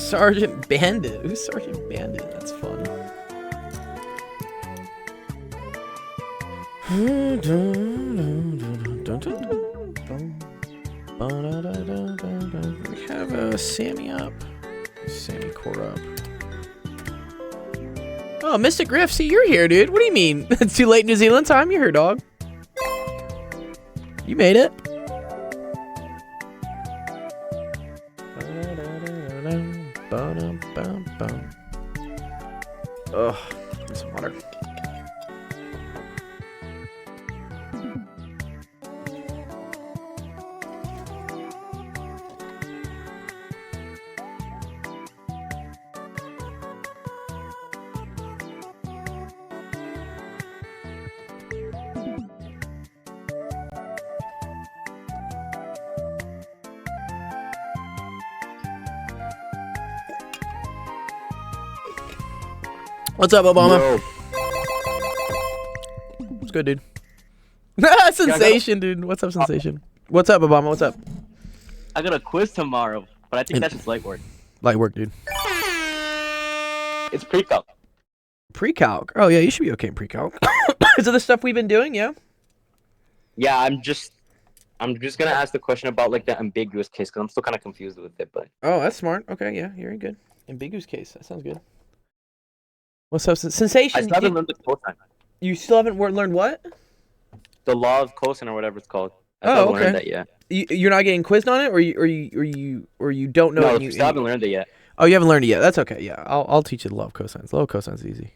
Sergeant Bandit. Who's Sergeant Bandit? That's fun. We have Sammy up. Sammy Core up. Oh, Mystic Griff, see, you're here, dude. What do you mean? It's too late New Zealand time? You're here, dog. You made it. Ugh, need some water. What's up, Obama? What's good, dude? Sensation, dude. What's up, Sensation? What's up, Obama? What's up? I got a quiz tomorrow, but I think that's just light work. Light work, dude. It's pre-calc. Pre-calc? Oh, yeah, you should be okay in pre-calc. Is it the stuff we've been doing, yeah? Yeah, I'm just gonna ask the question about like the ambiguous case because I'm still kind of confused with it. But oh, that's smart. Okay, yeah, you're good. Ambiguous case. That sounds good. What's up, Sensation? I still haven't learned the cosine. You still haven't learned what? The law of cosine or whatever it's called. I Oh, still haven't okay. learned that yet. You're not getting quizzed on it, or you don't know? No, it I still haven't learned it yet. Oh, you haven't learned it yet. That's okay. Yeah, I'll teach you the law of cosines. Law of cosines is easy.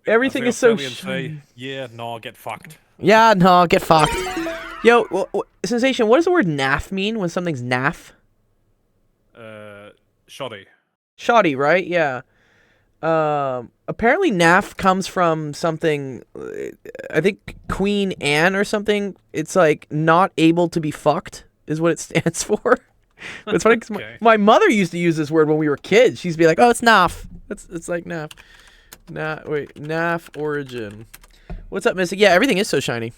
Everything is so. Yeah, no, get fucked. Yeah, no, get fucked. Yo, Sensation. What does the word naff mean when something's naff? Shoddy. Shoddy, right? Yeah. Apparently naff comes from something, I think Queen Anne or something. It's like not able to be fucked is what it stands for. But it's funny because my mother used to use this word when we were kids. She'd be like, oh, it's naff. It's like naff. Naff origin. What's up, Mystic? Yeah, everything is so shiny.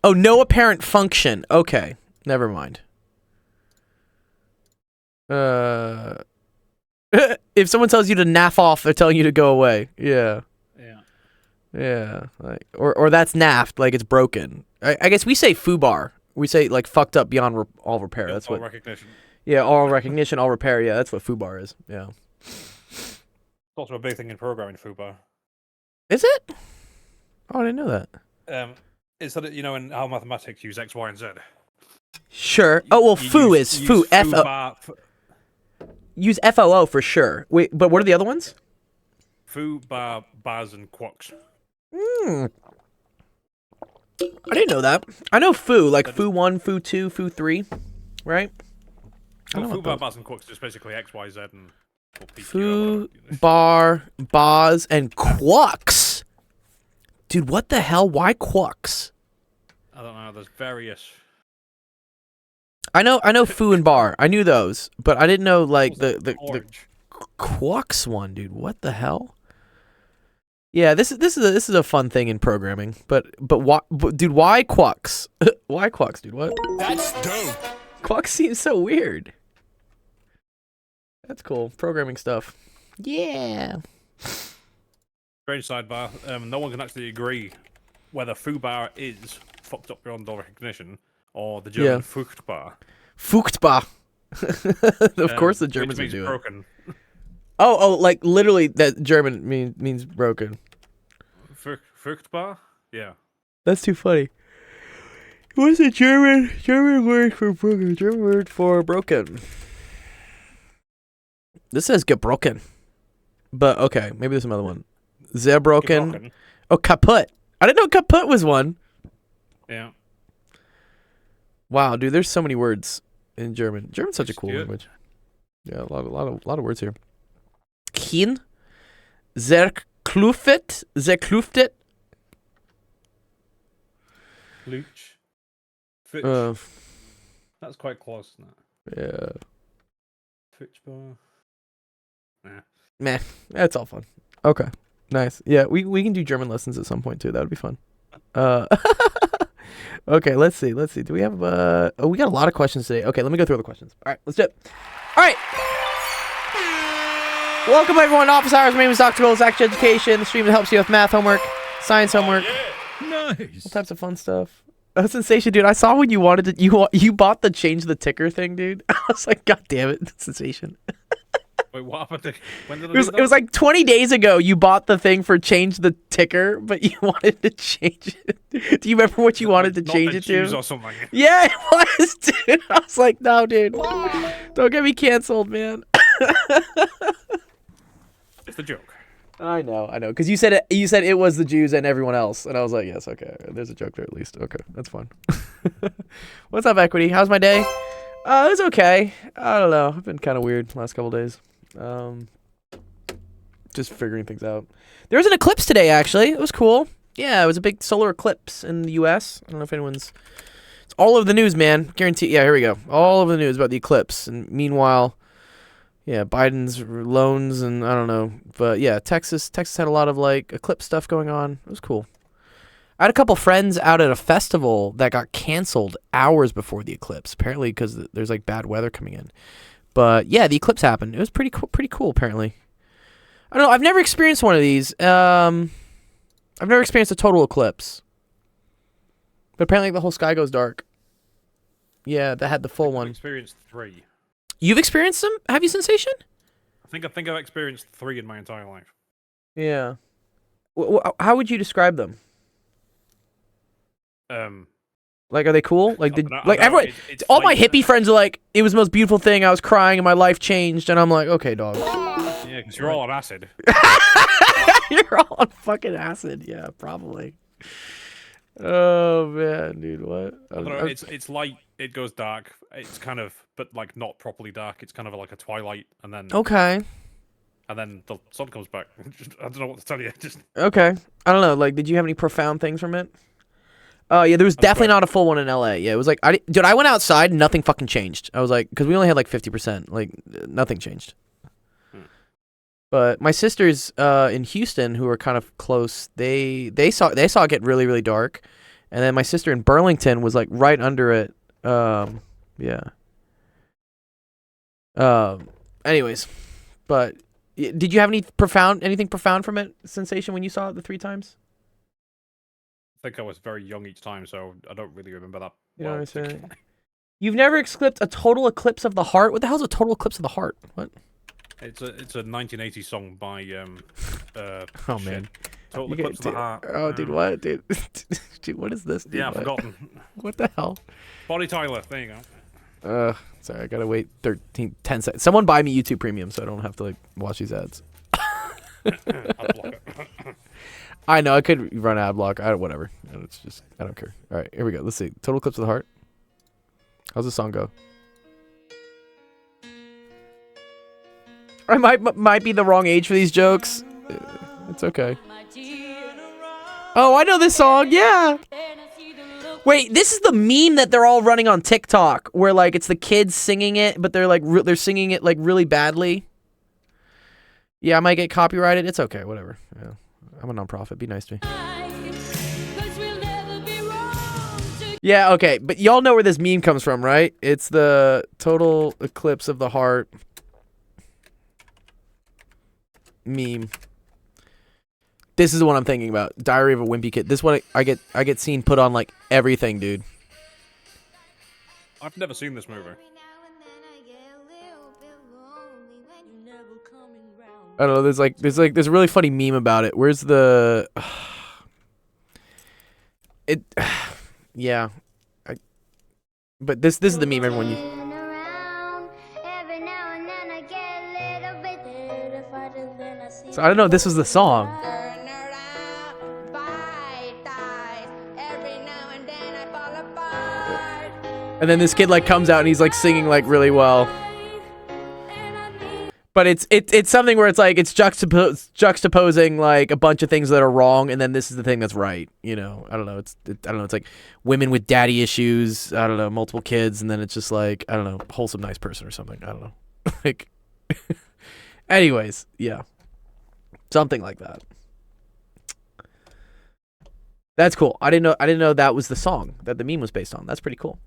Oh, no apparent function. Okay, never mind. If someone tells you to naff off, they're telling you to go away. Yeah. Yeah. Like, or that's naffed, like it's broken. I guess we say foobar. We say like fucked up beyond all repair. Yeah, that's all what. recognition. Yeah, all recognition, all repair. Yeah, that's what foobar is. Yeah. It's also a big thing in programming, foobar. Is it? Oh, I didn't know that. It's that you know in how mathematics use x, y, and z. Sure. Oh well, foo is foo. F-O. Use FOO for sure. Wait, but what are the other ones? Foo, bar, bars, and quocks. I didn't know that. I know foo, like foo 1, foo 2, foo 3, right? So foo, bar, bars, and quocks is basically x, y, z, and foo, bar, bars, and quocks. Dude, what the hell? Why quocks? I don't know. There's various. I know foo and bar. I knew those, but I didn't know like the quocks one, dude. What the hell? Yeah, this is a fun thing in programming, but why, dude? Why quocks? Why quocks, dude? What? That's dope. Quocks seems so weird. That's cool. Programming stuff. Yeah. Strange sidebar. No one can actually agree whether foobar is fucked up beyond all recognition or the German Fruchtbar. Fruchtbar. Of course the Germans would do broken. it. Oh, like literally that German means broken. Fruchtbar? Yeah. That's too funny. What's the German word for broken? German word for broken. This says gebrochen. But okay, maybe there's another one. Zerbrochen. Oh, kaputt. I didn't know kaputt was one. Yeah. Wow, dude, there's so many words in German. German's such a cool language. Yeah, a lot of words here. Hin, zerkluftet. Luch. Fitch. That's quite close, isn't it? Yeah. Fitchbar. Nah. Meh. That's all fun. Okay. Nice. Yeah, we can do German lessons at some point too. That would be fun. Okay, let's see. Do we have we got a lot of questions today. Okay, let me go through the questions. All right, let's do it. All right. Welcome everyone to Office Hours. My name is Dr. Gold, Zach Education, the stream that helps you with math homework, science homework, Nice. all types of fun stuff. Sensation, dude. I saw when you wanted to. You bought the change the ticker thing, dude. I was like, God damn it, Sensation. Wait, what happened? When did I It was, do it was that? like 20 days ago. You bought the thing for change the ticker, but you wanted to change it. Do you remember what you wanted to Not change the it Jews to? or something. Yeah, it was, dude. I was like, no, dude. Don't get me canceled, man. It's the joke. I know. Because you said it was the Jews and everyone else, and I was like, yes, okay. There's a joke there at least. Okay, that's fine. What's up, Equity? How's my day? It was okay. I don't know. I've been kind of weird the last couple days. Just figuring things out. There was an eclipse today, actually. It was cool. Yeah, it was a big solar eclipse in the U.S. I don't know if anyone's... It's all over the news, man. Guarantee. Yeah, here we go. All over the news about the eclipse. And meanwhile... Yeah, Biden's loans and I don't know. But yeah, Texas had a lot of like eclipse stuff going on. It was cool. I had a couple friends out at a festival that got canceled hours before the eclipse, apparently because there's like bad weather coming in. But yeah, the eclipse happened. It was pretty cool apparently. I don't know, I've never experienced one of these. I've never experienced a total eclipse. But apparently the whole sky goes dark. Yeah, that had the full I've one. experienced 3. You've experienced them? Have you, Sensation? I think I've experienced 3 in my entire life. Yeah. How would you describe them? Like, are they cool? Like, did I like don't know, everyone? it's All my like- hippie friends are like, it was the most beautiful thing. I was crying and my life changed. And I'm like, okay, dog. Yeah, because you're all on acid. You're all on fucking acid. Yeah, probably. Oh man, dude, what? I don't know, it's light, it goes dark. It's kind of, but like not properly dark. It's kind of like a twilight, and then Okay. the sun comes back. I don't know what to tell you. Just Okay. I don't know. Like, did you have any profound things from it? Yeah, there was definitely great. not a full one in LA. Yeah, it was like, dude, I went outside, nothing fucking changed. I was like, because we only had like 50%. Like, nothing changed. But my sisters in Houston, who are kind of close, they saw it get really, really dark, and then my sister in Burlington was like right under it. Yeah. Anyways, but did you have anything profound from it, Sensation, when you saw it the 3 times? I think I was very young each time, so I don't really remember that. You know well. what I'm saying? You've never eclipsed a total eclipse of the heart? What the hell's a total eclipse of the heart? What? It's a 1980 song by Oh shit. man. Total You get- Eclipse of the Heart. Oh, dude, what, dude? Dude, what is this? Dude? Yeah, I've What? forgotten. What the hell? Bonnie Tyler. There you go. Sorry, I gotta wait 10 seconds. Someone buy me YouTube Premium so I don't have to like watch these ads. I'll block it. I know I could run ad block. Whatever. It's just I don't care. All right, here we go. Let's see. Total Eclipse of the Heart. How's the song go? I might be the wrong age for these jokes. It's okay. Oh, I know this song. Yeah. Wait, this is the meme that they're all running on TikTok, where like it's the kids singing it, but they're like they're singing it like really badly. Yeah, I might get copyrighted. It's okay. Whatever. Yeah, I'm a nonprofit. Be nice to me. Yeah, okay, but y'all know where this meme comes from, right? It's the Total Eclipse of the Heart meme. This is the one I'm thinking about. Diary of a Wimpy Kid. This one I get seen put on like everything, dude. I've never seen this movie. I don't know. There's a really funny meme about it. Where's the? It, yeah, but this is the meme everyone. So I don't know if this was the song. And then this kid like comes out and he's like singing like really well. But it's something where it's like it's juxtaposing like a bunch of things that are wrong, and then this is the thing that's right. You know, I don't know. It's like women with daddy issues. I don't know, multiple kids, and then it's just like I don't know, wholesome nice person or something. I don't know. Like, anyways, yeah, something like that. That's cool. I didn't know that was the song that the meme was based on. That's pretty cool.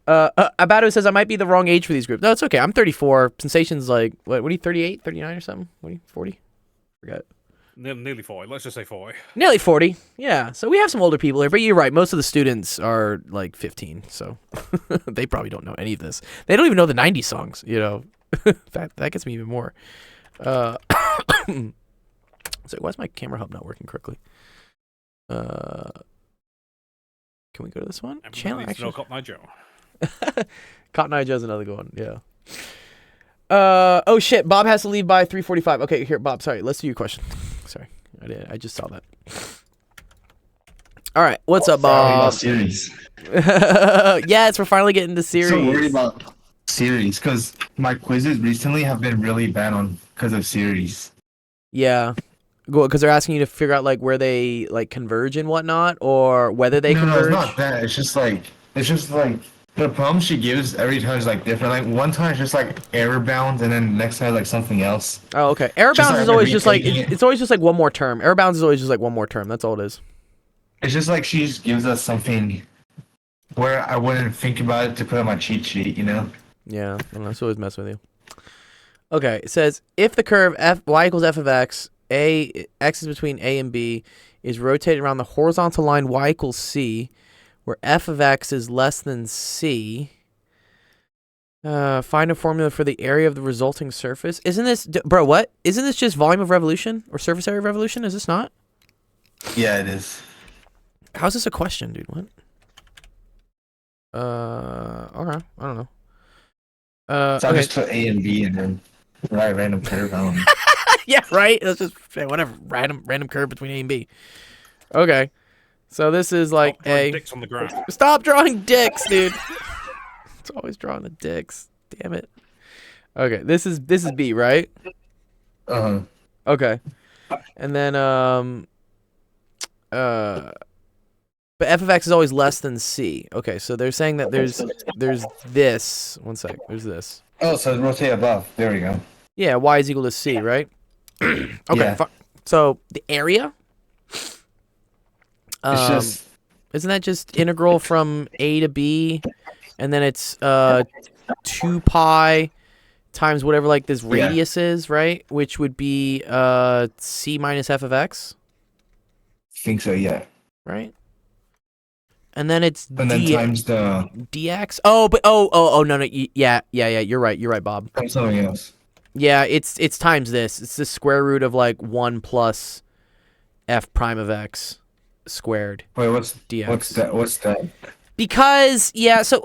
Abato says I might be the wrong age for these groups. No, it's okay. I'm 34. Sensation's like what are you 38, 39 or something? What are you 40? Forgot. Nearly 40. Let's just say 40. Nearly 40. Yeah. So we have some older people here, but you're right. Most of the students are like 15, so they probably don't know any of this. They don't even know the 90s songs, you know. that gets me even more. So why is my camera hub not working correctly? Can we go to this one? Channel action. Cotton Eye Joe. Cotton Eye Joe's another good one. Yeah. Oh shit. Bob has to leave by 3:45. Okay, here, Bob. Sorry. Let's do your question. Sorry, I just saw that. All right. What's up, Bob? Series. Yes, we're finally getting to series. So worried about series because my quizzes recently have been really bad on because of series. Yeah. Because they're asking you to figure out like where they like converge and whatnot, or whether they converge. No, it's not that. It's just like the problem she gives every time is like different. Like one time it's just like error bounds, and then next time like something else. Oh, okay. Error Just bounds like is always I've just been like rethinking it. it's always just like one more term. Error bounds is always just like one more term. That's all it is. It's just like she just gives us something where I wouldn't think about it to put on my cheat sheet, you know? Yeah, I don't know. It's always messing with you. Okay, it says if the curve y equals f of x, x is between a and b, is rotated around the horizontal line y equals c, where f of x is less than c. Find a formula for the area of the resulting surface. Isn't this, bro? What? Isn't this just volume of revolution or surface area of revolution? Is this not? Yeah, it is. How's this a question, dude? What? Okay, I don't know. So I Okay. just put A and B and then write random curve on. Yeah, right. Let's just say whatever. Random curve between A and B. Okay. So this is like Stop drawing A. dicks on the ground. Stop drawing dicks, dude. It's always drawing the dicks. Damn it. Okay, this is B, right? Uh-huh. Okay. And then but f of x is always less than c. Okay, so they're saying that there's this. One sec. There's this. Oh, so rotate above. There we go. Yeah, y is equal to c, right? Okay. Yeah. So the area. It's Isn't that just integral from a to b, and then it's 2 pi times whatever like this radius is, right? Which would be c minus f of x, think so, yeah. right? And then it's And then times the dx. Oh, but no, yeah. You're right, Bob. times something else. Yeah, it's times this. It's the square root of like 1 plus f prime of x squared Wait, what's dx. What's that? Because yeah, so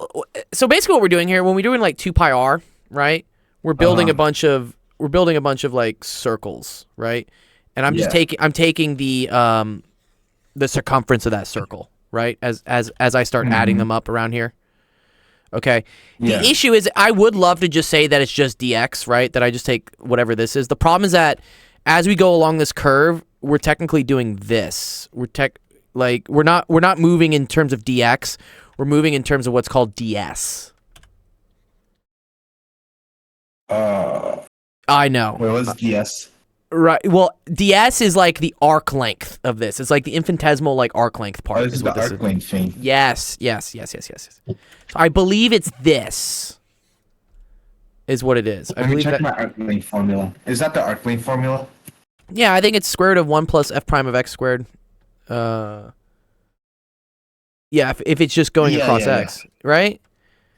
basically what we're doing here when we're doing like 2 pi r, right? We're building a bunch of like circles, right? And I'm just taking the circumference of that circle, right? As I start adding them up around here. Okay. Yeah. The issue is I would love to just say that it's just dx, right? That I just take whatever this is. The problem is that as we go along this curve, we're technically doing this. We're not moving in terms of dx. We're moving in terms of what's called ds. I know. Wait, what's DS? Right. Well, ds is like the arc length of this. It's like the infinitesimal like arc length part. Oh, this is the what arc length thing. Yes. So I believe it's this. Is what it is. I Let me believe check that. my arc length formula. Is that the arc length formula? Yeah, I think it's square root of 1 plus f prime of x squared. Yeah, if it's just going across x, right?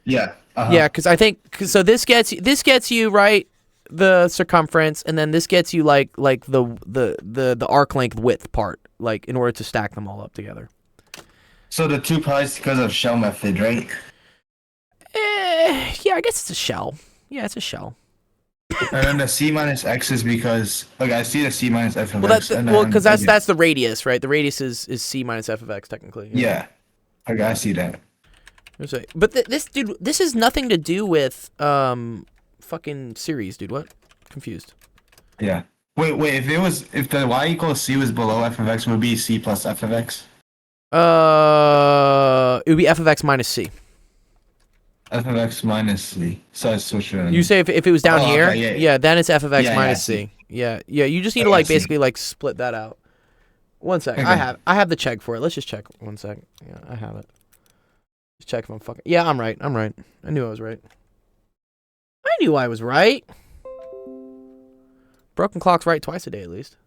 Yeah. Yeah, because I think so. This gets you right the circumference, and then this gets you like the arc length width part, like in order to stack them all up together. So the 2 pi's because of shell method, right? Yeah, I guess it's a shell. Yeah, it's a shell. And then the c minus x is because I see the c minus f of Well, x. because that's the radius, right? The radius is c minus f of x technically. Yeah. Okay, I see that. But this has nothing to do with fucking series, dude. What? Confused. Yeah. Wait. If the y equals c was below f of x, would it be c plus f of x? It would be f of x minus c. F of x minus c. So I switch it. You say if it was down here, okay, yeah. then it's f of x Yeah, minus I c. Yeah. You just need to Okay, I like see. basically like split that out. 1 sec. Okay. I have the check for it. Let's just check 1 sec. Yeah, I have it. Just check if I'm fucking. Yeah, I'm right. I'm right. I knew I was right. I knew I was right. Broken clock's right twice a day at least.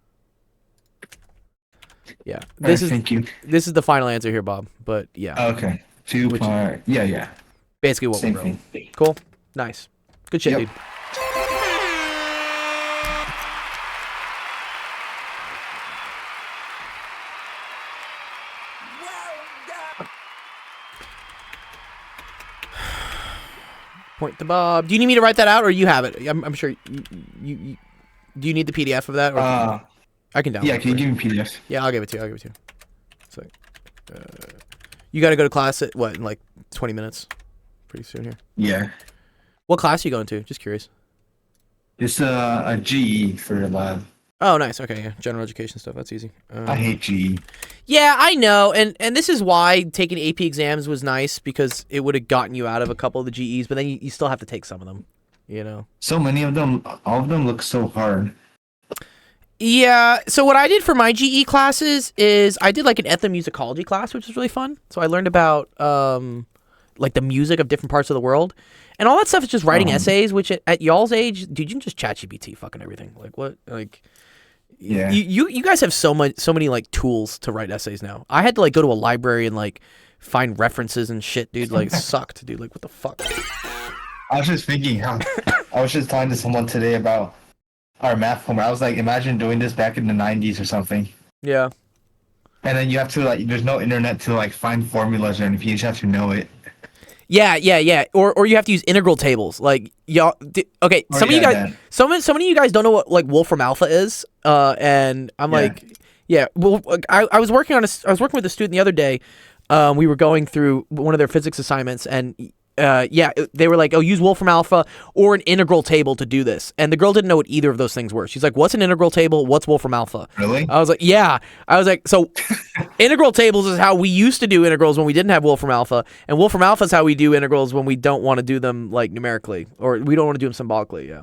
Yeah. This is Thank you. this is the final answer here, Bob. But yeah, Okay. 2 Which- part. Yeah. basically what Same we wrote. thing. Cool. Nice. Good shit, Yep. dude. Point to Bob. Do you need me to write that out, or you have it? I'm sure you do you need the PDF of that? Or I can download Yeah. it Can you for give me PDF? Yeah, I'll give it to you. I'll give it to you. So, you got to go to class at what in like 20 minutes? Pretty soon here. Yeah. What class are you going to? Just curious. It's a GE for lab. Oh, nice. Okay, yeah, general education stuff. That's easy. I hate E. GE. Yeah, I know, and this is why taking AP exams was nice because it would have gotten you out of a couple of the GEs, but then you still have to take some of them. You know. So many of them. All of them look so hard. Yeah, so what I did for my GE classes is I did like an ethnomusicology class, which was really fun. So I learned about like the music of different parts of the world. And all that stuff is just writing essays, which at y'all's age, dude, you can just chat GPT fucking everything. Like what? Like Yeah. you guys have so many like tools to write essays now. I had to like go to a library and like find references and shit, dude. Like sucked, dude. Like what the fuck? I was just thinking how. I was just talking to someone today about our math homework. I was like, imagine doing this back in the 90s or something. Yeah. And then you have to like, there's no internet to like find formulas or anything. You just have to know it. Yeah. Or you have to use integral tables. Like y'all. Okay, Oh, some of you yeah, guys, that. so many of you guys don't know what like Wolfram Alpha is. And I'm Yeah. like, yeah. Well, I was working with a student the other day. We were going through one of their physics assignments, and they were like, "Oh, use Wolfram Alpha or an integral table to do this." And the girl didn't know what either of those things were. She's like, "What's an integral table? What's Wolfram Alpha?" Really? I was like, "Yeah." I was like, "So, integral tables is how we used to do integrals when we didn't have Wolfram Alpha, and Wolfram Alpha is how we do integrals when we don't want to do them like numerically, or we don't want to do them symbolically." Yeah.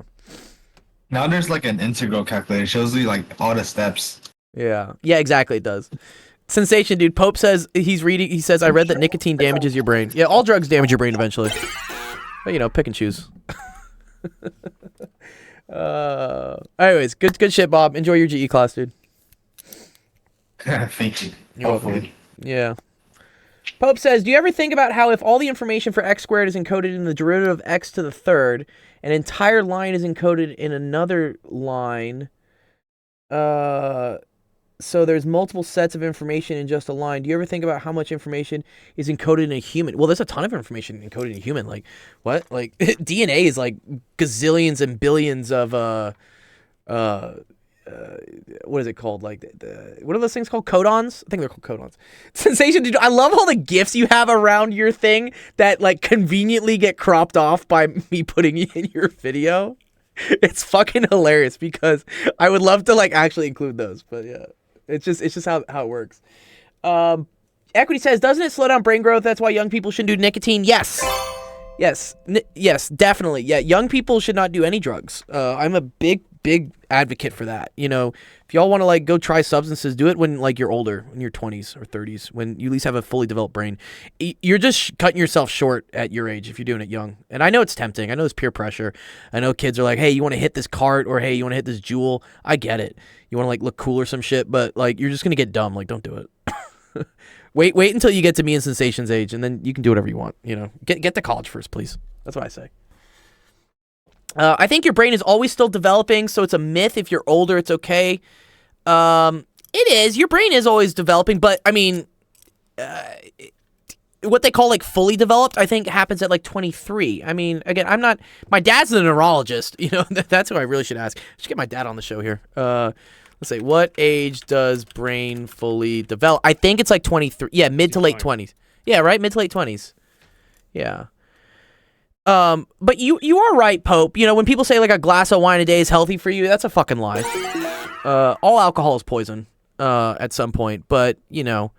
Now there's like an integral calculator. It shows you like all the steps. Yeah, exactly. It does. Sensation, dude. Pope says he's reading. He says, "I read that nicotine damages your brain." Yeah, all drugs damage your brain eventually. But you know, pick and choose. Anyways, good shit, Bob. Enjoy your GE class, dude. Thank you. You're welcome. Hopefully. Yeah. Pope says, "Do you ever think about how if all the information for x squared is encoded in the derivative of x to the third, an entire line is encoded in another line? So there's multiple sets of information in just a line. Do you ever think about how much information is encoded in a human?" Well, there's a ton of information encoded in a human. Like, what? Like, DNA is like gazillions and billions of, what is it called? Like, what are those things called? Codons? I think they're called codons. Sensation, dude. I love all the GIFs you have around your thing that, like, conveniently get cropped off by me putting it in your video. It's fucking hilarious because I would love to, like, actually include those. But, yeah. It's just how it works. Equity says, "Doesn't it slow down brain growth? That's why young people shouldn't do nicotine." Yes, definitely. Yeah, young people should not do any drugs. I'm a big advocate for that. You know, if y'all want to like go try substances, do it when like you're older, in your 20s or 30s, when you at least have a fully developed brain. You're just cutting yourself short at your age if you're doing it young. And I know it's tempting. I know it's peer pressure. I know kids are like, "Hey, you want to hit this cart?" or "Hey, you want to hit this jewel?" I get it. You want to like look cool or some shit, but like you're just gonna get dumb. Like, don't do it. Wait until you get to me and Sensation's age, and then you can do whatever you want. You know, get to college first, please. That's what I say. I think your brain is always still developing, so it's a myth. If you're older, it's okay. It is. Your brain is always developing, but I mean, what they call like fully developed, I think happens at like 23. I mean, again, I'm not. My dad's a neurologist. You know, that's who I really should ask. I should get my dad on the show here. Let's say, what age does brain fully develop? I think it's like 23. Yeah, mid to late 20s. Yeah, right, mid to late 20s. Yeah. But you are right, Pope. You know, when people say like a glass of wine a day is healthy for you, that's a fucking lie. All alcohol is poison at some point, but you know,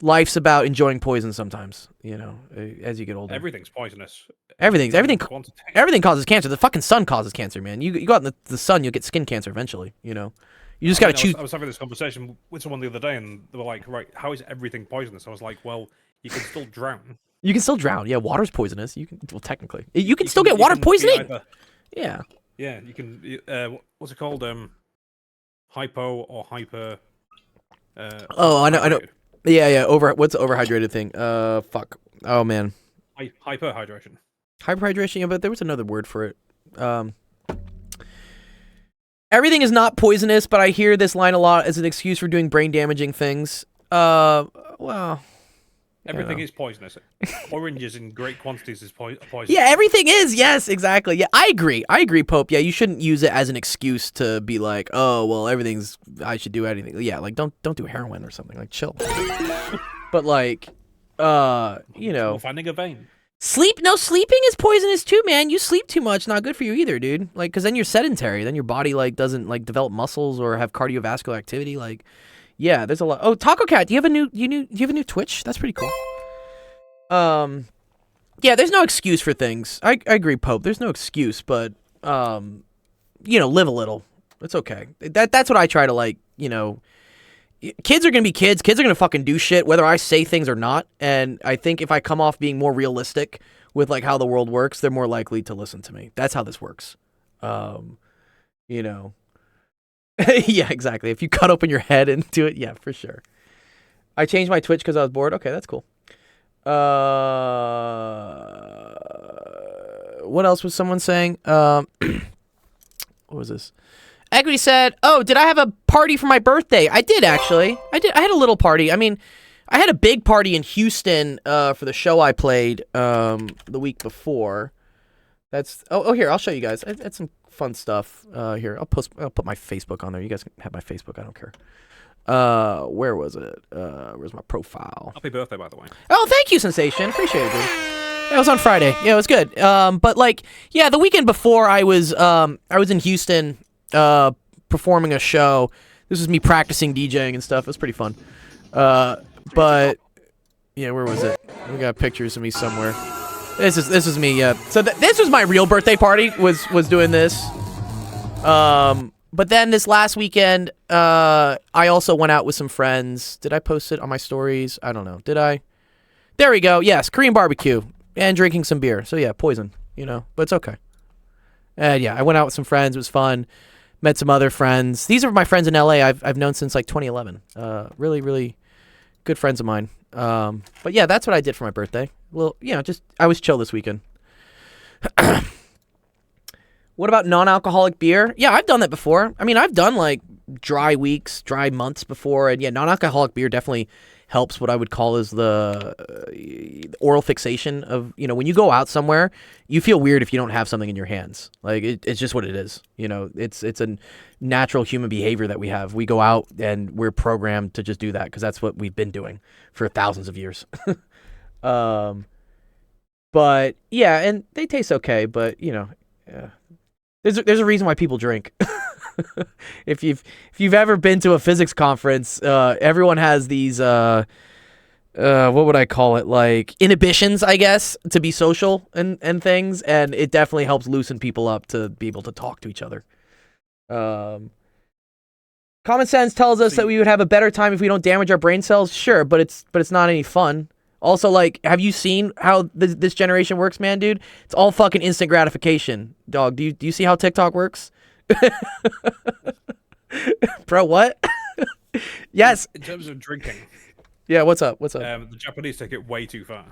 life's about enjoying poison sometimes. You know, as you get older, Everything's poisonous. everything Quantity. causes cancer. The fucking sun causes cancer, man. You go out in the sun, you'll get skin cancer eventually. You know, You just gotta I choose. I was having this conversation with someone the other day, and they were like, "Right, how is everything poisonous?" I was like, "Well, you can still drown. You can still drown. Yeah, water's poisonous. You can, well, technically, you can still get water you can be poisoning. either- Yeah. Yeah, you can. What's it called? Hypo or hyper. Oh, I know. hydrated. Yeah. What's the overhydrated thing? Fuck. Oh man. Hyperhydration. Hyperhydration. Yeah, but there was another word for it. Everything is not poisonous, but I hear this line a lot as an excuse for doing brain damaging things. Well. Everything is poisonous. Oranges in great quantities is poison. Yeah, everything is. Yes, exactly. Yeah, I agree, Pope. Yeah, you shouldn't use it as an excuse to be like, oh, well, I should do anything. Yeah, like don't do heroin or something. Like chill. But like, Finding a vein. sleeping is poisonous too, man. You sleep too much, not good for you either, dude. Like, cause then you're sedentary. Then your body like doesn't like develop muscles or have cardiovascular activity. Like, yeah, there's a lot. Oh, Taco Cat, do you have a new Twitch? That's pretty cool. Yeah, there's no excuse for things. I agree, Pope. There's no excuse, but live a little. It's okay. That's what I try to like. Kids are gonna be kids. Kids are gonna fucking do shit whether I say things or not. And I think if I come off being more realistic with like how the world works, they're more likely to listen to me. That's how this works. Yeah, exactly. If you cut open your head and do it, yeah, for sure. I changed my Twitch because I was bored. Okay, that's cool. What else was someone saying? What was this? Equity said, "Oh, did I have a party for my birthday? I did actually. I had a little party. I mean, I had a big party in Houston for the show I played the week before. That's here. I'll show you guys. I had some fun stuff here. I'll put my Facebook on there. You guys can have my Facebook. I don't care. Where was it? Where's my profile? Happy birthday, by the way. Oh, thank you, Sensation. Appreciate it, dude. Yeah, it was on Friday. Yeah, it was good. But like, yeah, the weekend before I was in Houston performing a show. This was me practicing DJing and stuff. It was pretty fun. But yeah, where was it? We got pictures of me somewhere. This is me. Yeah. So this was my real birthday party. Was doing this. But then this last weekend, I also went out with some friends. Did I post it on my stories? I don't know. Did I? There we go. Yes, Korean barbecue and drinking some beer. So yeah, poison. But it's okay. And yeah, I went out with some friends. It was fun. Met some other friends. These are my friends in LA. I've known since like 2011. Really, really good friends of mine. But yeah, that's what I did for my birthday. Well, I was chill this weekend. What about non-alcoholic beer? Yeah, I've done that before. I mean, I've done like dry weeks, dry months before, and yeah, non-alcoholic beer definitely helps what I would call is the oral fixation of, when you go out somewhere, you feel weird if you don't have something in your hands. Like it's just what it is. It's a natural human behavior that we have. We go out and we're programmed to just do that because that's what we've been doing for thousands of years. But yeah, and they taste okay, but yeah. There's a reason why people drink. If you've ever been to a physics conference, everyone has these what would I call it, like inhibitions, I guess, to be social and things, and it definitely helps loosen people up to be able to talk to each other. Common sense tells us that we would have a better time if we don't damage our brain cells. Sure, but it's not any fun. Also, like, have you seen how this generation works, man, dude? It's all fucking instant gratification, dog. Do you see how TikTok works? Bro, what? Yes. In terms of drinking. Yeah, what's up? The Japanese take it way too far.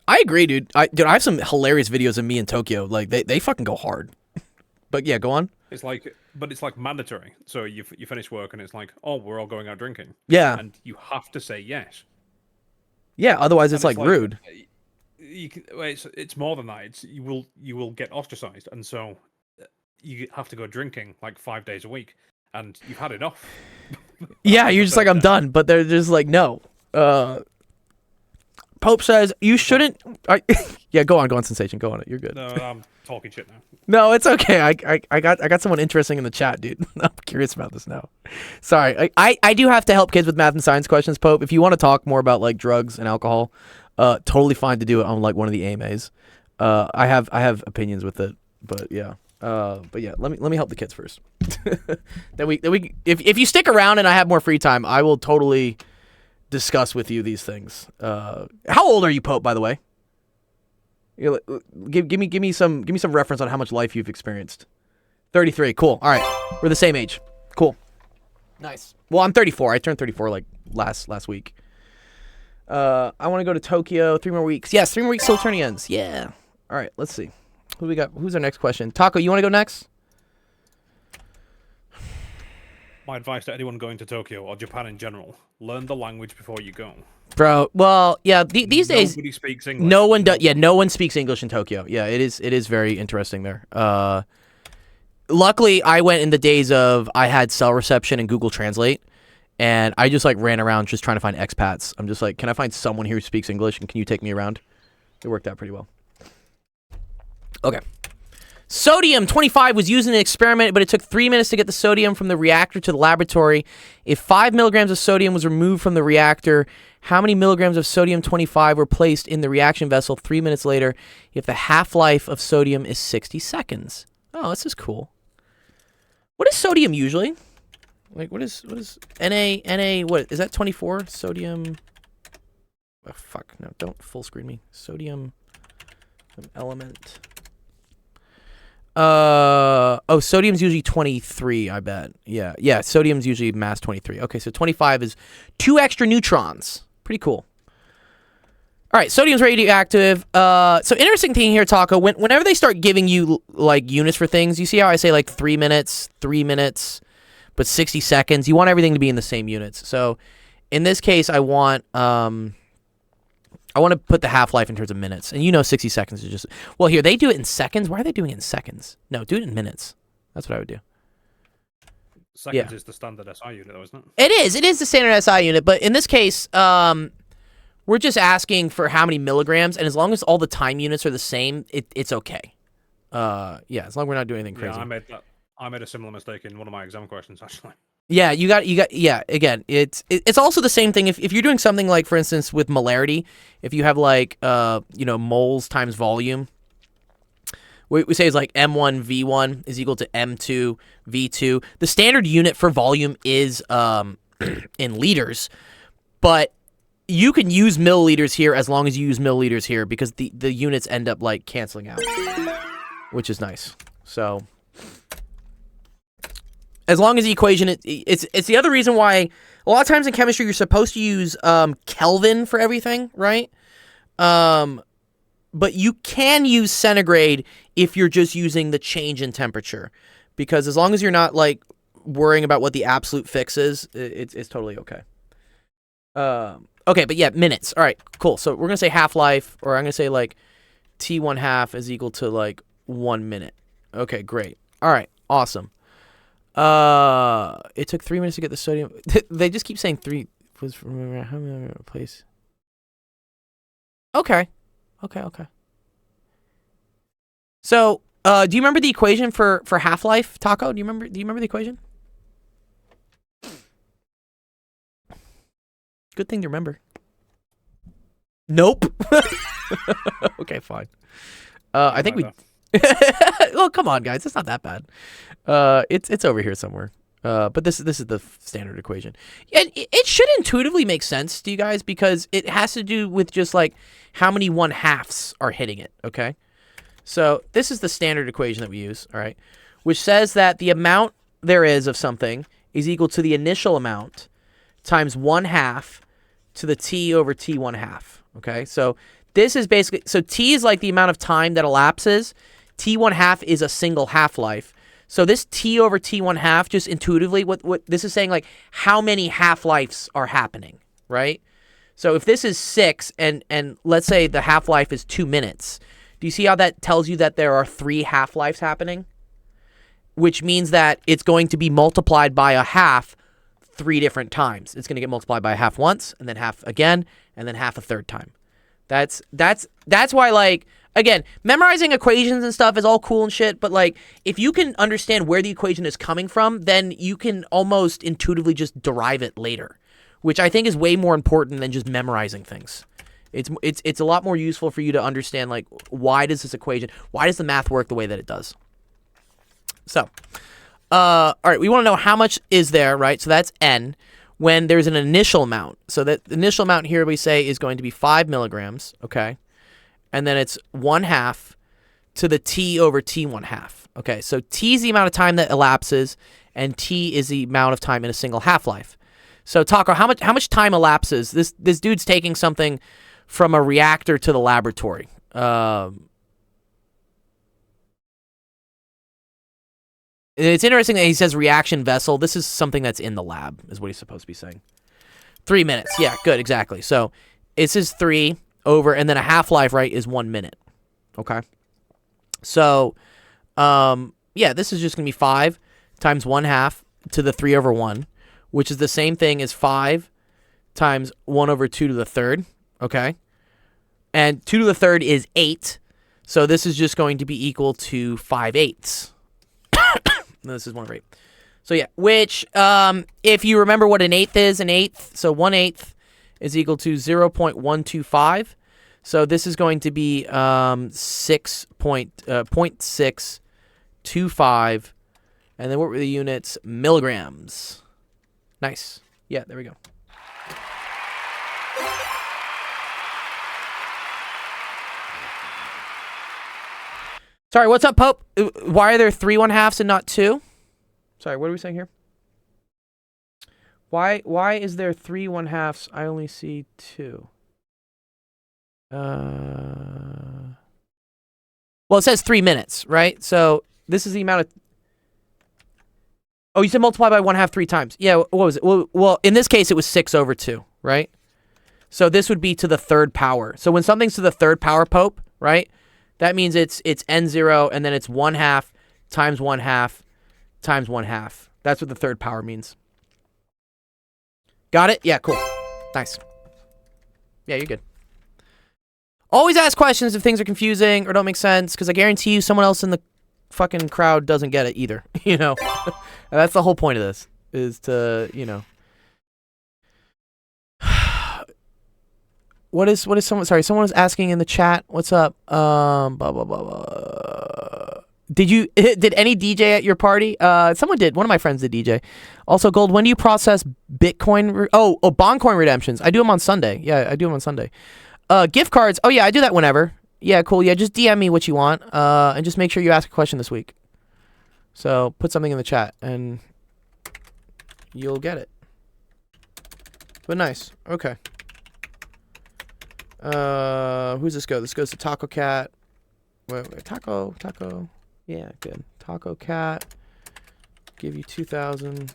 I agree, dude. I have some hilarious videos of me in Tokyo. Like, they fucking go hard. But yeah, go on. It's like mandatory. So you finish work and it's like, oh, we're all going out drinking. Yeah. And you have to say yes. Yeah, otherwise it's like rude. It's more than that. It's you will get ostracized, and so you have to go drinking like 5 days a week, and you've had enough. Yeah, you're just like, I'm done, but they're just like, no. Pope says you shouldn't. Yeah, go on, Sensation, go on it. You're good. No, I'm talking shit now. No, it's okay. I got someone interesting in the chat, dude. I'm curious about this now. Sorry, I do have to help kids with math and science questions, Pope. If you want to talk more about like drugs and alcohol, totally fine to do it on like one of the AMAs. I have opinions with it, but yeah. But yeah, let me help the kids first. If you stick around and I have more free time, I will totally discuss with you these things. How old are you, Pope? By the way, give me some reference on how much life you've experienced. 33. Cool. All right, we're the same age. Cool. Nice. Well, I'm 34. I turned 34 like last week. I want to go to Tokyo. 3 more weeks. Yes, 3 more weeks till tourney ends. Yeah. All right. Let's see. Who we got? Who's our next question? Taco, you want to go next? My advice to anyone going to Tokyo or Japan in general: learn the language before you go. Bro, well, yeah. These days, nobody speaks English. no one does. Yeah, no one speaks English in Tokyo. Yeah, it is very interesting there. Luckily, I went in the days of I had cell reception and Google Translate, and I just like ran around just trying to find expats. I'm just like, can I find someone here who speaks English, and can you take me around? It worked out pretty well. Okay. Sodium-25 was used in an experiment, but it took 3 minutes to get the sodium from the reactor to the laboratory. If 5 milligrams of sodium was removed from the reactor, how many milligrams of sodium-25 were placed in the reaction vessel 3 minutes later if the half-life of sodium is 60 seconds? Oh, this is cool. What is sodium usually? Like, what is Na, what, is that 24? Sodium, oh, fuck, no, don't full screen me. Sodium element. Sodium's usually 23, I bet. Yeah, sodium's usually mass 23. Okay, so 25 is 2 extra neutrons. Pretty cool. All right, sodium's radioactive. So interesting thing here, Taco, whenever they start giving you, like, units for things, you see how I say, like, 3 minutes, but 60 seconds? You want everything to be in the same units. So, in this case, I want to put the half-life in terms of minutes. And 60 seconds is just... Well, here, they do it in seconds. Why are they doing it in seconds? No, do it in minutes. That's what I would do. Seconds is the standard SI unit, though, isn't it? It is. It is the standard SI unit. But in this case, we're just asking for how many milligrams. And as long as all the time units are the same, it's okay. As long as we're not doing anything crazy. Yeah, I made a similar mistake in one of my exam questions, actually. Yeah, you got. Yeah, again, it's also the same thing. If you're doing something like, for instance, with molarity, if you have like, moles times volume, we say it's like M1 V1 is equal to M2 V2. The standard unit for volume is in liters, but you can use milliliters here as long as you use milliliters here because the units end up like canceling out, which is nice. So. As long as the equation, it's the other reason why a lot of times in chemistry you're supposed to use Kelvin for everything, right? But you can use centigrade if you're just using the change in temperature, because as long as you're not like worrying about what the absolute fix is, it's totally okay. Okay, but yeah, minutes. All right, cool. So we're gonna say half-life, or I'm gonna say like T1/2 is equal to like 1 minute. Okay, great. All right, awesome. It took 3 minutes to get the sodium. They just keep saying 3 was from how many place. Okay. So, do you remember the equation for half-life, Taco? Do you remember the equation? Good thing to remember. Nope. Okay, fine. I think we. Well, come on, guys. It's not that bad. It's over here somewhere. But this is the standard equation. And it should intuitively make sense to you guys because it has to do with just like how many 1/2s are hitting it. Okay. So this is the standard equation that we use. All right, which says that the amount there is of something is equal to the initial amount times 1/2 to the t over t1/2. Okay. So this is basically t is like the amount of time that elapses. T1/2 is a single half-life. So this T over T1/2, just intuitively, what this is saying, like, how many half-lives are happening, right? So if this is 6, and let's say the half-life is 2 minutes, do you see how that tells you that there are 3 half-lives happening? Which means that it's going to be multiplied by a half 3 different times. It's going to get multiplied by a half once, and then half again, and then half a third time. That's why, like, again, memorizing equations and stuff is all cool and shit, but, like, if you can understand where the equation is coming from, then you can almost intuitively just derive it later, which I think is way more important than just memorizing things. It's a lot more useful for you to understand, like, why does the math work the way that it does? So, all right, we want to know how much is there, right? So that's N when there's an initial amount. So that the initial amount here we say is going to be 5 milligrams, okay? And then it's 1/2 to the T over T 1/2. Okay, so T is the amount of time that elapses, and T is the amount of time in a single half-life. So Taco, how much time elapses? This dude's taking something from a reactor to the laboratory. It's interesting that he says reaction vessel. This is something that's in the lab, is what he's supposed to be saying. 3 minutes. Yeah, good, exactly. So this is 3 over, and then a half-life, right, is 1 minute. Okay? So, yeah, this is just going to be 5 times 1/2 to the 3 over 1, which is the same thing as 5 times 1 over 2 to the 3rd. Okay? And 2 to the 3rd is 8. So this is just going to be equal to 5/8. No, this is 1 over 8. So yeah, which, if you remember what an eighth is, so 1/8 is equal to 0.125. So this is going to be 0.625, and then what were the units? Milligrams. Nice. Yeah, there we go. Sorry, what's up, Pope? Why are there 3 1/2s and not 2? Sorry, what are we saying here? Why is there 3 1/2s? I only see 2. Well, it says 3 minutes, right? So this is the amount of. Oh, you said multiply by 1/2 3 times. Yeah, what was it? Well, in this case, it was 6 over 2, right? So this would be to the 3rd power. So when something's to the 3rd power, Pope, right? That means it's N0, and then it's 1/2 times 1/2 times 1/2. That's what the 3rd power means. Got it? Yeah, cool. Nice. Yeah, you're good. Always ask questions if things are confusing or don't make sense, because I guarantee you someone else in the fucking crowd doesn't get it either. You know? And that's the whole point of this, is to, you know. What is someone? Sorry, someone was asking in the chat. What's up? Blah blah blah blah. Did any DJ at your party? Someone did. One of my friends did DJ. Also, Gold. When do you process Bitcoin? Bondcoin redemptions. I do them on Sunday. Yeah, I do them on Sunday. Gift cards. Oh yeah, I do that whenever. Yeah, cool. Yeah, just DM me what you want. And just make sure you ask a question this week. So put something in the chat and you'll get it. But nice. Okay. Who's this go? This goes to Taco Cat. Wait, Taco. Yeah, good. Taco Cat. Give you 2,000.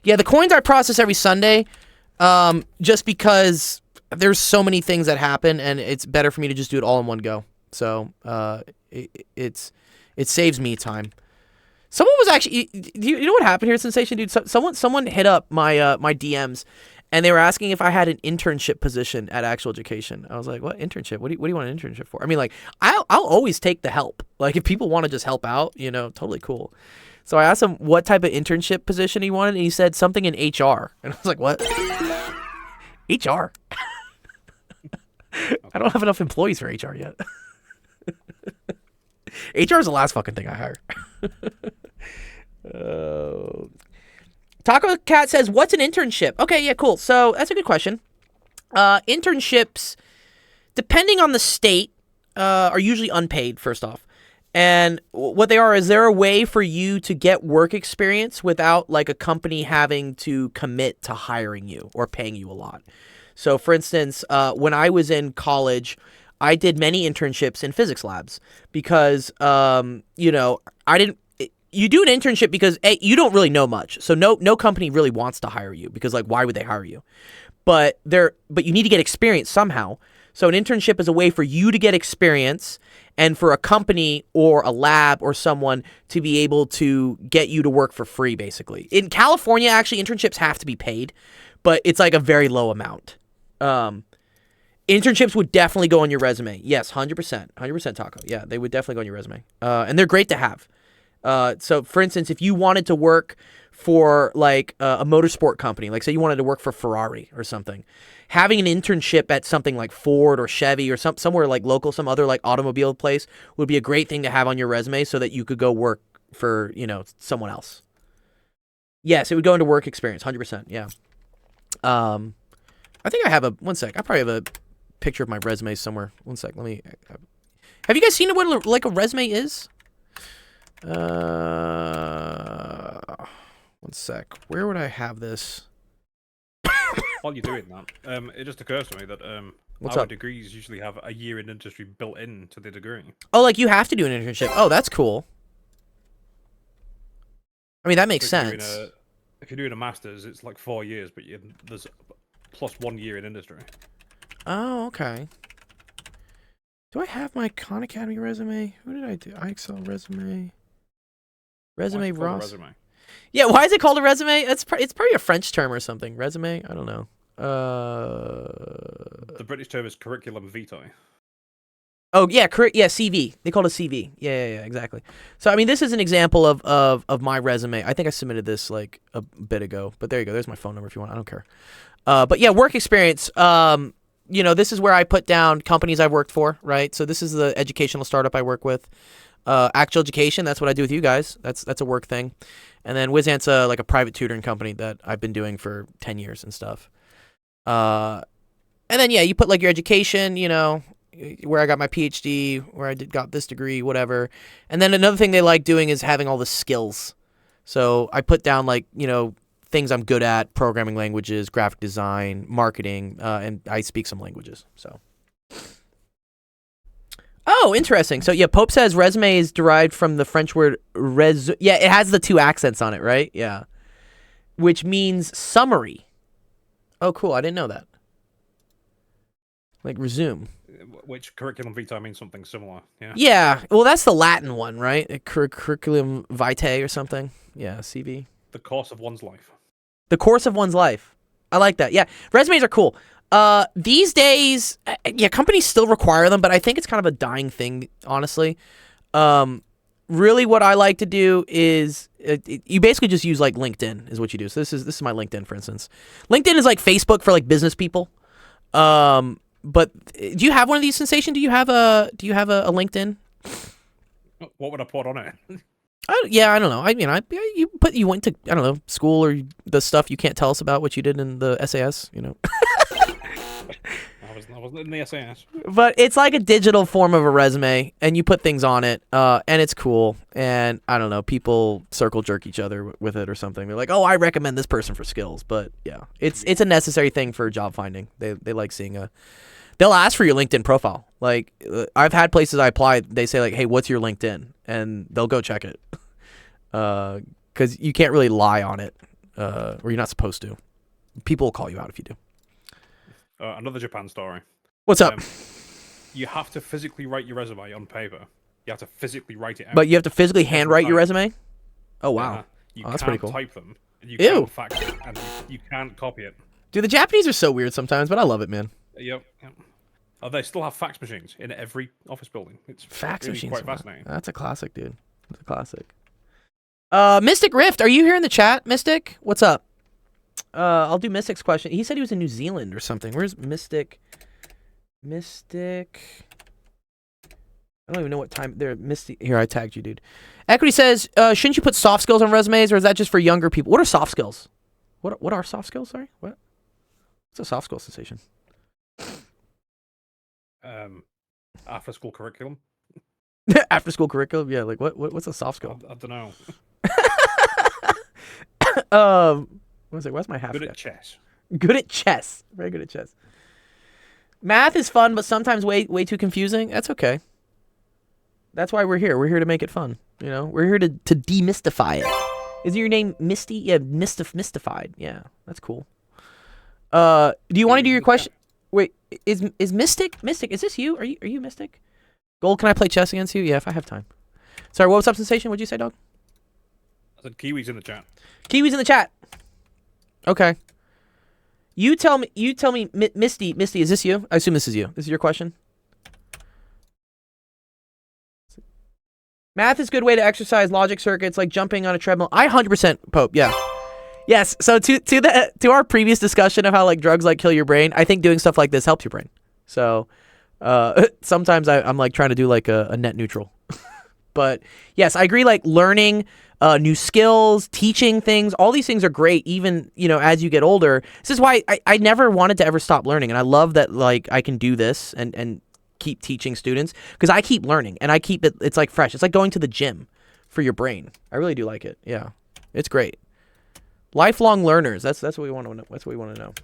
Yeah, the coins I process every Sunday, just because there's so many things that happen, and it's better for me to just do it all in one go. So, it saves me time. Someone was actually, you know what happened here, Sensation, dude? Someone hit up my my DMs. And they were asking if I had an internship position at Actual Education. I was like, what internship? What do you want an internship for? I mean, like, I'll always take the help. Like, if people want to just help out, you know, totally cool. So I asked him what type of internship position he wanted, and he said something in HR. And I was like, what? HR? I don't have enough employees for HR yet. HR is the last fucking thing I hire. Taco Cat says, what's an internship? Okay, yeah, cool. So that's a good question. Internships, depending on the state, are usually unpaid, first off. And what they are is they're a way for you to get work experience without like a company having to commit to hiring you or paying you a lot. So for instance, when I was in college, I did many internships in physics labs because, you know, you do an internship because you don't really know much. So no company really wants to hire you because, like, why would they hire you? But you need to get experience somehow. So an internship is a way for you to get experience and for a company or a lab or someone to be able to get you to work for free, basically. In California, actually, internships have to be paid, but it's like a very low amount. Internships would definitely go on your resume. Yes, 100%. 100% Taco. Yeah, they would definitely go on your resume. And they're great to have. So for instance, if you wanted to work for like a motorsport company, like say you wanted to work for Ferrari or something, having an internship at something like Ford or Chevy or somewhere like local, some other like automobile place would be a great thing to have on your resume so that you could go work for someone else. Yes, it would go into work experience, 100%. Yeah. I think I have one sec. I probably have a picture of my resume somewhere. One sec. Let me. Have you guys seen what like a resume is? One sec. Where would I have this? While you're doing that, it just occurs to me that What's our up? degrees usually have a year in industry built into the degree. Oh, like you have to do an internship. Oh, that's cool. I mean, that makes So if you're sense. if you're doing a master's, it's like 4 years, but there's plus 1 year in industry. Oh, okay. Do I have my Khan Academy resume? Who did I do? IXL resume. Why is Resume it called a Ross. resume? Yeah, why is it called a resume? It's probably a French term or something. Resume? I don't know. The British term is curriculum vitae. Oh yeah, CV. They call it a CV. Yeah, exactly. So I mean, this is an example of my resume. I think I submitted this like a bit ago, but there you go. There's my phone number if you want. I don't care. But yeah, work experience. This is where I put down companies I've worked for, right? So this is the educational startup I work with. Actual Education, that's what I do with you guys. That's a work thing. And then Wizant's like a private tutoring company that I've been doing for 10 years and stuff. And then yeah, you put like your education, where I got my PhD, where I got this degree, whatever. And then another thing they like doing is having all the skills. So I put down like, things I'm good at, programming languages, graphic design, marketing, and I speak some languages. So. Oh, interesting. So yeah, Pope says resume is derived from the French word Yeah, it has the 2 accents on it, right? Yeah. Which means summary. Oh, cool. I didn't know that. Like resume. Which curriculum vitae means something similar. Yeah. Yeah. Well, that's the Latin one, right? Curriculum vitae or something. Yeah, CV. The course of one's life. The course of one's life. I like that. Yeah, resumes are cool. These days, yeah, companies still require them, but I think it's kind of a dying thing, honestly. Really, what I like to do is you basically just use like LinkedIn is what you do. So this is my LinkedIn, for instance. LinkedIn is like Facebook for like business people. But do you have one of these, Sensation? Do you have a LinkedIn? What would I put on it? I don't know. I mean, you went to school or the stuff you can't tell us about what you did in the SAS, I wasn't in the SAS. But it's like a digital form of a resume, and you put things on it, and it's cool. And I don't know, people circle jerk each other with it or something. They're like, "Oh, I recommend this person for skills." But yeah, it's a necessary thing for job finding. They like seeing They'll ask for your LinkedIn profile. Like I've had places I apply, they say like, "Hey, what's your LinkedIn?" And they'll go check it, because you can't really lie on it, or you're not supposed to. People will call you out if you do. Another Japan story. What's up? You have to physically write your resume on paper. You have to physically write it out. But you have to physically handwrite your resume? Oh, wow. You Oh, that's can't pretty cool. type them. And you Ew. can't fax it, and you can't copy it. Dude, the Japanese are so weird sometimes, but I love it, man. Yep. Oh, they still have fax machines in every office building. It's Fax really machines. quite fascinating. That's a classic, dude. That's a classic. Mystic Rift, are you here in the chat, Mystic? What's up? I'll do Mystic's question. He said he was in New Zealand or something. Where's Mystic? Mystic. I don't even know what time they're Misty. Here, I tagged you, dude. Equity says, shouldn't you put soft skills on resumes, or is that just for younger people? What are soft skills? What are soft skills? Sorry, what? What's a soft skill Sensation? After school curriculum. After school curriculum? Yeah, like what's a soft skill? I don't know. What's my half? Good at chess. Good at chess. Very good at chess. Math is fun, but sometimes way too confusing. That's okay. That's why we're here. We're here to make it fun. We're here to demystify it. Is your name Misty? Yeah, mystified. Yeah, that's cool. Do you want to do your question? Wait, is Mystic? Is this you? Are you Mystic? Gold, can I play chess against you? Yeah, if I have time. Sorry, what was up, Sensation? What'd you say, dog? I said Kiwi's in the chat. Kiwi's in the chat. Okay. You tell me, Misty, is this you? I assume this is you. This is your question? Math is a good way to exercise logic circuits, like jumping on a treadmill. I 100% Pope, yeah. Yes, so to our previous discussion of how like drugs like kill your brain, I think doing stuff like this helps your brain. So sometimes I'm like trying to do like a net neutral. But yes, I agree. Like learning new skills, teaching things, all these things are great. Even as you get older. This is why I never wanted to ever stop learning, and I love that like I can do this and keep teaching students because I keep learning and I keep it. It's like fresh. It's like going to the gym for your brain. I really do like it. Yeah, it's great. Lifelong learners. That's what we want to know. That's what we want to know.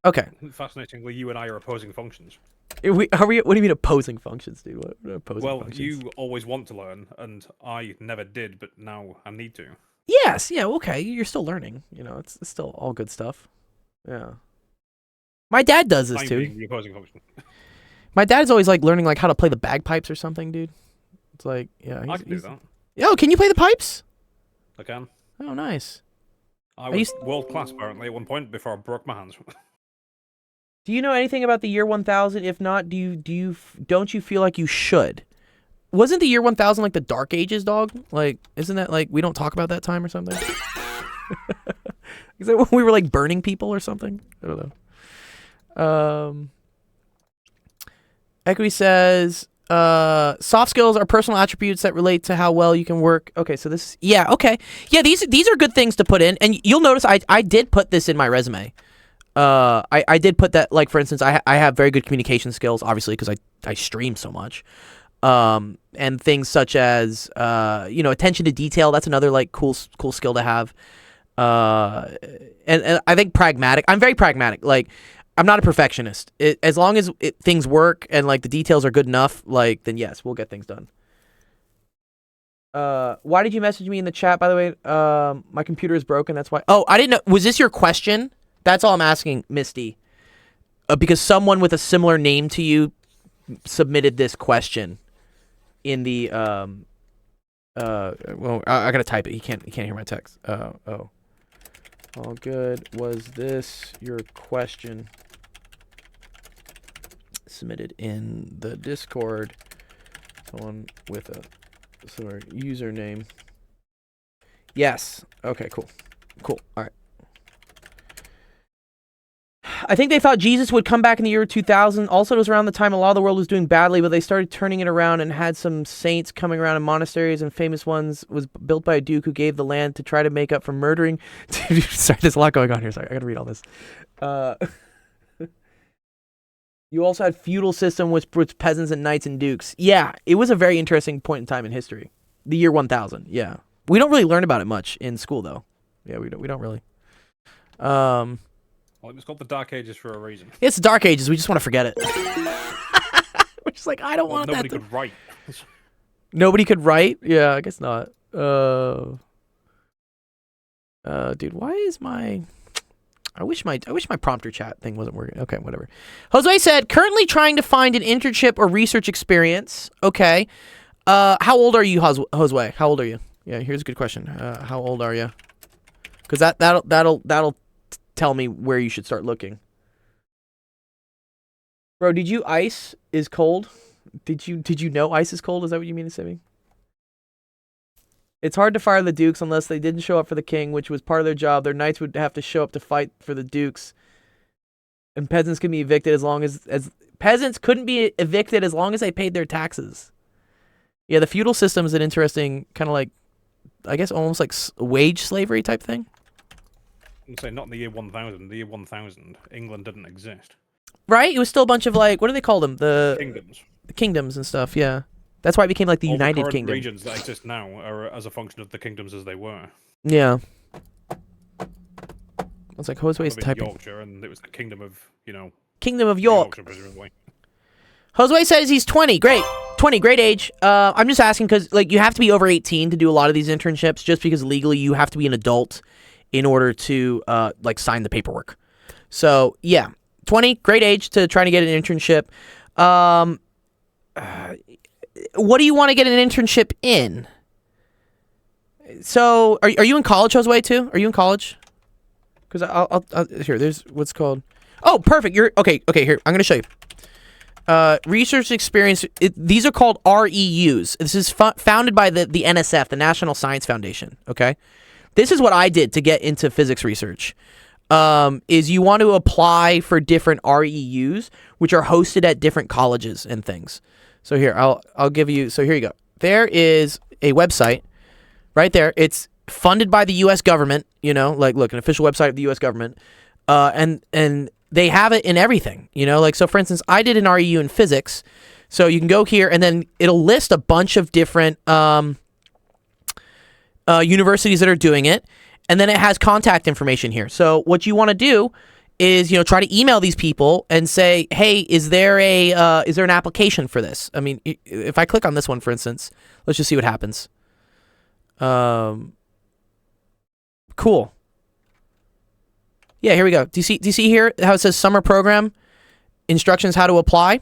Okay. Fascinatingly, you and I are opposing functions. Are we? What do you mean opposing functions, dude? What are opposing functions? You always want to learn, and I never did, but now I need to. Yes. Yeah. Okay. You're still learning. It's still all good stuff. Yeah. My dad does this I'm too. being the opposing function. My dad's always like learning like how to play the bagpipes or something, dude. It's like, yeah. I can do that. Yo, can you play the pipes? I can. Oh, nice. I was world class apparently at one point before I broke my hands. Do you know anything about the year 1000? If not, don't you feel like you should? Wasn't the year 1000 like the Dark Ages, dog? Like, isn't that like we don't talk about that time or something? Is that when we were like burning people or something? I don't know. Equity says, soft skills are personal attributes that relate to how well you can work. Okay, so this, yeah, okay. Yeah, these are good things to put in. And you'll notice I did put this in my resume. I did put that, like, for instance, I have very good communication skills, obviously, because I stream so much. And things such as, attention to detail. That's another, like, cool skill to have. And I think pragmatic. I'm very pragmatic. Like, I'm not a perfectionist. As long as things work and like the details are good enough, like then yes, we'll get things done. Why did you message me in the chat? By the way, my computer is broken. That's why. Oh, I didn't know. Was this your question? That's all I'm asking, Misty. Because someone with a similar name to you submitted this question in the Well, I gotta type it. He can't hear my text. Oh. All good. Was this your question? Submitted in the Discord. Someone with a similar username. Yes. Okay, cool. All right. I think they thought Jesus would come back in the year 2000. Also, it was around the time a lot of the world was doing badly, but they started turning it around and had some saints coming around in monasteries, and famous ones was built by a duke who gave the land to try to make up for murdering. Sorry, there's a lot going on here. Sorry, I gotta read all this. You also had feudal system with peasants and knights and dukes. Yeah, it was a very interesting point in time in history. The year 1000. Yeah, we don't really learn about it much in school, though. Yeah, we don't really. Well, it was called the Dark Ages for a reason. It's the Dark Ages. We just want to forget it. We're just like, I don't want nobody that. Could write. Nobody could write? Yeah, I guess not. Dude, why is my... I wish my prompter chat thing wasn't working. Okay, whatever. Jose said, currently trying to find an internship or research experience. Okay. How old are you, Jose? How old are you? Yeah, here's a good question. How old are you? Because that'll tell me where you should start looking. Bro, did you ice is cold? Did you know ice is cold? Is that what you mean to say me? It's hard to fire the dukes unless they didn't show up for the king, which was part of their job. Their knights would have to show up to fight for the dukes. And peasants can be evicted as long as peasants couldn't be evicted as long as they paid their taxes. Yeah, the feudal system is an interesting kind of like, I guess almost like wage slavery type thing. I'd say not in the year 1000. The year 1000, England didn't exist. Right? It was still a bunch of like, what do they call them? The Kingdoms and stuff, yeah. That's why it became like the All United the Kingdom. Regions that exist now are as a function of the kingdoms as they were. Yeah. It's like Josue's typing. Yorkshire, and it was the kingdom of, Kingdom of York. Yorkshire, presumably. Josue says he's 20. Great. 20, great age. I'm just asking because like you have to be over 18 to do a lot of these internships, just because legally you have to be an adult in order to like sign the paperwork. So yeah, 20, great age to try to get an internship. What do you want to get an internship in? So are you in college, Josue, too? Are you in college? Because I'll here. There's what's called. Oh, perfect. You're okay. Okay, here I'm gonna show you. Research experience. These are called REUs. This is founded by the NSF, the National Science Foundation. Okay, this is what I did to get into physics research. Is you want to apply for different REUs, which are hosted at different colleges and things. So here, I'll give you. So here you go. There is a website right there. It's funded by the U.S. government. You know, like look, an official website of the U.S. government, and they have it in everything. You know, like so. For instance, I did an REU in physics, so you can go here and then it'll list a bunch of different universities that are doing it, and then it has contact information here. So what you want to do is, you know, try to email these people and say, hey, is there an application for this? I mean, if I click on this one, for instance, let's just see what happens. Cool. Yeah, here we go. Do you see here how it says summer program instructions how to apply?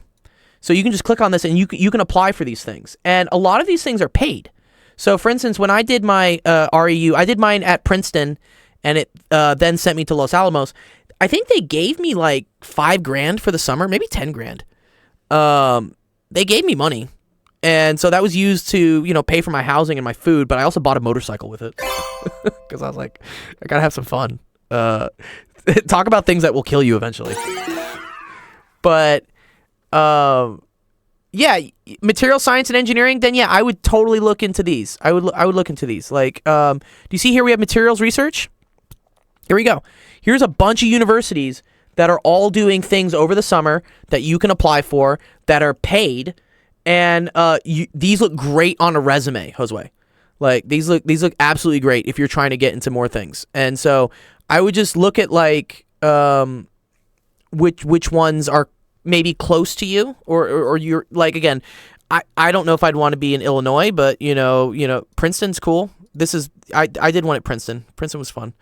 So you can just click on this and you can apply for these things. And a lot of these things are paid. So for instance, when I did my REU, I did mine at Princeton, and it then sent me to Los Alamos. I think they gave me like $5,000 for the summer, maybe $10,000. They gave me money, and so that was used to, you know, pay for my housing and my food. But I also bought a motorcycle with it because I was like, I gotta have some fun. Talk about things that will kill you eventually. But yeah, material science and engineering. Then yeah, I would totally look into these. I would look into these. Like, do you see here we have materials research? Here we go. Here's a bunch of universities that are all doing things over the summer that you can apply for that are paid, and these look great on a resume, Josue. Like these look absolutely great if you're trying to get into more things. And so I would just look at like which ones are maybe close to you, or you're like, again, I don't know if I'd want to be in Illinois, but you know Princeton's cool. I did one at Princeton. Princeton was fun.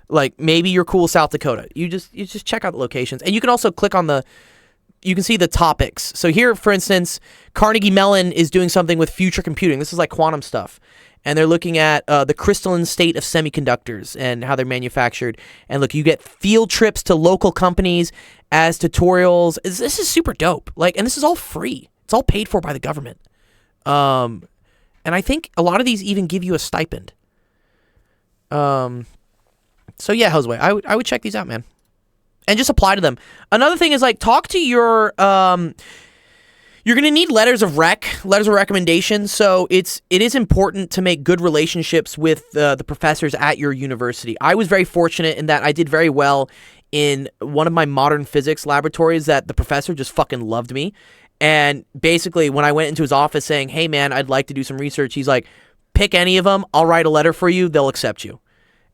Like maybe you're cool South Dakota. You just check out the locations, and you can also click on you can see the topics. So here, for instance, Carnegie Mellon is doing something with future computing. This is like quantum stuff, and they're looking at the crystalline state of semiconductors and how they're manufactured. And look, you get field trips to local companies as tutorials. This is super dope. Like, and this is all free. It's all paid for by the government. And I think a lot of these even give you a stipend. So yeah, Josue, I would check these out, man, and just apply to them. Another thing is like talk to your you're gonna need letters of recommendation. So it is important to make good relationships with the professors at your university. I was very fortunate in that I did very well in one of my modern physics laboratories. That the professor just fucking loved me, and basically when I went into his office saying, "Hey man, I'd like to do some research," he's like, "Pick any of them. I'll write a letter for you. They'll accept you."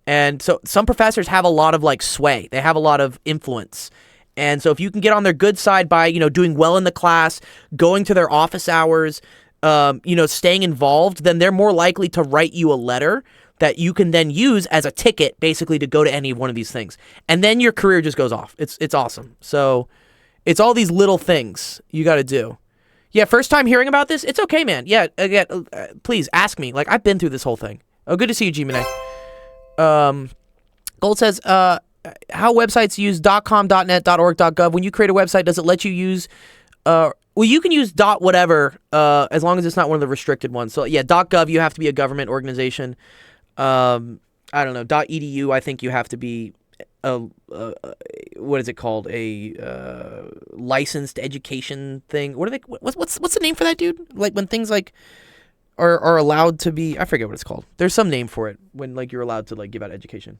And so some professors have a lot of like sway. They have a lot of influence. And so if you can get on their good side by, you know, doing well in the class, going to their office hours, you know, staying involved, then they're more likely to write you a letter that you can then use as a ticket basically to go to any one of these things. And then your career just goes off. It's awesome. So it's all these little things you got to do. Yeah, first time hearing about this, it's okay, man. Yeah, again, please ask me. Like, I've been through this whole thing. Oh, good to see you, G-Mane. Gold says, how websites use .com, .net, .org, .gov. When you create a website, does it let you use, well, you can use .whatever, as long as it's not one of the restricted ones. So yeah, .gov, you have to be a government organization. I don't know, .edu, I think you have to be what is it called? A licensed education thing. What are they? What's the name for that, dude? Like when things like are allowed to be. I forget what it's called. There's some name for it when like you're allowed to like give out education.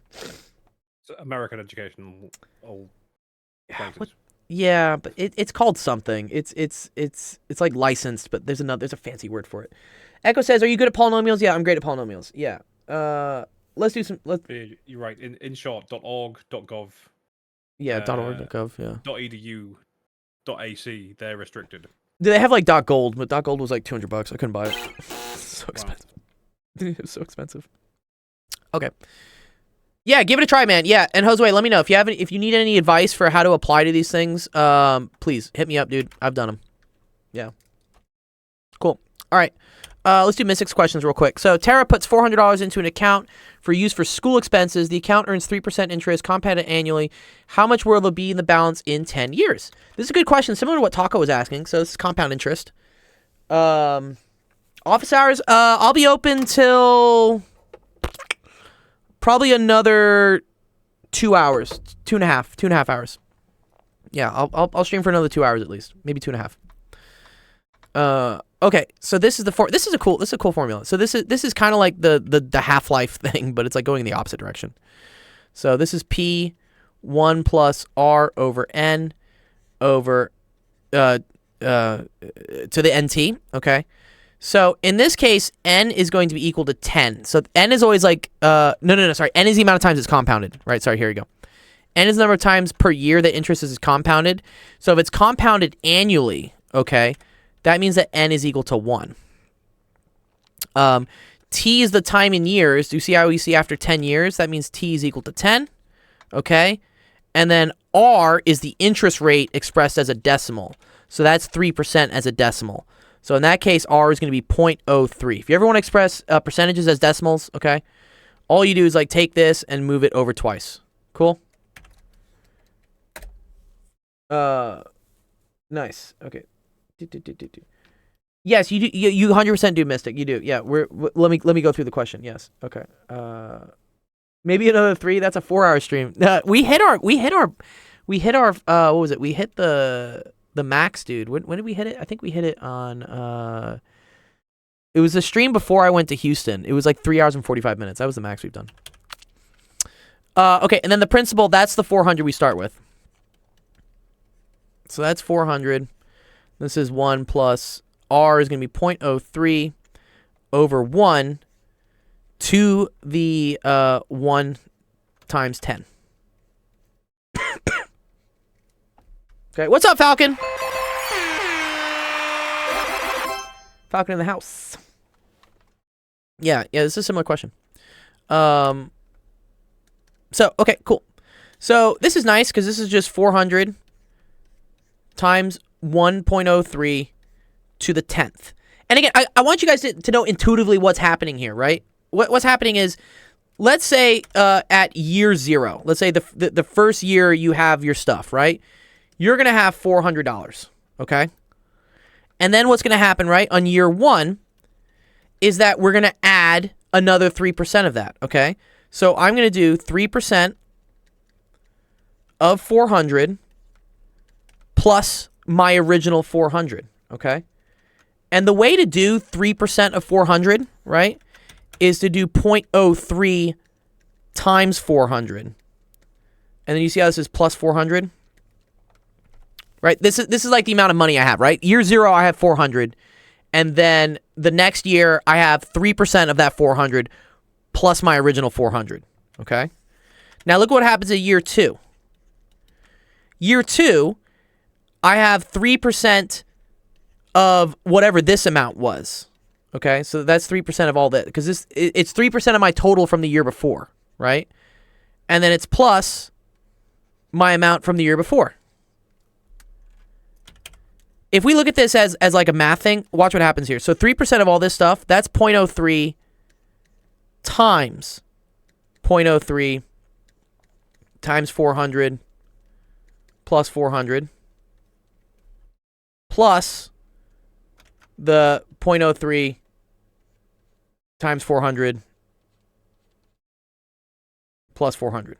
American education. Yeah, but it's called something. It's like licensed, but there's a fancy word for it. Echo says, "Are you good at polynomials?" Yeah, I'm great at polynomials. Yeah. Let's do some. You're right. In short, .org, .gov. Yeah, .org.gov. Yeah. .edu, .ac. They're restricted. Do they have like .gold? But .gold was like $200. I couldn't buy it. So expensive. It was so expensive. Okay. Yeah, give it a try, man. Yeah, and Josue, let me know if you need any advice for how to apply to these things. Please hit me up, dude. I've done them. Yeah. Cool. All right. Let's do Mystics questions real quick. So Tara puts $400 into an account for use for school expenses. The account earns 3% interest, compounded annually. How much will there be in the balance in 10 years? This is a good question, similar to what Taco was asking. So this is compound interest. Office hours. I'll be open till probably another 2 hours, 2.5 hours. Yeah, I'll stream for another 2 hours at least, maybe 2.5. Okay, so this is a cool formula. So this is kind of like the Half-Life thing, but it's like going in the opposite direction. So this is P 1 plus R over N over to the NT, okay? So in this case, N is going to be equal to 10. So N is always like, sorry. N is the amount of times it's compounded, right? Sorry, here we go. N is the number of times per year that interest is compounded. So if it's compounded annually, okay, that means that N is equal to 1. T is the time in years. Do you see how we see after 10 years? That means T is equal to 10, okay? And then R is the interest rate expressed as a decimal. So that's 3% as a decimal. So in that case, R is going to be 0.03. If you ever want to express percentages as decimals, okay, all you do is like take this and move it over twice. Cool? Nice. Okay. Yes, you do. You 100% do Mystic. You do. Yeah. Let me go through the question. Yes. Okay. Maybe another 3. That's a 4-hour stream. We hit our what was it? We hit the max, dude. When did we hit it? I think we hit it on it was a stream before I went to Houston. It was like 3 hours and 45 minutes. That was the max we've done. Okay, and then the principal, that's the 400 we start with. So that's 400. This is 1 plus R is going to be 0.03 over 1 to the 1 times 10. Okay, what's up, Falcon? Falcon in the house. Yeah, this is a similar question. So, okay, cool. So this is nice because this is just 400 times 1.03 to the 10th. And again, I want you guys to know intuitively what's happening here, right? What's happening is, let's say at year 0, let's say the first year you have your stuff, right? You're going to have $400, okay? And then what's going to happen, right, on year 1 is that we're going to add another 3% of that, okay? So I'm going to do 3% of 400 plus my original 400, okay? And the way to do 3% of 400, right, is to do 0.03 times 400. And then you see how this is plus 400? Right? This is like the amount of money I have, right? Year 0, I have 400. And then the next year, I have 3% of that 400 plus my original 400, okay? Now look what happens in year 2. Year 2, I have 3% of whatever this amount was, okay? So that's 3% of all that, because it's 3% of my total from the year before, right? And then it's plus my amount from the year before. If we look at this as like a math thing, watch what happens here. So 3% of all this stuff, that's 0.03 times 0.03 times 400 plus 400 plus the 0.03 times 400 plus 400.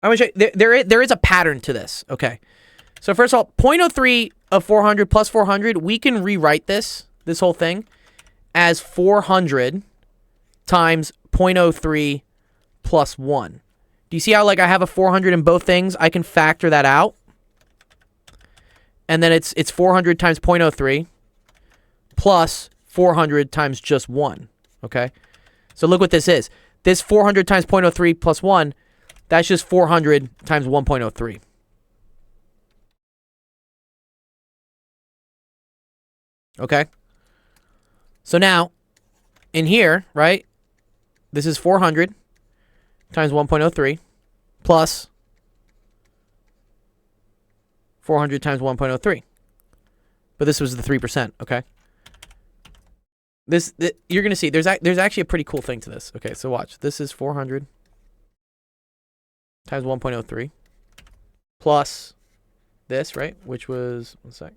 I'm going to show you, there is a pattern to this, okay? So first of all, 0.03 of 400 plus 400, we can rewrite this whole thing, as 400 times 0.03 plus 1. Do you see how, like, I have a 400 in both things? I can factor that out. And then it's 400 times 0.03 plus 400 times just 1, okay? So look what this is. This 400 times 0.03 plus 1, that's just 400 times 1.03. Okay? So now, in here, right, this is 400 times 1.03 plus 400 times 1.03. But this was the 3%, okay? You're going to see, there's actually a pretty cool thing to this. Okay, so watch. This is 400 times 1.03 plus this, right, which was, 1 sec.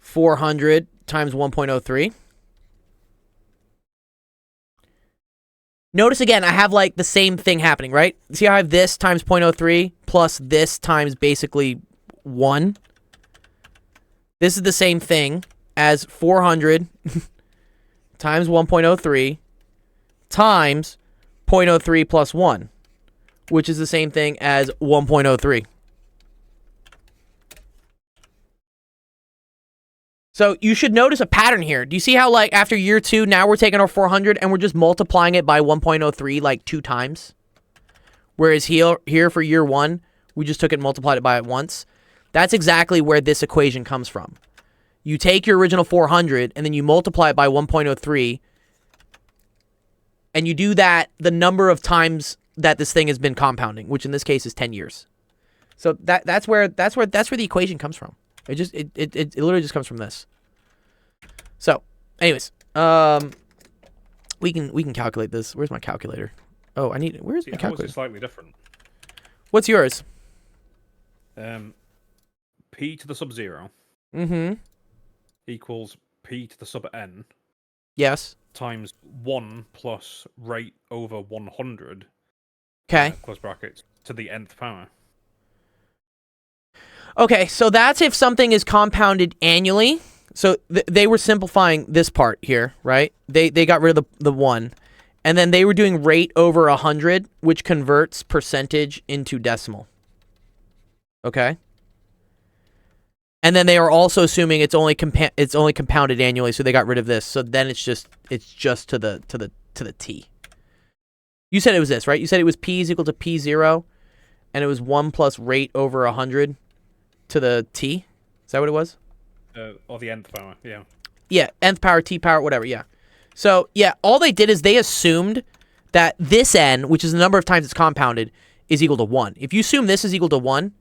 $400 times 1.03 Notice again, I have like the same thing happening, right? See how I have this times 0.03 plus this times basically 1? This is the same thing as 400 times 1.03 times 0.03 plus 1, which is the same thing as 1.03. So you should notice a pattern here. Do you see how, like, after year 2, now we're taking our 400 and we're just multiplying it by 1.03 like 2 times? Whereas here for year 1, we just took it and multiplied it by it once. That's exactly where this equation comes from. You take your original 400 and then you multiply it by 1.03, and you do that the number of times that this thing has been compounding, which in this case is 10 years. So that's where the equation comes from. It literally just comes from this. So, anyways, we can calculate this. Where's my calculator? Oh, where's my How is calculator? it slightly different? What's yours? P to the sub 0 Mm-hmm. equals P to the sub n Yes. times 1 plus rate over 100 Okay. close brackets to the nth power. Okay, so that's if something is compounded annually. So they were simplifying this part here, right? They got rid of the 1. And then they were doing rate over 100, which converts percentage into decimal. Okay? And then they are also assuming it's only compounded annually, so they got rid of this. So then it's just to the t. You said it was this, right? You said it was p is equal to p0, and it was 1 plus rate over 100 to the t. Is that what it was? Or the nth power, yeah. Yeah, nth power, t power, whatever, yeah. So, yeah, all they did is they assumed that this n, which is the number of times it's compounded, is equal to 1. If you assume this is equal to 1,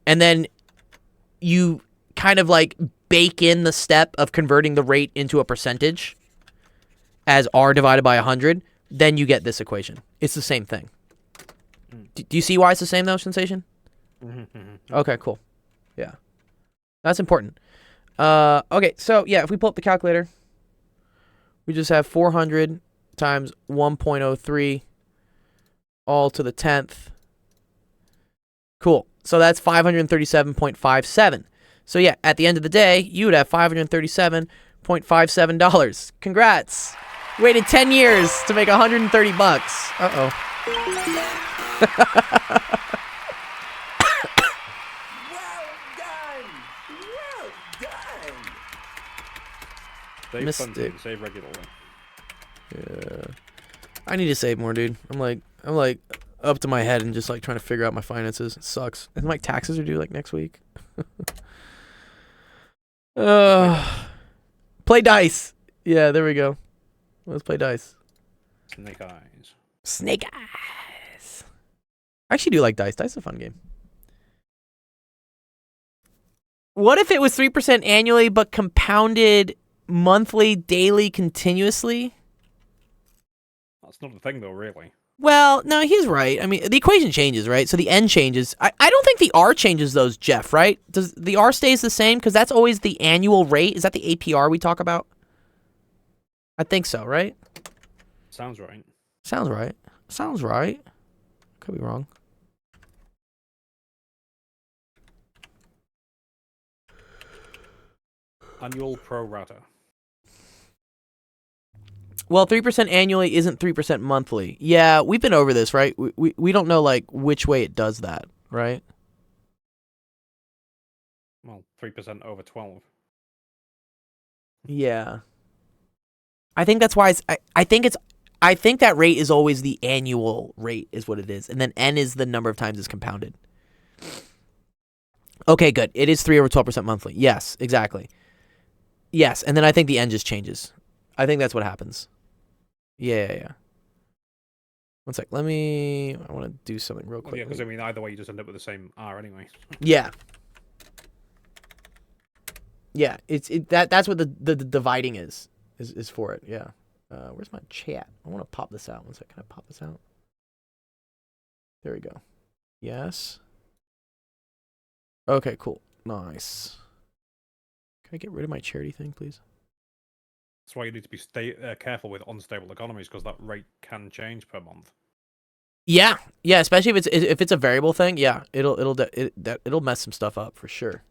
and then you kind of like bake in the step of converting the rate into a percentage as r divided by 100, then you get this equation. It's the same thing. Do you see why it's the same, though, Sensation? Okay, cool. Yeah. That's important. Okay, so, yeah, if we pull up the calculator, we just have 400 times 1.03 all to the 10th. Cool. So that's 537.57. So yeah, at the end of the day, you would have $537.57. Congrats. You waited 10 years to make $130. Uh-oh. Save Missed something, it. save regularly. Yeah. I need to save more, dude. I'm like up to my head and just like trying to figure out my finances. It sucks. And my taxes are due like next week. Play dice. Yeah, there we go. Let's play dice. Snake eyes. Snake eyes. I actually do like dice. Dice is a fun game. What if it was 3% annually but compounded monthly, daily, continuously? That's not the thing, though, really. Well, no, he's right. I mean, the equation changes, right? So the n changes. I don't think the r changes those, Jeff, right? Does the r stays the same? Because that's always the annual rate. Is that the APR we talk about? I think so, right? Sounds right. Sounds right. Sounds right. Could be wrong. Annual pro rata. Well, 3% annually isn't 3% monthly. Yeah, we've been over this, right? We don't know, like, which way it does that, right? Well, 3% over 12. Yeah. I think that's why I think that rate is always the annual rate is what it is. And then n is the number of times it's compounded. Okay, good. It is 3 over 12% monthly. Yes, exactly. Yes, and then I think the n just changes. I think that's what happens. Yeah. One sec. I want to do something real quick. Yeah, because I mean, either way, you just end up with the same R anyway. Yeah. Yeah, that's what the dividing is for it. Yeah. Where's my chat? I want to pop this out. One sec. Can I pop this out? There we go. Yes. Okay, cool. Nice. Can I get rid of my charity thing, please? That's why you need to be careful with unstable economies, because that rate can change per month. Yeah, yeah, especially if it's a variable thing. Yeah, it'll mess some stuff up for sure.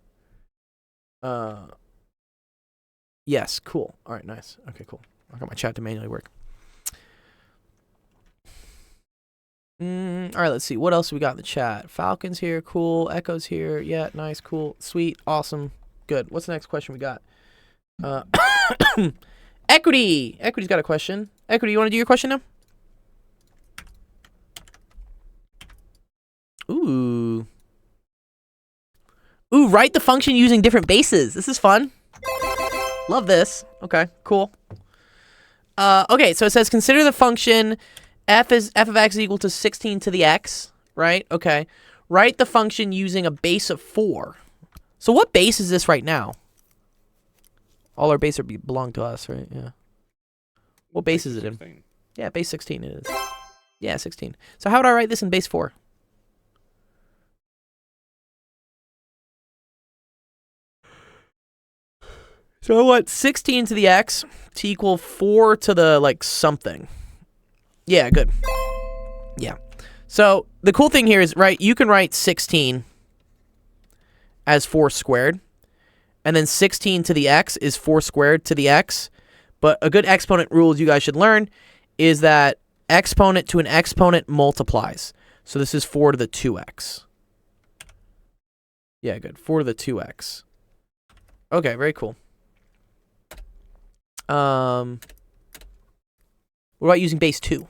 Yes, cool. All right, nice. Okay, cool. I got my chat to manually work. All right, let's see. What else we got in the chat? Falcon's here. Cool. Echo's here. Yeah, nice. Cool. Sweet. Awesome. Good. What's the next question we got? Equity. Equity's got a question. Equity, you want to do your question now? Ooh. Ooh, write the function using different bases. This is fun. Love this. Okay, cool. Okay, so it says consider the function f of x is equal to 16 to the x, right? Okay. Write the function using a base of 4. So what base is this right now? All our bases belong to us, right? Yeah. What base is it in? 16. Yeah, base 16 it is. Yeah, 16. So how would I write this in base 4? So I want 16 to the x to equal 4 to the, like, something. Yeah, good. Yeah. So the cool thing here is, right, you can write 16 as 4 squared. And then 16 to the x is 4 squared to the x. But a good exponent rule you guys should learn is that exponent to an exponent multiplies. So this is 4 to the 2x. Yeah, good. 4 to the 2x. Okay, very cool. What about using base 2?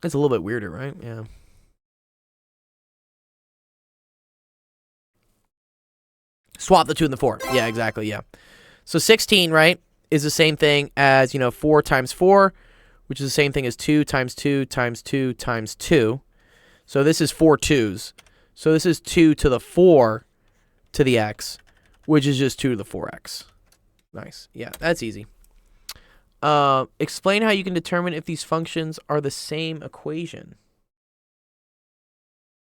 It's a little bit weirder, right? Yeah. Swap the 2 and the 4. Yeah, exactly, yeah. So 16, right, is the same thing as, 4 times 4, which is the same thing as 2 times 2 times 2 times 2. So this is 4 2s. So this is 2 to the 4 to the x, which is just 2 to the 4x. Nice. Yeah, that's easy. Explain how you can determine if these functions are the same equation.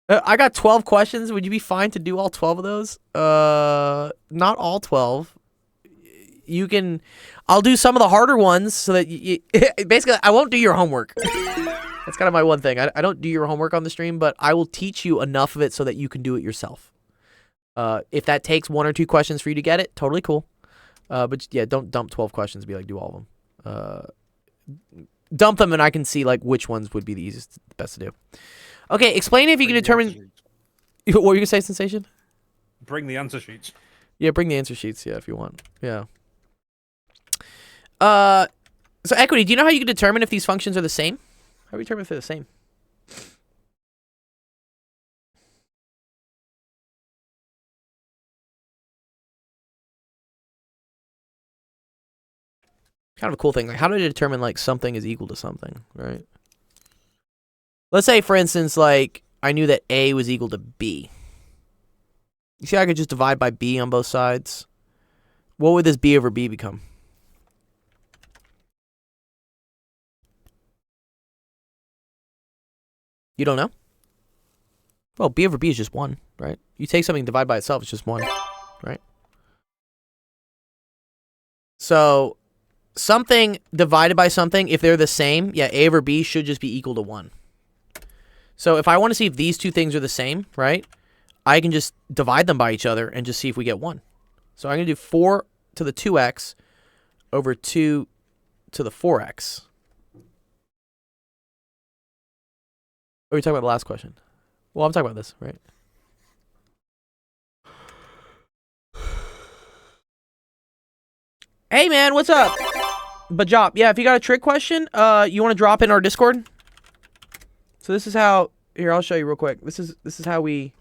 I got 12 questions. Would you be fine to do all 12 of those? Not all 12. You can... I'll do some of the harder ones so that basically, I won't do your homework. That's kind of my one thing. I don't do your homework on the stream, but I will teach you enough of it so that you can do it yourself. If that takes 1 or 2 questions for you to get it, totally cool. But yeah, don't dump 12 questions and be like, do all of them. Dump them and I can see like which ones would be the easiest, best to do. Okay, explain if you can determine... What were you going to say, Sensation? Bring the answer sheets. Yeah, bring the answer sheets, yeah, if you want. Yeah. So Equity, do you know how you can determine if these functions are the same? How do we determine if they're the same? Kind of a cool thing. Like, how do I determine, like, something is equal to something, right? Let's say, for instance, like, I knew that A was equal to B. You see, I could just divide by B on both sides. What would this B over B become? You don't know? Well, B over B is just 1, right? You take something, divide by itself, it's just 1, right? So, something divided by something, if they're the same, yeah, A over B should just be equal to 1. So if I want to see if these two things are the same, right, I can just divide them by each other and just see if we get 1. So I'm going to do 4 to the 2x over 2 to the 4x. Or are we talking about the last question? Well, I'm talking about this, right? Hey, man, what's up? Bajop. Yeah, if you got a trick question, you want to drop in our Discord? So this is how... Here, I'll show you real quick. This is how we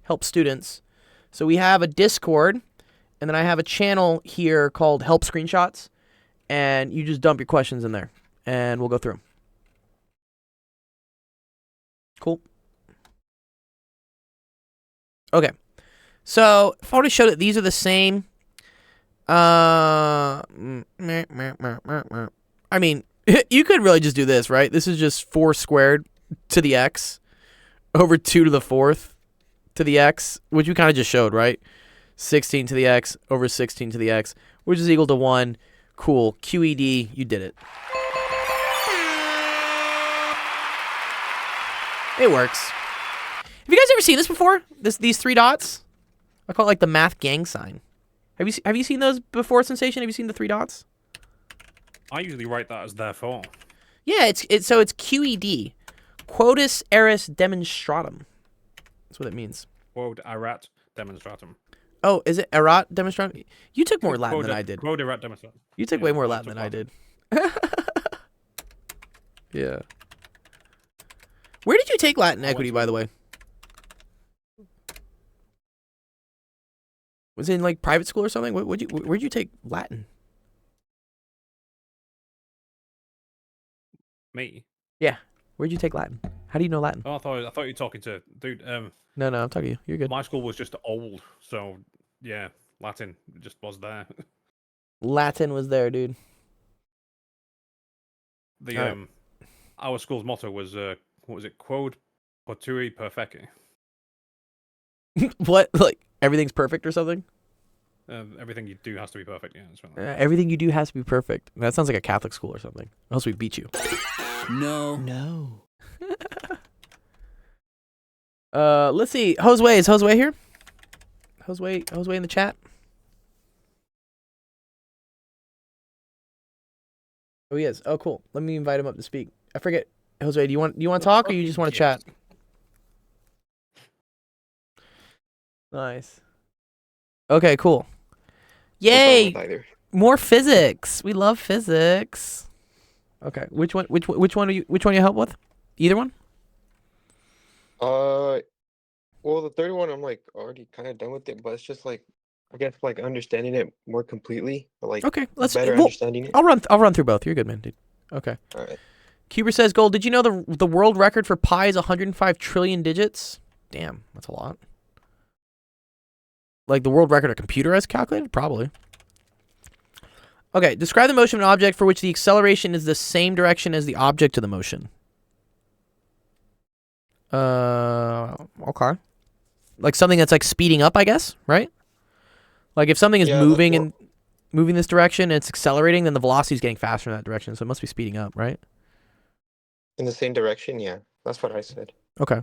help students. So we have a Discord, and then I have a channel here called Help Screenshots, and you just dump your questions in there, and we'll go through them. Cool. Okay. So if I want to show that these are the same... I mean, You could really just do this, right? This is just 4 squared to the x over 2 to the 4th to the x, which we kind of just showed, right? 16 to the x over 16 to the x, which is equal to 1. Cool. QED, you did it. It works. Have you guys ever seen this before? These 3 dots? I call it like the math gang sign. Have you seen those before, Sensation? Have you seen the 3 dots? I usually write that as therefore. Yeah, it's QED. Quotus eris demonstratum. That's what it means. Quod erat demonstratum. Oh, is it erat demonstratum? You took more Latin than I did. Quod erat demonstratum. You took way more Latin than I did. Yeah. Where did you take Latin equity, by the way? Was it in like private school or something? Where'd you take Latin? Me? Yeah. Where'd you take Latin? How do you know Latin? Oh, I thought you were talking to dude. No, I'm talking to you. You're good. My school was just old, so yeah, Latin just was there. Latin was there, dude. The Alright. Our school's motto was what was it? Quod potui perfecti. What? Like everything's perfect or something? Everything you do has to be perfect. Yeah, that's right. Everything you do has to be perfect. That sounds like a Catholic school or something. Else we beat you. No. Let's see. Josue, is Josue here? Josue in the chat. Oh, he is. Oh, cool. Let me invite him up to speak. I forget. Josue, do you want to talk or you just want to chat? Nice. Okay, cool. Yay! More physics. We love physics. Okay, which one do you help with? Either one? Well, the third one I'm like already kind of done with it, but it's just like I guess like understanding it more completely, or, like Okay, let's. better Well, understanding it. I'll run through both. You're good, man, dude. Okay. All right. Cuber says, "Gold. Did you know the world record for pi is 105 trillion digits? Damn, that's a lot. Like the world record a computer has calculated? Probably. Okay, describe the motion of an object for which the acceleration is the same direction as the object of the motion. Okay. Like something that's like speeding up, I guess, right? Like if something is Yeah, moving well- and moving this direction and it's accelerating, then the velocity is getting faster in that direction, so it must be speeding up, right? In the same direction, yeah. That's what I said. Okay.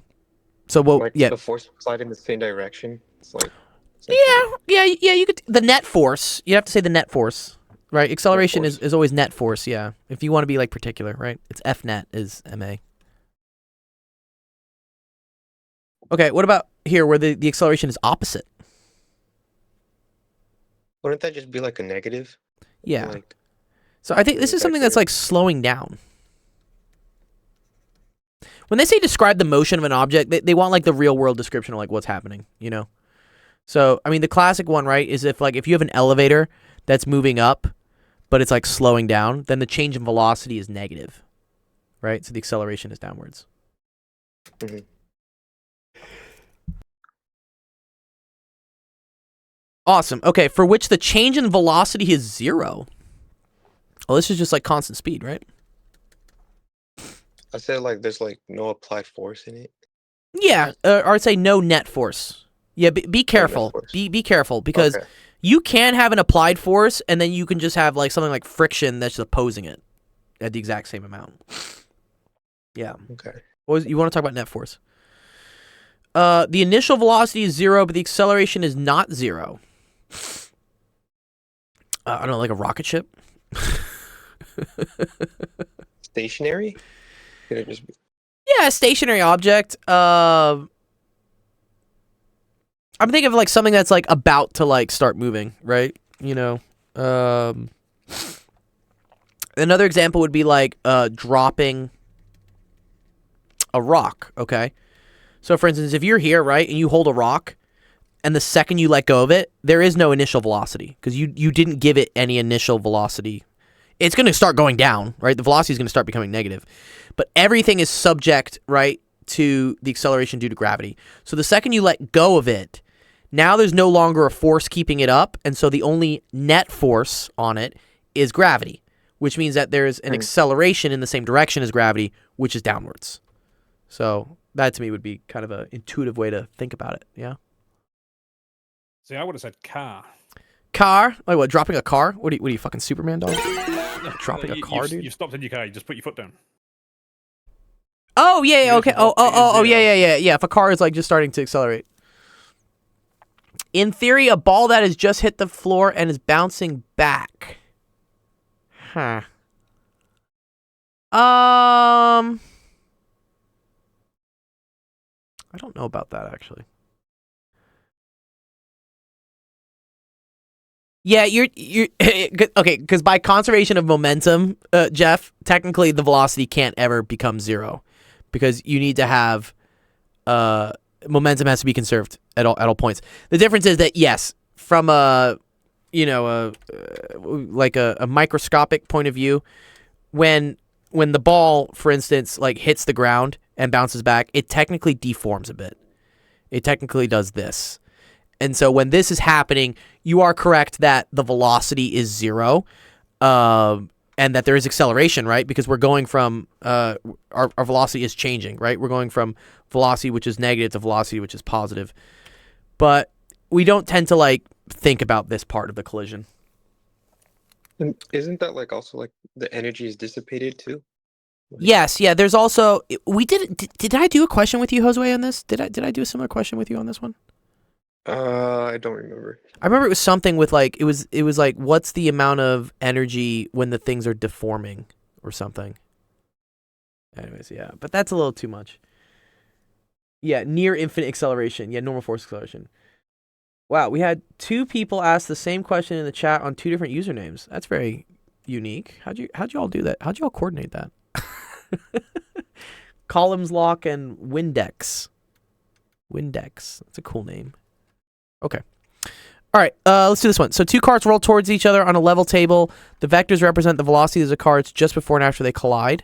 So well, Like yeah. the force applied in the same direction. It's like Yeah, you could the net force. You have to say the net force, right? Acceleration force. is always net force, yeah. If you want to be like particular, right? It's F net is MA. Okay, what about here where the acceleration is opposite? Wouldn't that just be like a negative? Yeah. Like So I think this is something that's like slowing down. When they say describe the motion of an object, they want like the real world description of like what's happening, you know? So, I mean, the classic one, right, is if you have an elevator that's moving up, but it's like slowing down, then the change in velocity is negative, right? So the acceleration is downwards. Mhm. Awesome. Okay, for which the change in velocity is 0. Oh, this is just like constant speed, right? I said like there's like no applied force in it. Yeah, or I'd say no net force. Yeah, be careful. force. Be careful because Okay. you can have an applied force and then you can just have like something like friction that's opposing it at the exact same amount. Yeah. Okay. You want to talk about net force? The initial velocity is 0, but the acceleration is not 0. I don't know, like a rocket ship. Stationary? Could it just be Yeah, a stationary object. I'm thinking of like something that's like about to like start moving, right? You know. Another example would be like dropping a rock, okay? So for instance, if you're here, right, and you hold a rock, and the second you let go of it, there is no initial velocity because you didn't give it any initial velocity. It's going to start going down, right? The velocity is going to start becoming negative. But everything is subject, right, to the acceleration due to gravity. So the second you let go of it, now there's no longer a force keeping it up, and so the only net force on it is gravity, which means that there's an acceleration in the same direction as gravity, which is downwards. So that to me would be kind of an intuitive way to think about it. Yeah. See, I would have said car. Car? Like what? Dropping a car? What are you fucking Superman, dog? Dropping a car, dude? You stopped in your car. You just put your foot down. Oh yeah, You okay. just walk Oh in yeah. If a car is like just starting to accelerate. In theory, a ball that has just hit the floor and is bouncing back. Huh. I don't know about that actually. Yeah, you're okay, because by conservation of momentum, Jeff, technically the velocity can't ever become zero, because you need to have momentum has to be conserved at all points. The difference is that yes, from a microscopic point of view, when the ball, for instance, like hits the ground and bounces back, it technically deforms a bit. It technically does this. And so when this is happening, you are correct that the velocity is zero, and that there is acceleration, right? Because we're going from our velocity is changing, right? We're going from velocity which is negative to velocity which is positive. But we don't tend to like think about this part of the collision. And isn't that like also like the energy is dissipated too? Yes, yeah. There's also did I do a question with you, Josue, on this? Did I do a similar question with you on this one? I don't remember. I remember it was something with like it was like what's the amount of energy when the things are deforming or something. Anyways, yeah, but that's a little too much. Yeah, near infinite acceleration. Yeah, normal force acceleration. Wow, we had 2 people ask the same question in the chat on 2 different usernames. That's very unique. How'd you all do that? How'd you all coordinate that? Columns Lock and Windex. Windex. That's a cool name. Okay. All right, let's do this one. So 2 carts roll towards each other on a level table. The vectors represent the velocity of the carts just before and after they collide.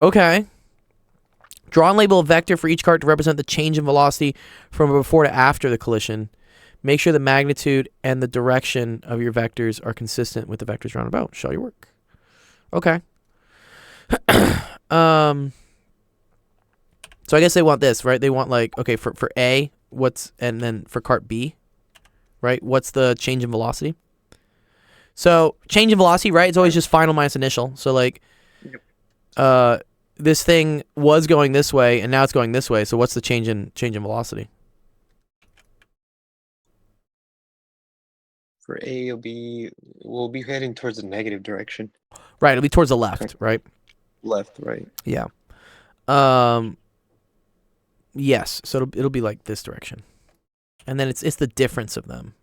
Okay. Draw and label a vector for each cart to represent the change in velocity from before to after the collision. Make sure the magnitude and the direction of your vectors are consistent with the vectors round about. Show your work. Okay. So I guess they want this, right? They want like, okay, for A, and then for cart B, right? What's the change in velocity? So change in velocity, right? It's always just final minus initial. So like, this thing was going this way and now it's going this way. So what's the change in velocity? For A, we'll be heading towards the negative direction. Right, it'll be towards the left, right? Left, right. Yeah. Yes. So it'll be like this direction, and then it's the difference of them.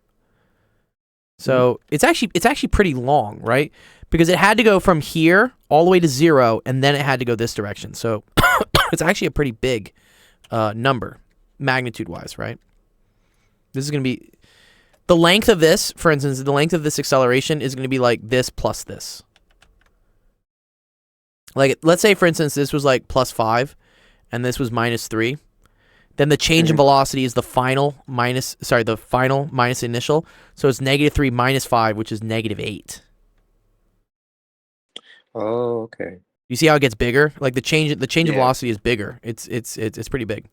So it's actually pretty long, right? Because it had to go from here all the way to 0, and then it had to go this direction. So it's actually a pretty big number, magnitude-wise, right? This is going to be the length of this. For instance, the length of this acceleration is going to be like this plus this. Like, let's say, for instance, this was like +5, and this was -3. Then the change in velocity is the final minus initial. So it's -3 minus 5, which is -8. Oh, okay. You see how it gets bigger? Like the change in velocity is bigger. It's pretty big.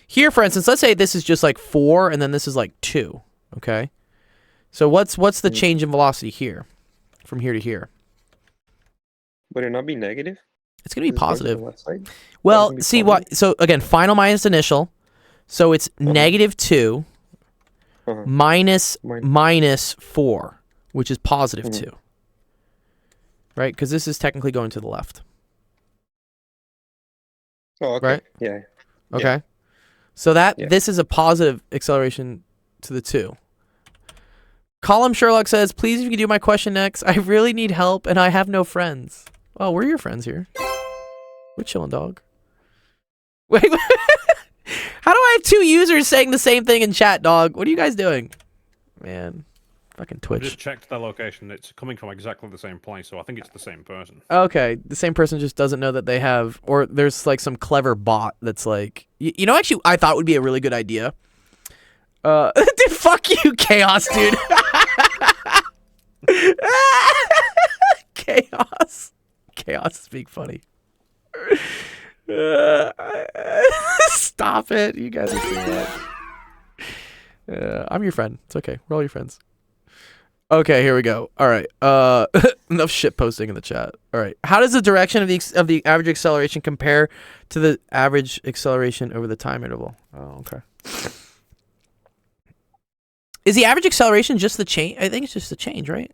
Here, for instance, let's say this is just like 4, and then this is like 2. Okay. So what's the change in velocity here, from here to here? Would it not be negative? It's gonna be positive. Left side? Well, see what? So again, final minus initial. So it's -2 minus 4, which is +2. Right? Because this is technically going to the left. Oh, okay. Right? Yeah. Okay. So this is a positive acceleration to the 2. Column Sherlock says, please, if you can do my question next. I really need help and I have no friends. Oh, we're your friends here. We're chilling, dog. Wait, how do I have 2 users saying the same thing in chat, dog? What are you guys doing? Man, fucking I Twitch. just checked their location. It's coming from exactly the same place, so I think it's the same person. Okay, the same person just doesn't know that they have, or there's like some clever bot that's like, you know, actually, I thought would be a really good idea. Dude, fuck you, Chaos, dude. Chaos. Chaos is being funny. Stop it. You guys are too much. I'm your friend. It's okay. We're all your friends. Okay, here we go. All right. Enough shit posting in the chat. All right. How does the direction of the average acceleration compare to the average acceleration over the time interval? Oh, okay. Is the average acceleration just the change? I think it's just the change, right?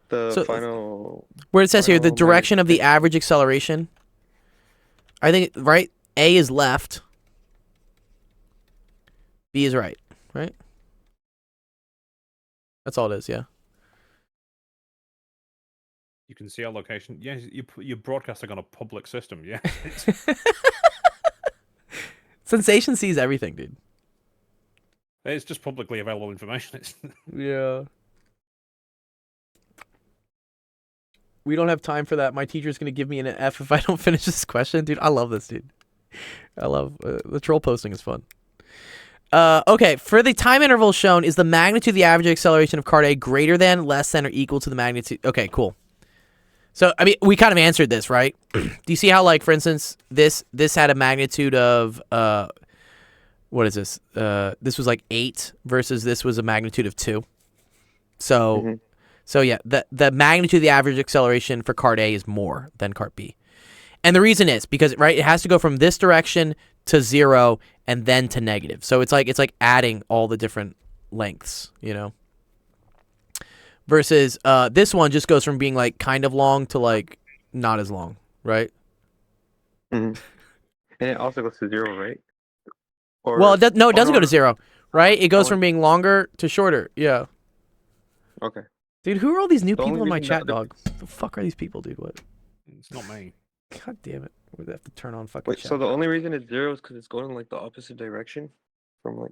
The final. Where it says here, the final direction of the average acceleration. I think, right? A is left. B is right. Right? That's all it is, yeah. You can see our location. Yeah, you're broadcasting on a public system. Yeah. Sensation sees everything, dude. It's just publicly available information. Yeah. We don't have time for that. My teacher's going to give me an F if I don't finish this question. Dude, I love this, dude. I love... the troll posting is fun. Okay, for the time interval shown, is the magnitude of the average acceleration of card A greater than, less than, or equal to the magnitude... Okay, cool. So, I mean, we kind of answered this, right? Do you see how, like, for instance, this had a magnitude of... what is this? This was like 8 versus this was a magnitude of 2. So, so yeah, the magnitude of the average acceleration for card A is more than card B. And the reason is because, right, it has to go from this direction to 0 and then to negative. So it's like adding all the different lengths, you know? Versus this one just goes from being like kind of long to like not as long, right? And it also goes to 0, right? Or, Well, it doesn't go to no. 0, right? It goes Oh, from being longer to shorter. Yeah. Okay. Dude, who are all these new The people only in my reason chat, that- dog? The fuck are these people, dude? What? It's not me. God damn it. We're gonna have to turn on fucking Wait, chat. so the only reason it's 0 is because it's going in like the opposite direction from like.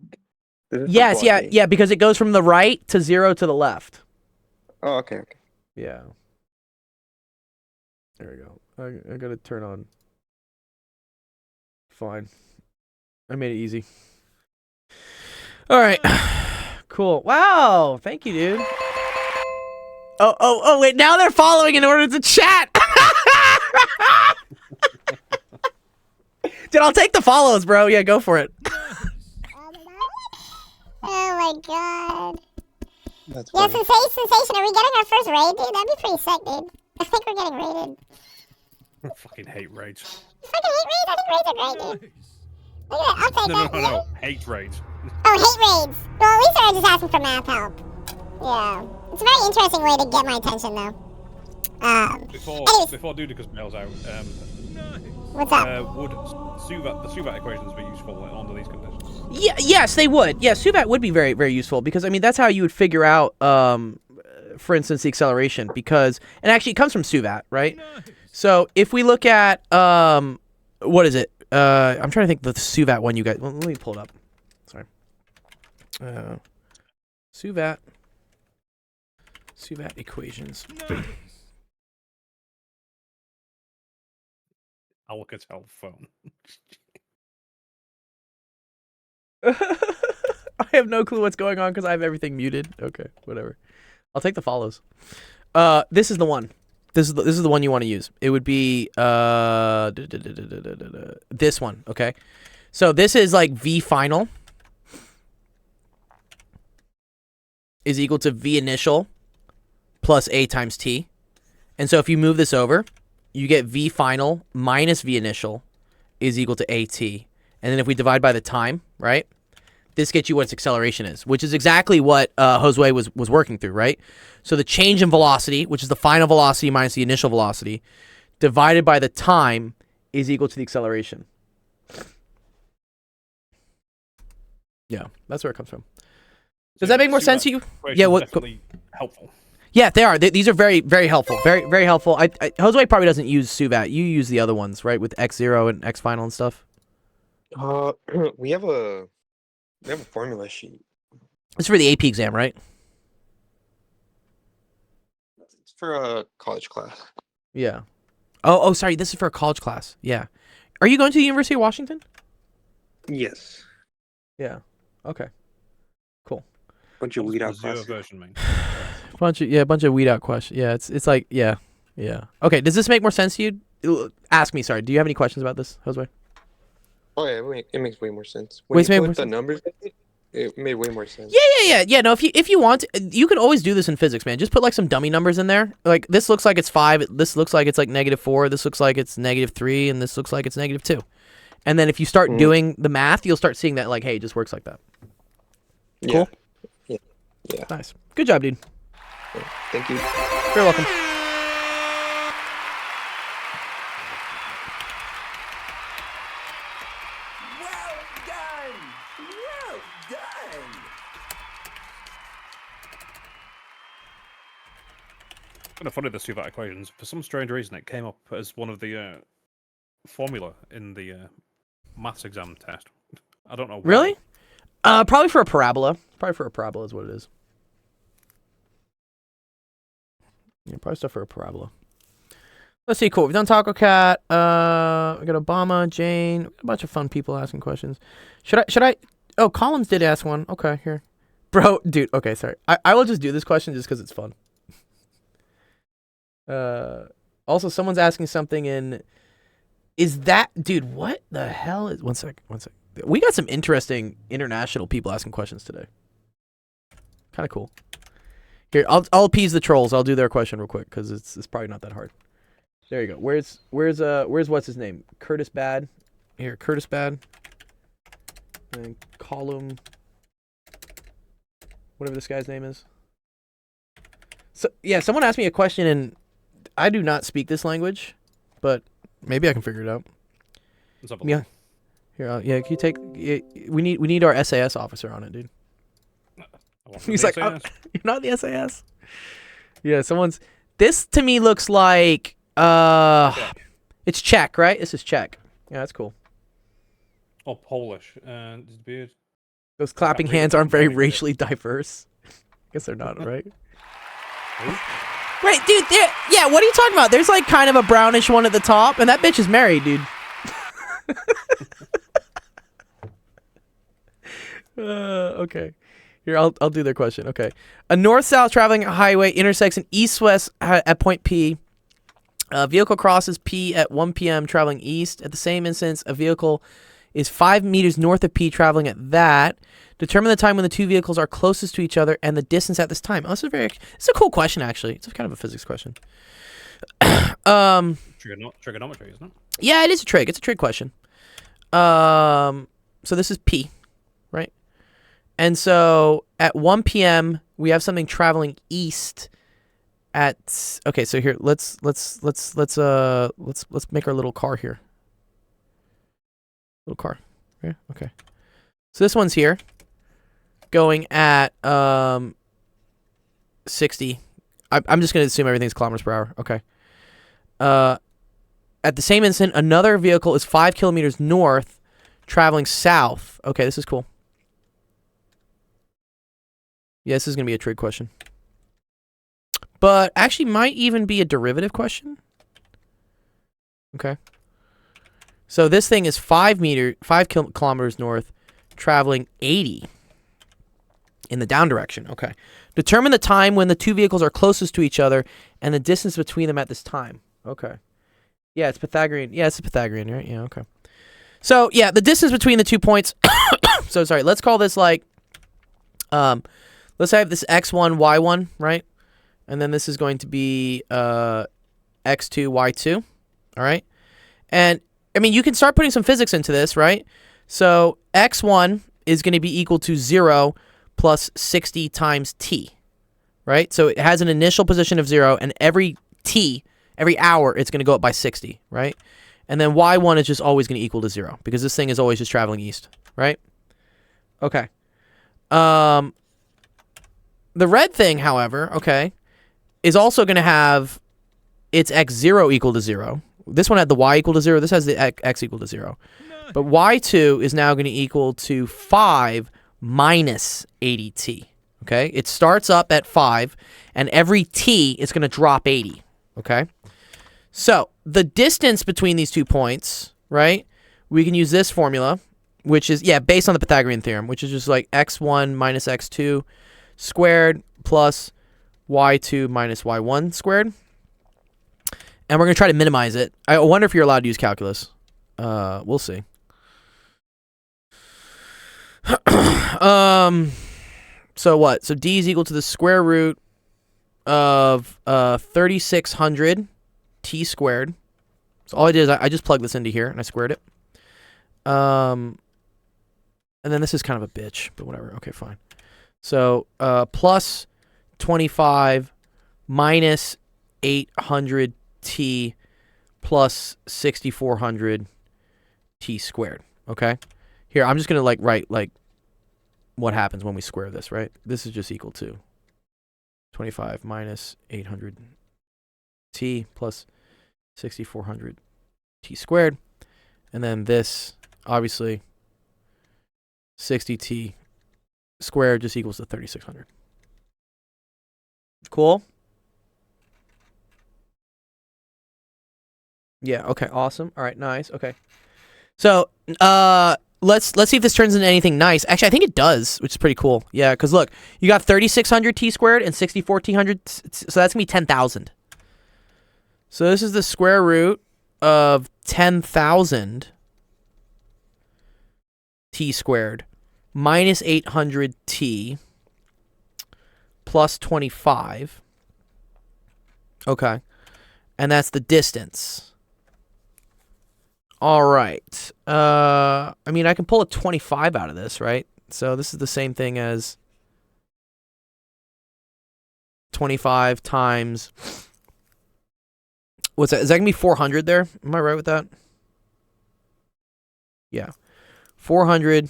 this is for Yes, block yeah, A. yeah, because it goes from the right to 0 to the left. Oh, okay, okay. Yeah. There we go. I gotta turn on. Fine. I made it easy. All right. Cool. Wow. Thank you, dude. Oh, wait. Now they're following in order to chat. Dude, I'll take the follows, bro. Yeah, go for it. Oh my god. That's Yeah, funny. sensation. Are we getting our first raid, dude? That'd be pretty sick, dude. I think we're getting raided. I fucking hate raids. You fucking hate raids? I think raids are great, dude. Look at that. I'll take that. No. Hate raids. Oh, hate raids. Well, at least they're just asking for math help. Yeah. It's a very interesting way to get my attention, though. Anyways, Before Dudicus bails out, what's up? would the Suvat equations be useful under these conditions? Yeah, yes, they would. Yeah, Suvat would be very, very useful because, I mean, that's how you would figure out, for instance, the acceleration because, and actually it comes from Suvat, right? So if we look at, what is it? I'm trying to think the Suvat one you guys, well, let me pull it up. Sorry. Suvat equations. Alcatel phone. I have no clue what's going on because I have everything muted. Okay, whatever. I'll take the follows. This is the one. This is the one you want to use. It would be this one. Okay, so this is like V final is equal to V initial plus A times T, and so if you move this over, you get V final minus V initial is equal to AT, and then if we divide by the time, right? This gets you what its acceleration is, which is exactly what Josue was working through, right? So the change in velocity, which is the final velocity minus the initial velocity, divided by the time is equal to the acceleration. Yeah, that's where it comes from. Does that make more sense to you? Yeah, what? Definitely helpful. Yeah, they are. These are very, very helpful. Very, very helpful. Josue probably doesn't use Suvat. You use the other ones, right? With X0 and X final and stuff. We have a formula sheet. It's for the AP exam, right? It's for a college class. Yeah. Oh, sorry. This is for a college class. Yeah. Are you going to the University of Washington? Yes. Yeah. Okay. Cool. Bunch of weed out What's the Zero classes. version mean? bunch of weed out questions. Yeah, it's like yeah. Okay, does this make more sense to you? Ask me. Sorry. Do you have any questions about this, Josue? Oh yeah, it makes way more sense. When Wait, you more put the sense? numbers in it, it made way more sense. Yeah. No, if you want, you can always do this in physics, man. Just put like some dummy numbers in there. Like this looks like it's 5. This looks like it's like -4. This looks like it's -3, and this looks like it's -2. And then if you start doing the math, you'll start seeing that like, hey, it just works like that. Cool. Yeah. Nice. Good job, dude. Thank you. You're welcome. Kind of funny the two equations. For some strange reason, it came up as one of the formula in the maths exam test. I don't know. Why. Really? Probably for a parabola. Probably for a parabola is what it is. Yeah, probably stuff for a parabola. Let's see. Cool. We've done Taco Cat. We got Obama, Jane. A bunch of fun people asking questions. Should I? Oh, Collins did ask one. Okay, here, bro, dude. Okay, sorry. I will just do this question just because it's fun. Also, someone's asking something in. Is that dude? What the hell is? One sec. We got some interesting international people asking questions today. Kind of cool. Here, I'll appease the trolls. I'll do their question real quick because it's probably not that hard. There you go. Where's what's his name? Curtis Bad. Here, Curtis Bad. And Column. Whatever this guy's name is. So yeah, someone asked me a question and I do not speak this language, but maybe I can figure it out. Let's have a Yeah. look. Here, yeah. Can you take? We need our SAS officer on it, dude. He's like, SAS? you're not the SAS. Yeah, someone's. This to me looks like it's Czech, right? This is Czech. Yeah, that's cool. Oh, Polish. And his beard. Those clapping really hands aren't very funny, but- racially diverse. I guess they're not, right? Who? Right, dude. Yeah, what are you talking about? There's like kind of a brownish one at the top, and that bitch is married, dude. Okay. Here, I'll do their question. Okay. A north-south traveling highway intersects an east-west at point P. A vehicle crosses P at 1 p.m. traveling east. At the same instance, a vehicle is 5 meters north of P traveling at that. Determine the time when the two vehicles are closest to each other and the distance at this time. Oh, this is a cool question, actually. It's kind of a physics question. Trigonometry, isn't it? Yeah, it is a trig. It's a trig question. So this is P, right? And so at 1 p.m. we have something traveling east at. Okay, so here let's make our little car here. Little car. Yeah. Okay. So this one's here, going at 60. I'm just gonna assume everything's kilometers per hour. Okay. At the same instant, another vehicle is 5 kilometers north, traveling south. Okay, this is cool. Yeah, this is going to be a trig question. But actually might even be a derivative question. Okay. So this thing is 5 kilometers north, traveling 80 in the down direction. Okay. Determine the time when the two vehicles are closest to each other and the distance between them at this time. Okay. Yeah, it's Pythagorean. Yeah, it's a Pythagorean, right? Yeah, okay. So, yeah, the distance between the 2 points. So, sorry, let's call this like, let's have this x1, y1, right? And then this is going to be x2, y2, all right? And, I mean, you can start putting some physics into this, right? So, x1 is going to be equal to 0 plus 60 times t, right? So, it has an initial position of 0, and every hour, it's going to go up by 60, right? And then y1 is just always going to equal to 0 because this thing is always just traveling east, right? Okay. The red thing, however, okay, is also going to have its x0 equal to 0. This one had the y equal to 0. This has the x equal to 0. But y2 is now going to equal to 5 minus 80t, okay? It starts up at 5, and every t is going to drop 80, okay? So the distance between these 2 points, right? We can use this formula, which is, yeah, based on the Pythagorean theorem, which is just like x1 minus x2 squared plus y2 minus y1 squared. And we're going to try to minimize it. I wonder if you're allowed to use calculus. We'll see. So what? So d is equal to the square root of 3600 t squared. So all I did is I just plugged this into here and I squared it. And then this is kind of a bitch, but whatever. Okay, fine. So plus 25 minus 800 t plus 6400 t squared. Okay? Here, I'm just going to write what happens when we square this, right? This is just equal to 25 minus 800 t plus 6400 t squared. And then this, obviously, 60t squared just equals to 3600. Cool? Yeah, okay, awesome. All right, nice. Okay. So, let's see if this turns into anything nice. Actually, I think it does, which is pretty cool. Yeah, because look, you got 3600 t squared and 64t, so that's going to be 10,000. So this is the square root of 10,000 t squared minus 800 t plus 25. Okay. And that's the distance. All right. I mean, I can pull a 25 out of this, right? So this is the same thing as 25 times... What's that? Is that going to be 400 there? Am I right with that? Yeah. 400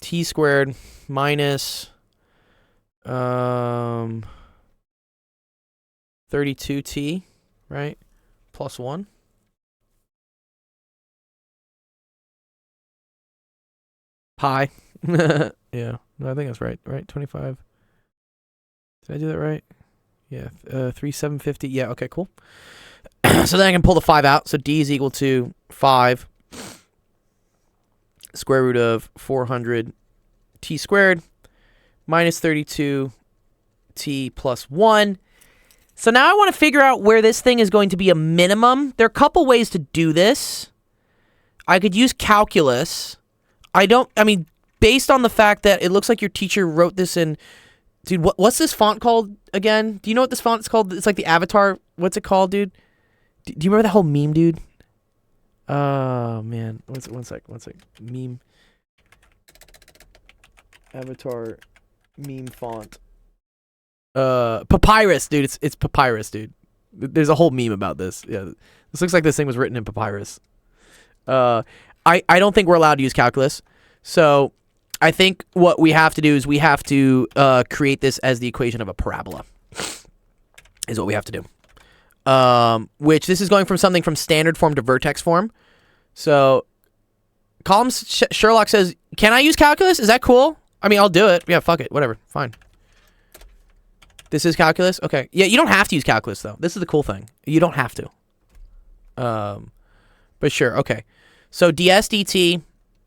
t squared minus 32t, right? Plus 1. Pi. Yeah. No, I think that's right. Right? 25. Did I do that right? Yeah. 3750. Yeah, okay, cool. So then I can pull the 5 out. So d is equal to 5 square root of 400 t squared minus 32 t plus 1. So now I want to figure out where this thing is going to be a minimum. There are a couple ways to do this. I could use calculus. I mean, based on the fact that it looks like your teacher wrote this in... Dude, what's this font called again? Do you know what this font is called? It's like the Avatar. What's it called, dude? Do you remember that whole meme, dude? Oh, man. One sec. Meme. Avatar meme font. Papyrus, dude. It's Papyrus, dude. There's a whole meme about this. Yeah. This looks like this thing was written in Papyrus. I don't think we're allowed to use calculus. So I think what we have to do is we have to create this as the equation of a parabola. Is what we have to do. Which this is going from something from standard form to vertex form. So Columns Sherlock says, can I use calculus? Is that cool? I mean, I'll do it. Yeah, fuck it. Whatever. Fine. This is calculus? Okay. Yeah, you don't have to use calculus, though. This is the cool thing. You don't have to. But sure. Okay. So ds dt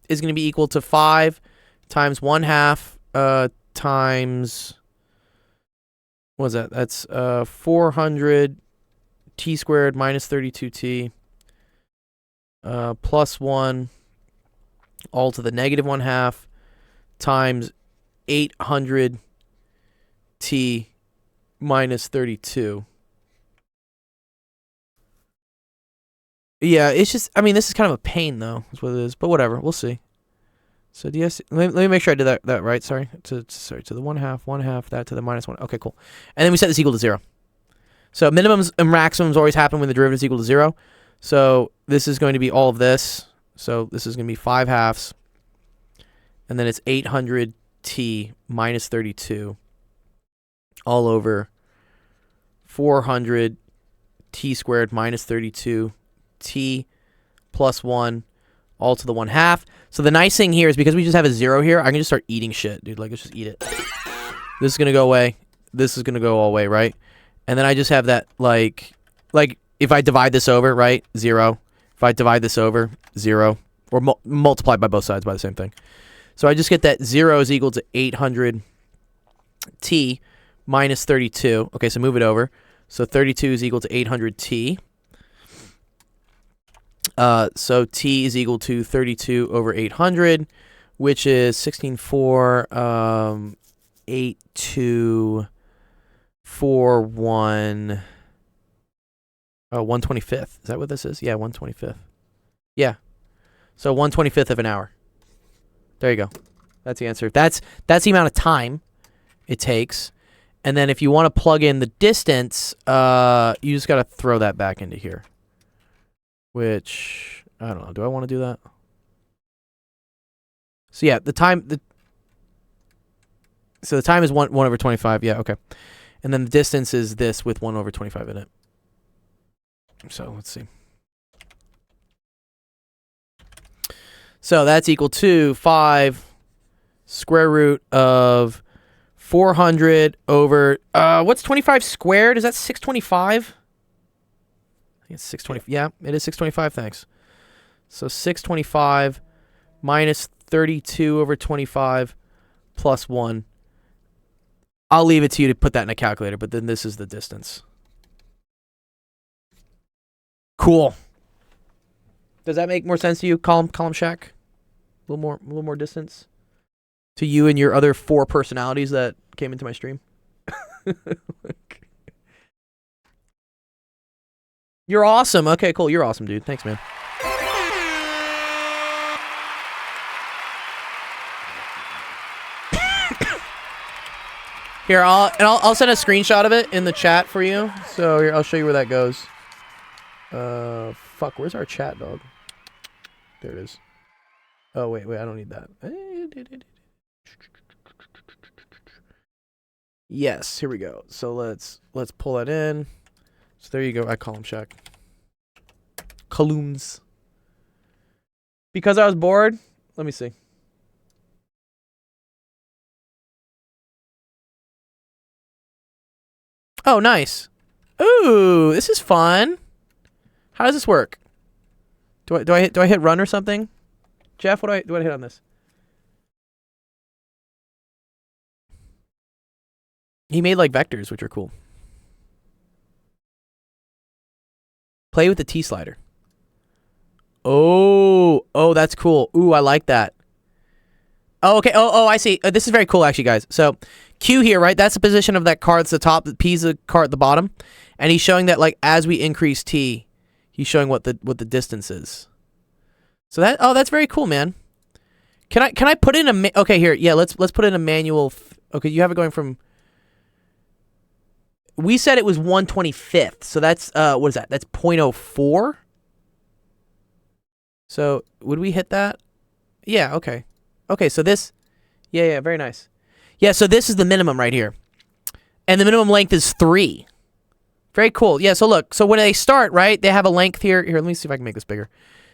is going to be equal to 5 times 1/2 times... What is that? That's 400 t squared minus 32t plus 1 all to the negative 1/2 times 800 t minus 32. Yeah, it's just, I mean, this is kind of a pain, though, is what it is. But whatever, we'll see. So ds, let me make sure I did that right. Sorry, to the 1/2, that to the minus 1. Okay, cool. And then we set this equal to 0. So minimums and maximums always happen when the derivative is equal to 0. So this is going to be all of this. So this is going to be 5/2, and then it's 800t minus 32 all over 400 t squared minus 32 t plus 1 all to the 1/2. So the nice thing here is because we just have a 0 here, I can just start eating shit, dude. Like, let's just eat it. This is going to go away. This is going to go all away, right? And then I just have that, like if I divide this over, right, 0. If I divide this over, 0. Or multiply by both sides by the same thing. So I just get that 0 is equal to 800t minus 32. Okay, so move it over. So 32 is equal to 800t. So t is equal to 32 over 800, which is 16.4, 8241. Oh, 125th. Is that what this is? Yeah, 125th. Yeah. So 125th of an hour. There you go. That's the answer. That's the amount of time it takes. And then if you want to plug in the distance, you just got to throw that back into here. Which, I don't know. Do I want to do that? So yeah, the time is 1 over 25. Yeah, okay. And then the distance is this with 1 over 25 in it. So let's see. So that's equal to 5 square root of 400 over, what's 25 squared? Is that 625? I think it's 620. Yeah, it is 625, thanks. So 625 minus 32 over 25 plus 1. I'll leave it to you to put that in a calculator, but then this is the distance. Cool. Does that make more sense to you, Column Shack? A little more distance to you and your other 4 personalities that came into my stream. You're awesome. Okay, cool. You're awesome, dude. Thanks, man. Here, I'll send a screenshot of it in the chat for you. So here, I'll show you where that goes. Fuck, where's our chat, dog? There it is. Oh, wait, I don't need that. Yes, here we go. So let's pull that in. So there you go. I call him Shaq. Columns. Because I was bored. Let me see. Oh, nice. Ooh, this is fun. How does this work? Do I hit run or something? Jeff, what do I hit on this? He made like vectors, which are cool. Play with the T slider. Oh, that's cool. Ooh, I like that. Oh, okay. Oh, I see. This is very cool, actually, guys. So, Q here, right? That's the position of that card. It's the top. The P is the card at the bottom, and he's showing that like as we increase T, he's showing what the distance is. So that's very cool, man. Can I put in a okay here? Yeah, let's put in a manual. Okay, you have it going from. We said it was 1/25th, so that's what is that? That's 0.04. So would we hit that? Yeah. Okay. Okay. So this. Yeah. Very nice. Yeah. So this is the minimum right here, and the minimum length is 3. Very cool. Yeah. So look. So when they start, right, they have a length here. Here, let me see if I can make this bigger.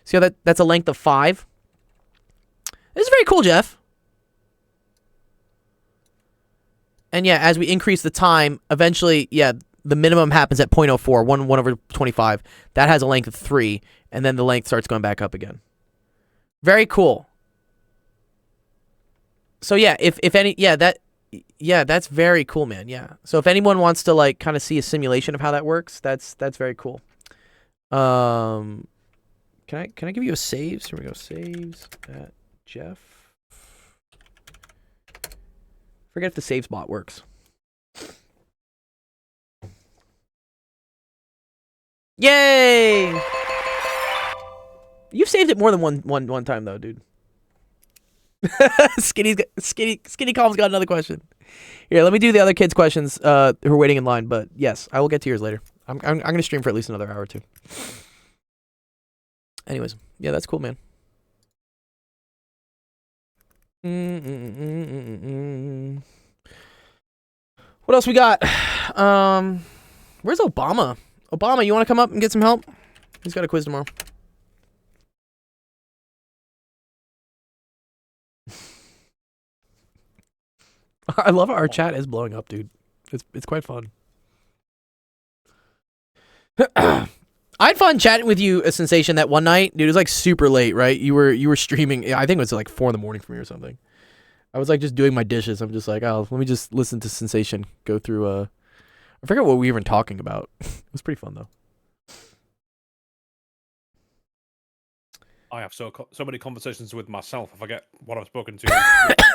See how that's a length of 5. This is very cool, Jeff. And yeah, as we increase the time, eventually, yeah, the minimum happens at 0.04, 1 over 25. That has a length of 3, and then the length starts going back up again. Very cool. So yeah, that's very cool, man. Yeah. So if anyone wants to like kind of see a simulation of how that works, that's very cool. Can I give you a saves? Here we go. Saves at Jeff. Forget if the saves bot works. Yay! You've saved it more than one time though, dude. Skinny Calm's got another question. Here, let me do the other kids' questions who are waiting in line. But yes, I will get to yours later. I'm gonna stream for at least another hour or 2. Anyways, yeah, that's cool, man. What else we got? Where's Obama? Obama, you want to come up and get some help? He's got a quiz tomorrow. I love how our chat is blowing up, dude. It's quite fun. I had fun chatting with you, a Sensation, that one night. Dude, it was like super late, right? You were streaming. I think it was like 4 in the morning for me or something. I was like just doing my dishes. I'm just like, oh, let me just listen to Sensation go through. I forget what we were even talking about. It was pretty fun though. I have so many conversations with myself. I forget what I've spoken to.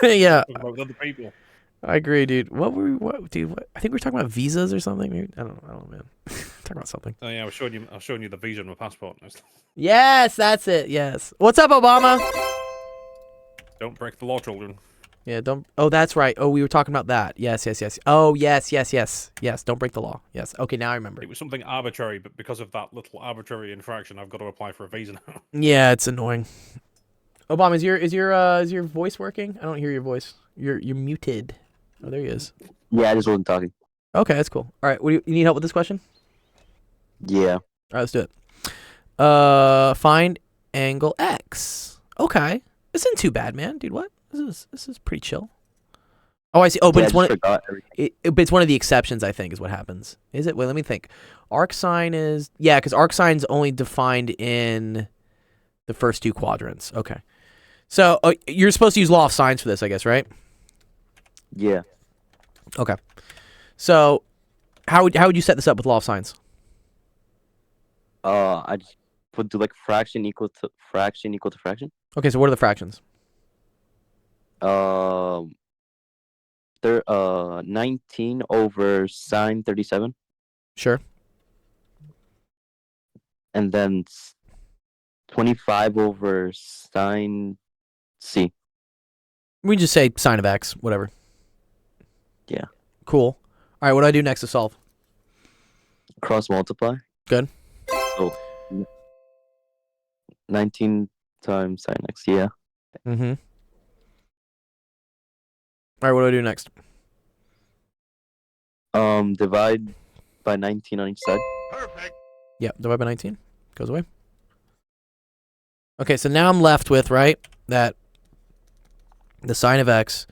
Yeah, With other people. I agree, dude. Dude? I think we were talking about visas or something. Maybe, I don't know, man. Talking about something. Oh yeah, I was showing you the visa on my passport. Yes, that's it. Yes. What's up, Obama? Don't break the law, children. Yeah, don't. Oh, that's right. Oh, we were talking about that. Yes. Oh, yes. Don't break the law. Yes. Okay, now I remember. It was something arbitrary, but because of that little arbitrary infraction, I've got to apply for a visa now. Yeah, it's annoying. Obama, is your voice working? I don't hear your voice. You're muted. Oh, there he is. Yeah, I just wasn't talking. Okay, that's cool. All right, you need help with this question? Yeah. All right, let's do it. Find angle X. Okay, this isn't too bad, man. Dude, what? This is pretty chill. Oh, I see. Oh, but Yeah, it's I one. just forgot everything. But it's one of the exceptions, I think, is what happens. Is it? Wait, let me think. Arc sine is because arc sine's only defined in the first two quadrants. Okay, so you're supposed to use law of sines for this, I guess, right? Yeah. Okay. So how would you set this up with law of sines? I just would do like fraction equal to fraction. Okay, so what are the fractions? There 19 over sine 37, Sure. and then 25 over sine c. We just say sine of x, whatever. Yeah. Cool. All right, what do I do next to solve? Cross multiply. Good. So 19 times sine x. Yeah. Mm-hmm. All right, what do I do next? Divide by 19 on each side. Yeah, divide by 19. Goes away. Okay, so now I'm left with, right, that the sine of x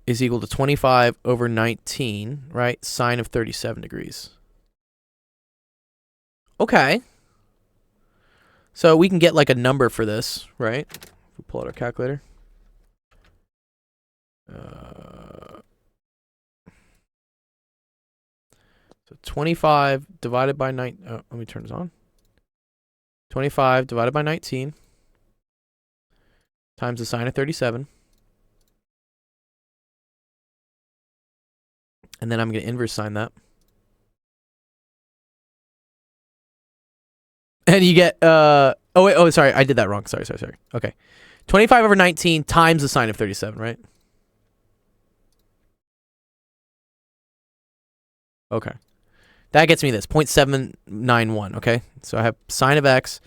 is equal to 25 over 19, right? Sine of 37 degrees. Okay. So we can get like a number for this, right? If we pull out our calculator. So 25 divided by 9. Oh, let me turn this on. 25 divided by 19 times the sine of 37. And then I'm going to inverse sine that. And you get, sorry, I did that wrong. Sorry. Okay. 25 over 19 times the sine of 37, right? Okay. That gets me this, 0.791, okay? So I have sine of x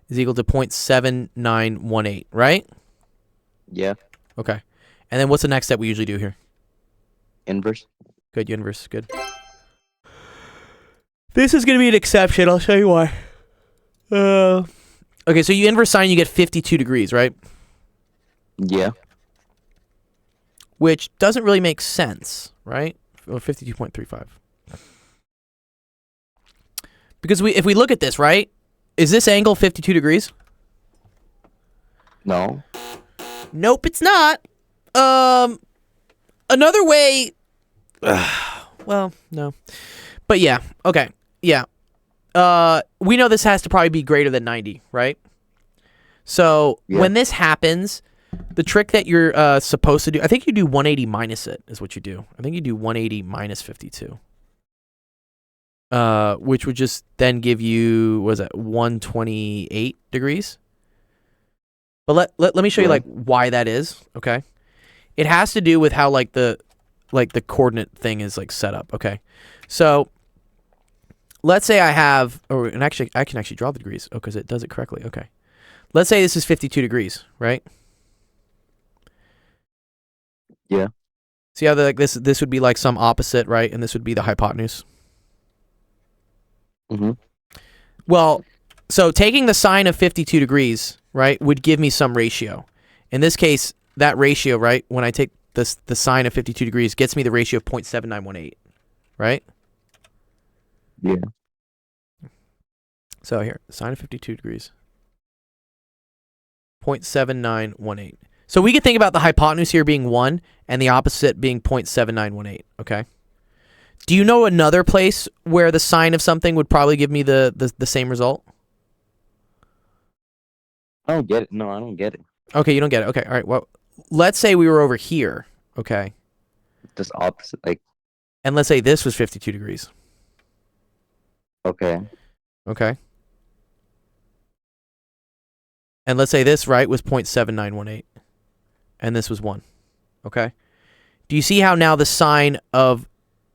is equal to 0.7918, right? Yeah. Okay. And then what's the next step we usually do here? Inverse. Good, inverse, good. This is going to be an exception. I'll show you why. Okay, so you inverse sine, you get 52 degrees, right? Yeah. Which doesn't really make sense, right? Or 52.35. Because if we look at this, right? Is this angle 52 degrees? No. Nope, it's not. Another way. Well, no. But yeah, okay. Yeah. We know this has to probably be greater than 90, right? So Yeah. when this happens, the trick that you're supposed to do, I think you do 180 minus it, is what you do. I think you do 180 minus 52. Which would just then give you, what is that, 128 degrees? But let me show you like why that is, okay? It has to do with how like the coordinate thing is like set up, okay? So let's say I have, and actually I can actually draw the degrees, because it does it correctly, okay. Let's say this is 52 degrees, right? Yeah. See how this would be like some opposite, right? And this would be the hypotenuse. Mm-hmm. Well, so taking the sine of 52 degrees, right, would give me some ratio. In this case, that ratio, right, when I take the sine of 52 degrees, gets me the ratio of 0.7918, right? Yeah. So here, sine of 52 degrees. 0.7918. So we could think about the hypotenuse here being 1 and the opposite being 0.7918, okay? Do you know another place where the sine of something would probably give me the same result? I don't get it. No, I don't get it. Okay, you don't get it. Okay, all right. Well, let's say we were over here, okay? Just opposite, like, And let's say this was 52 degrees, okay. okay? And let's say this, right, was 0.7918. And this was 1, okay? Do you see how now the sine of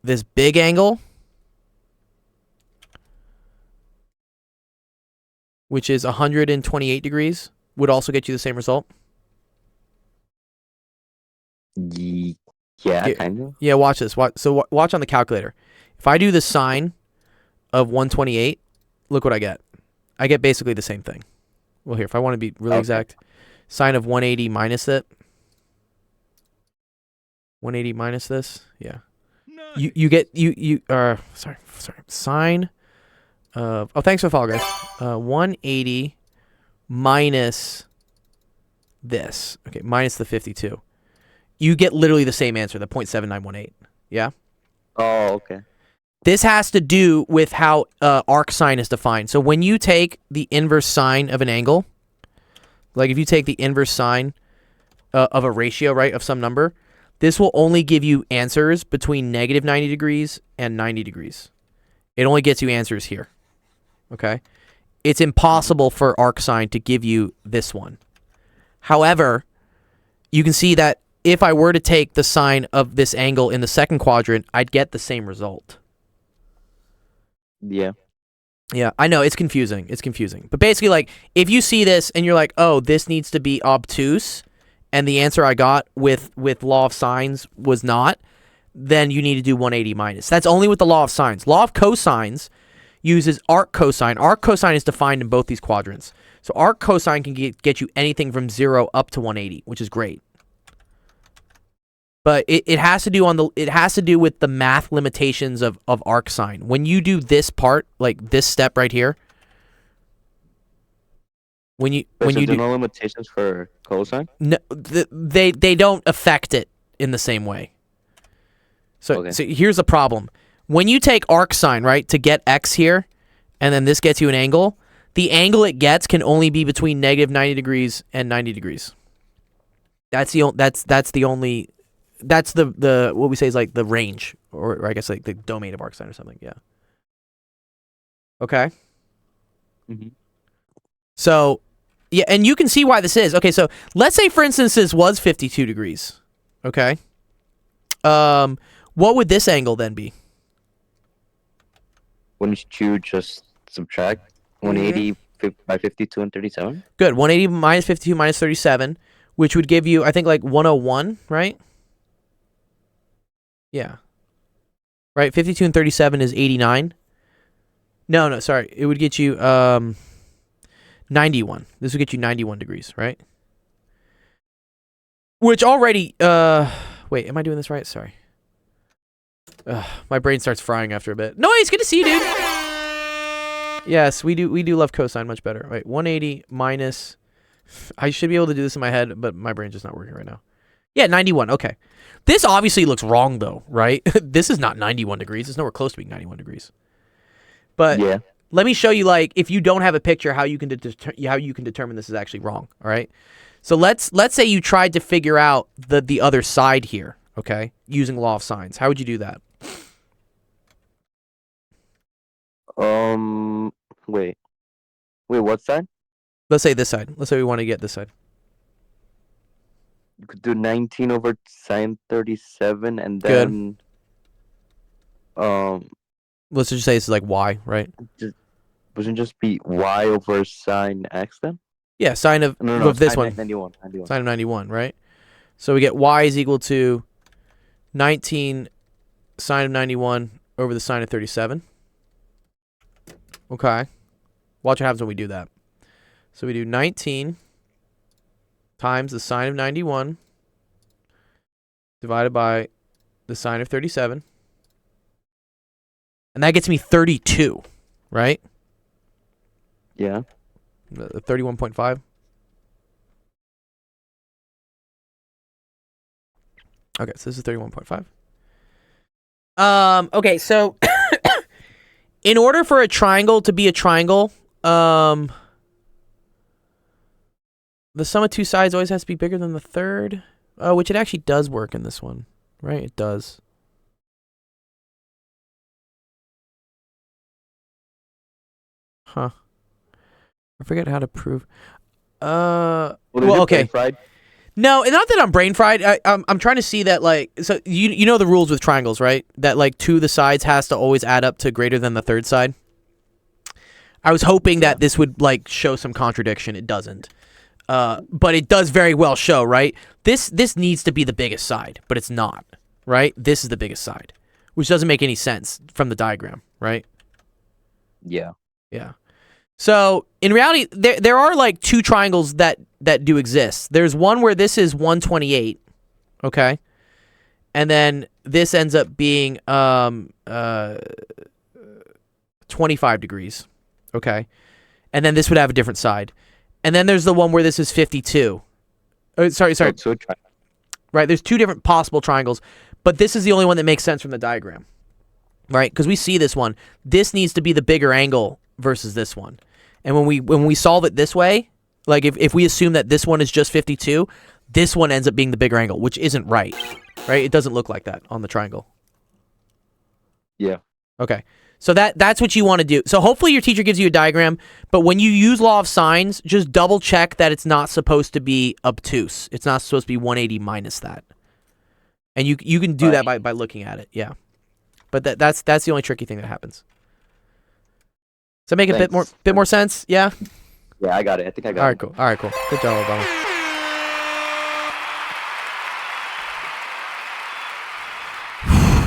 this big angle, which is 128 degrees, would also get you the same result? Yeah, Yeah. kind of. Yeah, watch this. Watch on the calculator. If I do the sine of 128, look what I get. I get basically the same thing. Well, here, if I want to be really Okay. exact, sine of 180 minus it. 180 minus this, yeah. You get sorry. Sine of thanks for the follow, guys. 180 minus this. Okay, minus the 52. You get literally the same answer, the 0.7918. Yeah? Oh, okay. This has to do with how arc sine is defined. So when you take the inverse sine of an angle, like if you take the inverse sine of a ratio, right, of some number, this will only give you answers between negative 90 degrees and 90 degrees. It only gets you answers here. Okay? It's impossible for arc sine to give you this one. However, you can see that if I were to take the sine of this angle in the second quadrant, I'd get the same result. Yeah. Yeah, I know, it's confusing. It's confusing. But basically, like, if you see this and you're like, oh, this needs to be obtuse, and the answer I got with law of sines was not, then you need to do 180 minus. That's only with the law of sines. Law of cosines uses arc cosine. Arc cosine is defined in both these quadrants. So arc cosine can get you anything from 0 up to 180, which is great. But it has to do with the math limitations of arc sine. When you do this part, like this step right here, when you do no limitations for cosine. no, they don't affect it in the same way. So Okay. so here's the problem. When you take arc sine, right, to get x here, and then this gets you an angle, the angle it gets can only be between negative 90 degrees and 90 degrees. That's the only that's the what we say is like the range, or I guess like the domain of arc sine or something. Yeah. Okay. Mhm. So, yeah, and you can see why this is. Okay, so let's say, for instance, this was 52 degrees. Okay. What would this angle then be? Wouldn't you just subtract 180 by 52 and 37? Good. 180 minus 52 minus 37, which would give you, I think, like 101, right? Yeah. Right, 52 and 37 is 89. No, sorry. It would get you 91. This would get you 91 degrees, right? Which already wait, am I doing this right? Sorry. My brain starts frying after a bit. Noise, good to see you, dude. Yes, we do love cosine much better. Wait, 180 minus, I should be able to do this in my head, but my brain's just not working right now. Yeah, 91. Okay. This obviously looks wrong though, right? This is not 91 degrees. It's nowhere close to being 91 degrees. But Yeah. let me show you, like, if you don't have a picture, how you can determine this is actually wrong. All right. So let's say you tried to figure out the other side here, okay, using law of sines. How would you do that? Wait, what side? Let's say this side. Let's say we want to get this side. You could do 19 over sine 37, and Good. then Let's just say this is like y, right? wouldn't just be y over sine x then? Yeah, sine of this sine one. 91. Sine of 91, right? So we get y is equal to 19 sine of 91 over the sine of 37. Okay. Watch what happens when we do that. So we do 19 times the sine of 91 divided by the sine of 37. And that gets me 32, right? Yeah. 31.5. Okay, so this is 31.5. Okay, so in order for a triangle to be a triangle, the sum of two sides always has to be bigger than the third, which it actually does work in this one, right? It does. Huh. I forget how to prove. Well, Okay. Fried? No, not that I'm brain fried. I'm trying to see that, like, so you know the rules with triangles, right? That like two of the sides has to always add up to greater than the third side. I was hoping that this would like show some contradiction. It doesn't, but it does very well show, right? This needs to be the biggest side, but it's not, right? This is the biggest side, which doesn't make any sense from the diagram, right? Yeah. Yeah. So in reality, there are like two triangles that do exist. There's one where this is 128, okay, and then this ends up being 25 degrees, okay, and then this would have a different side, and then there's the one where this is 52. Sorry. Right, there's two different possible triangles, but this is the only one that makes sense from the diagram, right? Because we see this one. This needs to be the bigger angle versus this one. And when we solve it this way, like if we assume that this one is just 52, this one ends up being the bigger angle, which isn't right? It doesn't look like that on the triangle. Yeah. Okay. So that's what you want to do. So hopefully your teacher gives you a diagram, but when you use law of sines, just double check that it's not supposed to be obtuse. It's not supposed to be 180 minus that. And you can do that by looking at it. Yeah. But that's the only tricky thing that happens. Does that make a bit more sense? Yeah? Yeah, I got it. I think I got it. All right, cool. Good job, Obama.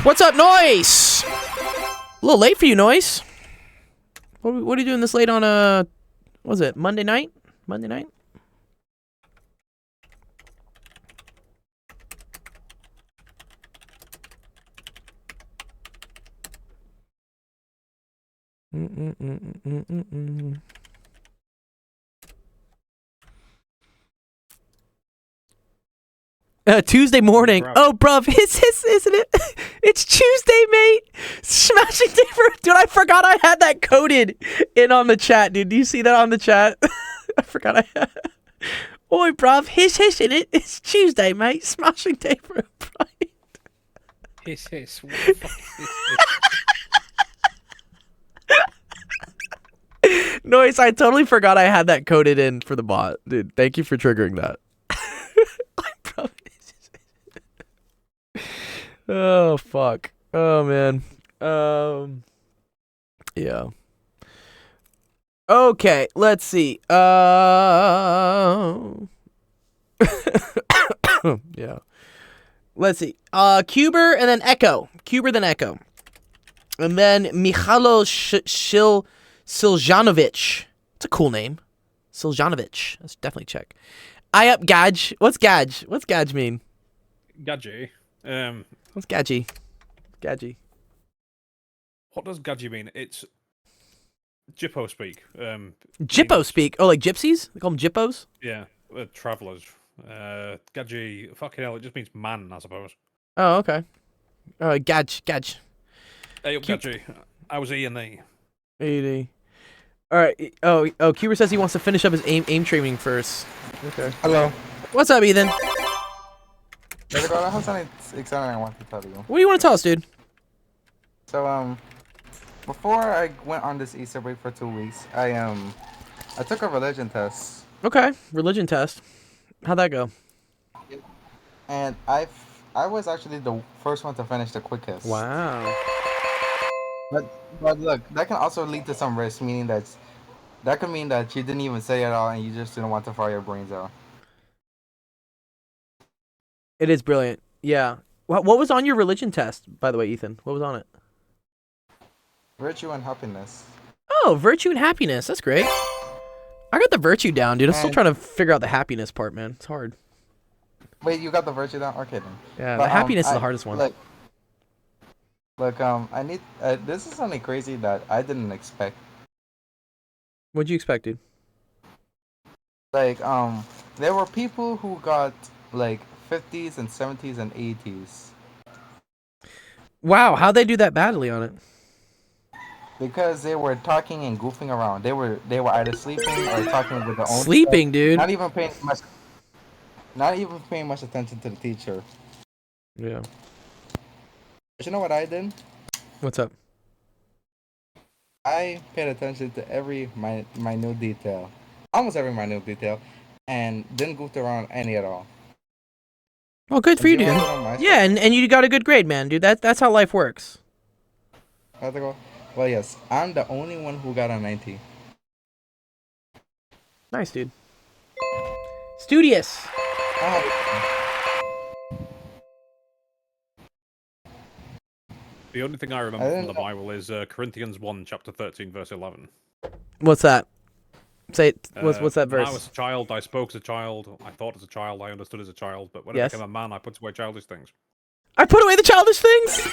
What's up, Noise? A little late for you, Noise. What are you doing this late on what was it, Monday night? Monday night? Tuesday morning. Oh, bruv, isn't it? It's Tuesday, mate. Smashing Taper. Dude, I forgot I had that coded in on the chat, dude. Do you see that on the chat? I forgot I had. Oi, bruv, hiss, in it. It's Tuesday, mate. Smashing Taper. Right? Hiss. What the fuck is this? Noise, I totally forgot I had that coded in for the bot. Dude, thank you for triggering that. Oh, fuck. Oh, man. Yeah. Okay, let's see. Yeah. Let's see. Cuber and then Echo. Cuber, then Echo. And then Mikhalo Siljanovic. It's a cool name. Siljanovic. Let's definitely check. I up Gaj. What's Gaj? What's Gaj mean? Gadget. What's Gadgy? Gadgy. What does Gadget mean? It's Jippo speak. Jippo speak? Oh, like gypsies? They call them Jippos? Yeah, travelers. Gadget. Fucking hell, it just means man, I suppose. Oh, okay. Gaj. Hey, up, Gadget. I was E and E. 80. All right. Oh, Cuber says he wants to finish up his aim training first. Okay. Hello. What's up, Ethan? I have something exciting I want to tell you. What do you want to tell us, dude? So, before I went on this Easter break for 2 weeks, I took a religion test. Okay, religion test. How'd that go? And I was actually the first one to finish the quickest. Wow. But look, that can also lead to some risk, meaning that could mean that you didn't even say it all and you just didn't want to fire your brains out. It is brilliant. Yeah. What was on your religion test, by the way, Ethan? What was on it? Virtue and happiness. Oh, virtue and happiness. That's great. I got the virtue down, dude. I'm still trying to figure out the happiness part, man. It's hard. Wait, you got the virtue down? Okay then. Yeah, But, the happiness is the hardest one. Look, I need. This is something crazy that I didn't expect. What'd you expect, dude? Like, there were people who got like 50s and 70s and 80s. Wow, how'd they do that badly on it? Because they were talking and goofing around. They were either sleeping or talking with their own Sleeping, self, dude. not even paying much attention to the teacher. Yeah. But you know what I did? What's up? I paid attention to every minute detail, almost every minute detail, and didn't goof around any at all. Well, good for you, And do dude. you wanna know my Yeah, and you got a good grade, man, dude. That's how life works. How's it go? Well, yes, I'm the only one who got a 90. Nice, dude. Studious. The only thing I I remember from didn't the know- Bible is Corinthians 1, chapter 13, verse 11. What's that? Say it. What's that When I verse? was a child, I spoke as a child, I thought as a child, I understood as a child, but when I Yes. became a man, I put away childish things. I put away the childish things.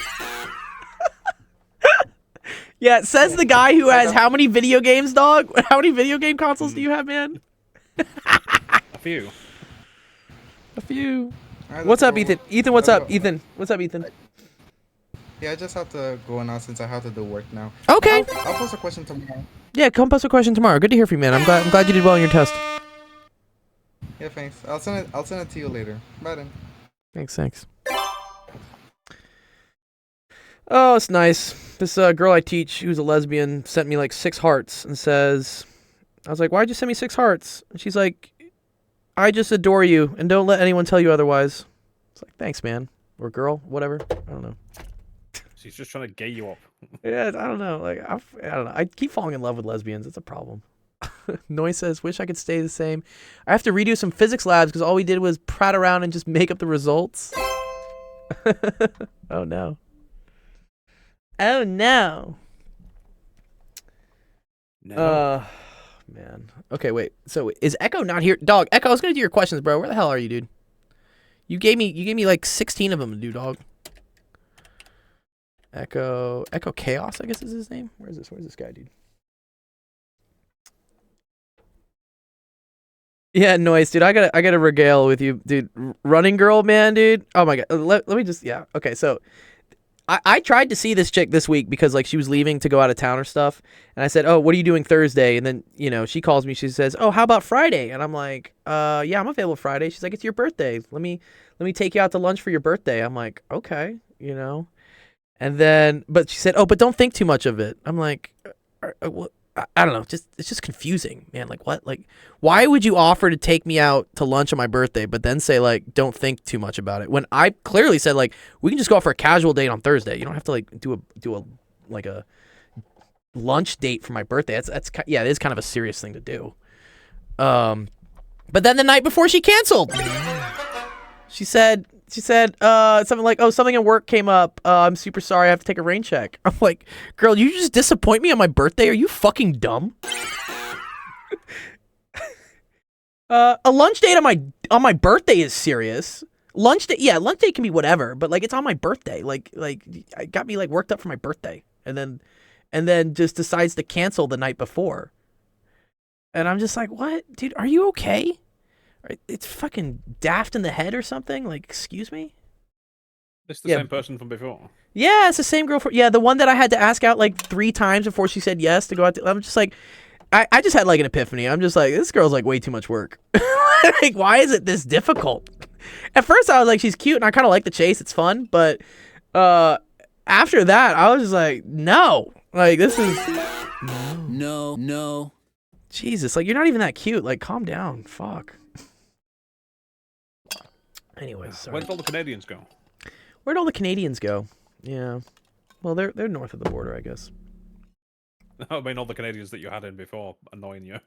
Yeah, it says the guy who has how many video games, dog? How many video game consoles do you have, man? A few. A few. Alright, What's let's up, go. Ethan? Ethan, what's Let's up, go. Ethan? What's up, Ethan? Yeah, I just have to go now since I have to do work now. Okay. I'll post a question tomorrow. Yeah, come post a question tomorrow. Good to hear from you, man. I'm glad you did well on your test. Yeah, thanks. I'll send it to you later. Bye then. Thanks. Oh, it's nice. This girl I teach, who's a lesbian, sent me like 6 hearts and says, I was like, why'd you send me 6 hearts? And she's like, I just adore you and don't let anyone tell you otherwise. It's like, thanks, man. Or girl, whatever. I don't know. She's just trying to gay you up. Yeah, I don't know. Like, I don't know. I keep falling in love with lesbians. It's a problem. Noise says, wish I could stay the same. I have to redo some physics labs because all we did was prat around and just make up the results. Oh, no. Oh, no. No. Man. Okay, wait. So is Echo not here? Dog, Echo, I was gonna do your questions, bro. Where the hell are you, dude? You gave me like 16 of them to do, dog. Echo Chaos, I guess is his name. Where's this guy, dude? Yeah, Noise, dude. I gotta regale with you, dude. Running Girl, man, dude. Oh my god. Let me just okay, so I tried to see this chick this week because like she was leaving to go out of town or stuff, and I said, "Oh, what are you doing Thursday?" And then she calls me. She says, "Oh, how about Friday?" And I'm like, "Yeah, I'm available Friday." She's like, "It's your birthday. Let me take you out to lunch for your birthday." I'm like, "Okay, And then, but she said, "Oh, but don't think too much of it." I'm like, I don't know. It's just confusing, man. Like what? Like why would you offer to take me out to lunch on my birthday, but then say like don't think too much about it? When I clearly said like we can just go out for a casual date on Thursday. You don't have to like do a lunch date for my birthday. It is kind of a serious thing to do. But then the night before she canceled. She said something like, "Oh, something at work came up. I'm super sorry. I have to take a rain check." I'm like, "Girl, you just disappoint me on my birthday? Are you fucking dumb?" A lunch date on my birthday is serious. Lunch date can be whatever, but like it's on my birthday. Like I got me like worked up for my birthday, and then just decides to cancel the night before. And I'm just like, "What, dude? Are you okay? It's fucking daft in the head or something? Like, excuse me?" This is the same person from before. Yeah, it's the same girl the one that I had to ask out like 3 times before she said yes to go out. I'm just like, I just had like an epiphany. I'm just like, this girl's like way too much work. Like, why is it this difficult? At first I was like, she's cute and I kind of like the chase. It's fun. But after that, I was just like, no. Like, this is... No. Jesus, like, you're not even that cute. Like, calm down. Fuck. Anyways, sorry. Where'd all the Canadians go? Where'd all the Canadians go? Yeah. Well, they're north of the border, I guess. I mean, all the Canadians that you had in before annoying you.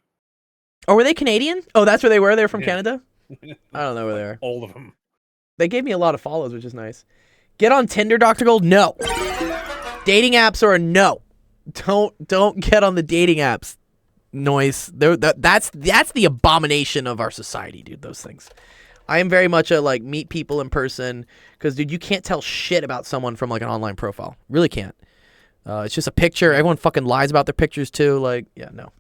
Oh, were they Canadian? Oh, that's where they were? They were from Yeah. Canada? I don't know where they are. All of them. They gave me a lot of follows, which is nice. Get on Tinder, Dr. Gold? No. Dating apps are a no. Don't get on the dating apps. Noise. That's the abomination of our society, dude, those things. I am very much a like meet people in person because, dude, you can't tell shit about someone from like an online profile. Really can't. It's just a picture. Everyone fucking lies about their pictures too. Like, yeah, no.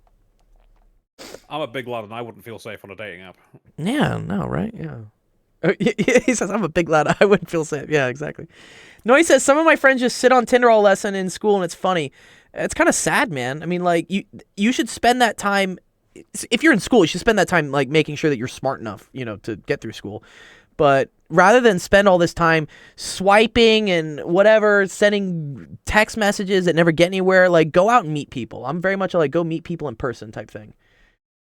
I'm a big lad and I wouldn't feel safe on a dating app. Yeah, no, right? Yeah. He says, I'm a big lad. I wouldn't feel safe. Yeah, exactly. No, he says, some of my friends just sit on Tinder all lesson in school and it's funny. It's kind of sad, man. I mean, like, you should spend that time, if you're in school, you should spend that time, like, making sure that you're smart enough, you know, to get through school. But rather than spend all this time swiping and whatever, sending text messages that never get anywhere, like, go out and meet people. I'm very much like, go meet people in person type thing.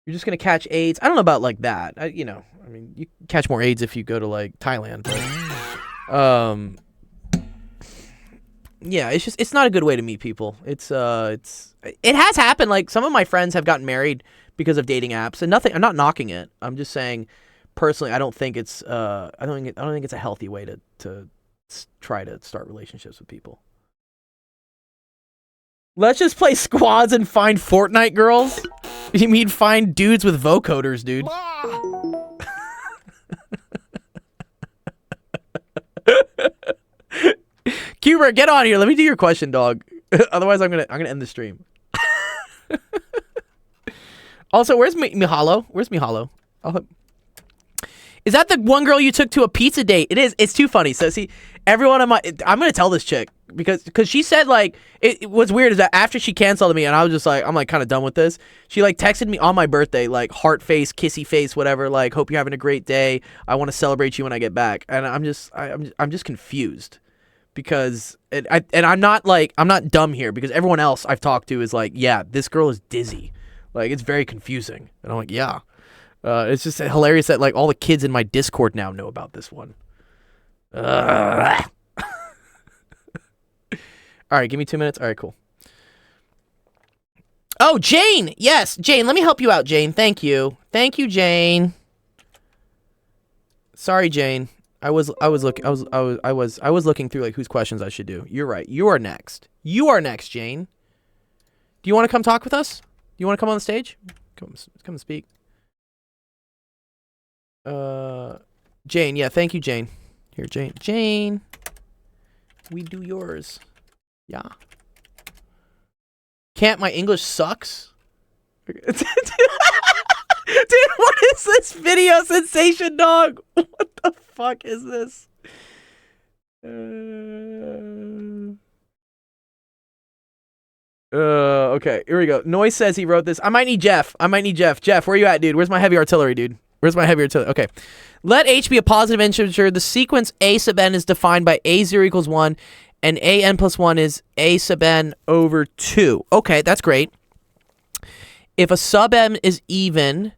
You're just going to catch AIDS. I don't know about, like, that. You know, I mean, you catch more AIDS if you go to, like, Thailand. But, yeah, it's not a good way to meet people. It has happened. Like, some of my friends have gotten married because of dating apps, and I'm not knocking it. I'm just saying, personally, I don't think it's I don't think it's a healthy way to try to start relationships with people. Let's just play squads and find Fortnite girls. You mean find dudes with vocoders, dude? Cuber, get on here. Let me do your question, dog. Otherwise, I'm gonna end the stream. Also, where's Mihalo? Where's Mihalo? Is that the one girl you took to a pizza date? It is. It's too funny. So see, everyone on I'm gonna tell this chick because she said like what's weird is that after she canceled me and I was just like I'm like kind of done with this. She like texted me on my birthday like heart face, kissy face, whatever. Like hope you're having a great day. I want to celebrate you when I get back. And I'm just confused because I'm not dumb here because everyone else I've talked to is like yeah this girl is dizzy. Like it's very confusing. And I'm like yeah. It's just hilarious that like all the kids in my Discord now know about this one. All right, give me 2 minutes. All right, cool. Oh, Jane. Yes, Jane. Let me help you out, Jane. Thank you. Thank you, Jane. Sorry, Jane. I was looking through like whose questions I should do. You're right. You are next. You are next, Jane. Do you want to come talk with us? Do you want to come on the stage? Come and speak. Jane, yeah, thank you, Jane. Here, Jane. We do yours. Yeah. Can't my English sucks? Dude, what is this video sensation, dog? What the fuck is this? Okay, here we go. Noise says he wrote this. I might need Jeff. Jeff, where you at, dude? Where's my heavy artillery, dude? Okay. Let H be a positive integer. The sequence A sub n is defined by A0 equals 1, and A n plus 1 is A sub n over 2. Okay, that's great. If a sub m is even,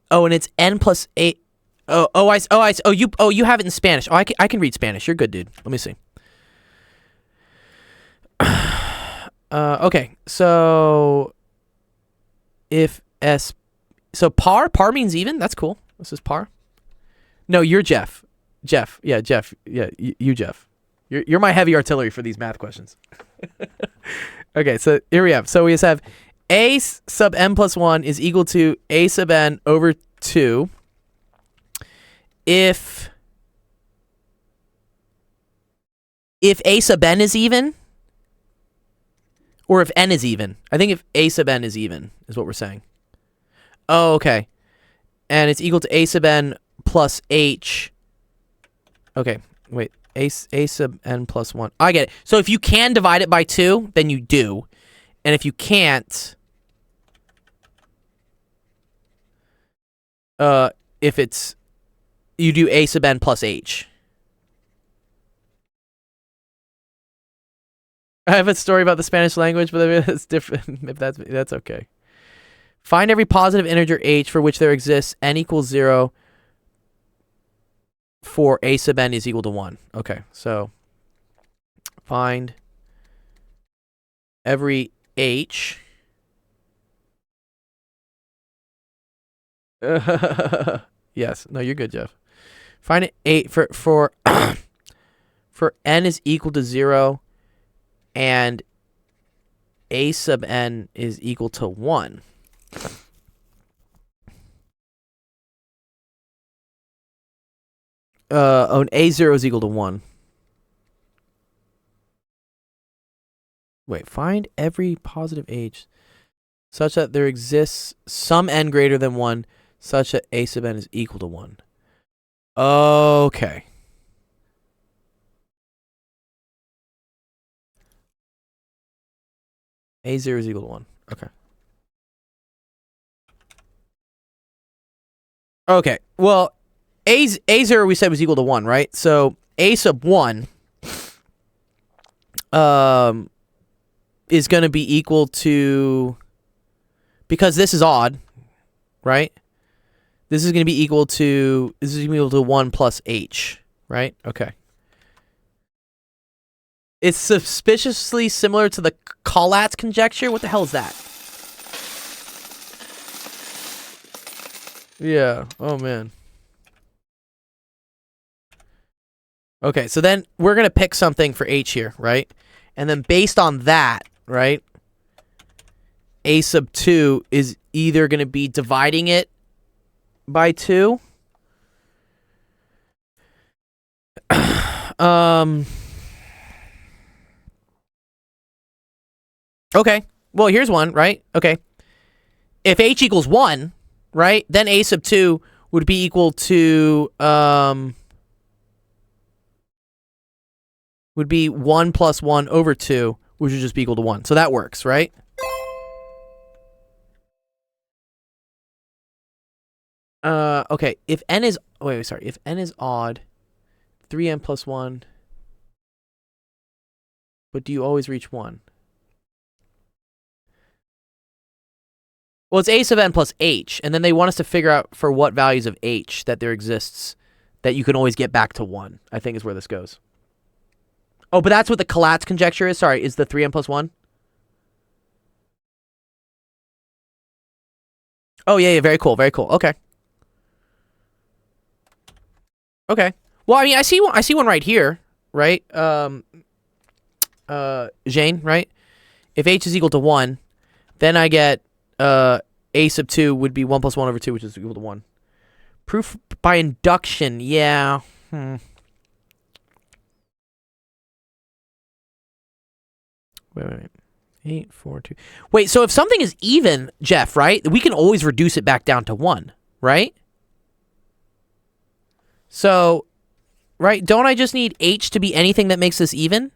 and it's n plus 8. You have it in Spanish. Oh, I can read Spanish. You're good, dude. Let me see. Okay, so if S. So par means even. That's cool. This is par. No, you're Jeff. Jeff. Yeah, Jeff. Yeah, you Jeff. You're my heavy artillery for these math questions. Okay, so here we have. So we just have A sub n plus 1 is equal to A sub n over 2. If A sub n is even, or if n is even. I think if A sub n is even is what we're saying. Oh, okay. And it's equal to A sub n plus H. Okay, wait. A sub n plus 1. I get it. So if you can divide it by 2, then you do. And if you can't, if it's, you do A sub n plus H. I have a story about the Spanish language, but it's different. If that's okay. Find every positive integer h for which there exists n equals 0 for A sub n is equal to 1. Okay, so find every h. Yes, no, you're good, Jeff. Find it 8 for for n is equal to 0 and A sub n is equal to 1. And A0 is equal to 1. Wait, find every positive h such that there exists some n greater than 1 such that A sub n is equal to 1. Okay. A0 is equal to 1. Okay. Okay. Well, A0 we said was equal to 1, right? So A sub 1 is going to be equal to, because this is odd, right? This is going to be equal to, 1 plus H, right? Okay. It's suspiciously similar to the Collatz conjecture. What the hell is that? Yeah. Oh, man. Okay, so then we're going to pick something for H here, right? And then based on that, right, A sub 2 is either going to be dividing it by 2. Okay. Well, here's one, right? Okay. If H equals 1, right, then A sub 2 would be equal to, would be 1 plus 1 over 2, which would just be equal to 1. So that works, right? Okay. If n is, sorry. If n is odd, 3n plus 1, but do you always reach 1? Well, it's a sub n plus h, and then they want us to figure out for what values of h that there exists that you can always get back to 1, I think is where this goes. Oh, but that's what the Collatz conjecture is? Sorry, is the 3n plus 1? Oh, yeah, very cool, very cool. Okay. Okay. Well, I mean, I see one right here, right? Jane, right? If h is equal to 1, then I get a sub 2 would be 1 plus 1 over 2, which is equal to 1. Proof by induction, yeah. Wait. 8, 4, 2. Wait, so if something is even, Jeff, right, we can always reduce it back down to 1, right? So, right, don't I just need h to be anything that makes this even?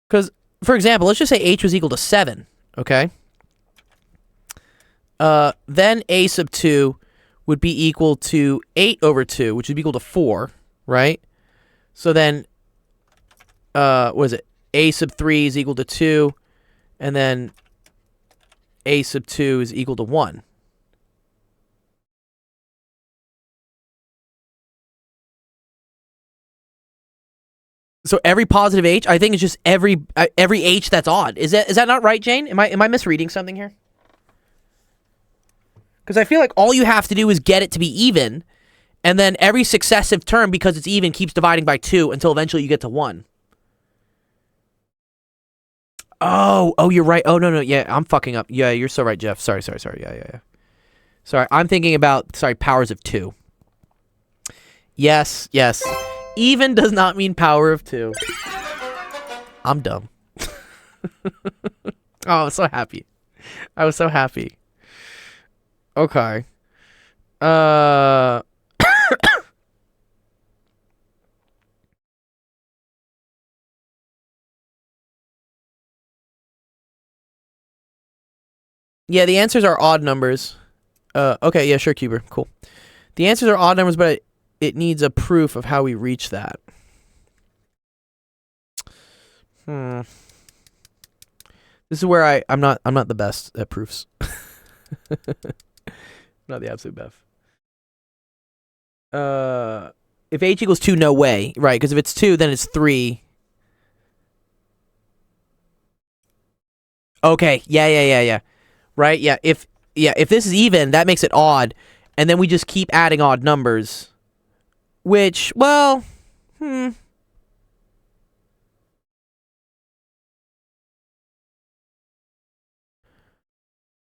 Because, for example, let's just say h was equal to 7, okay? Then a sub 2 would be equal to 8 over 2, which would be equal to 4, right? So then, what is it? A sub 3 is equal to 2, and then a sub 2 is equal to 1. So every positive h, I think it's just every h that's odd. Is that not right, Jane? Am I misreading something here? Because I feel like all you have to do is get it to be even, and then every successive term, because it's even, keeps dividing by 2 until eventually you get to 1. Oh, you're right. Oh, no, yeah, I'm fucking up. Yeah, you're so right, Jeff. Sorry. Yeah. Sorry, I'm thinking about, powers of 2. Yes. Even does not mean power of 2. I'm dumb. Oh, I'm so happy. I was so happy. Okay. Yeah, the answers are odd numbers. Okay, yeah, sure, Cuber. Cool. The answers are odd numbers, but it needs a proof of how we reach that. This is where I'm not the best at proofs. Not the absolute best. If h equals 2, no way. Right, because if it's 2, then it's 3. Okay, yeah. Right, yeah. If this is even, that makes it odd, and then we just keep adding odd numbers. Which, well,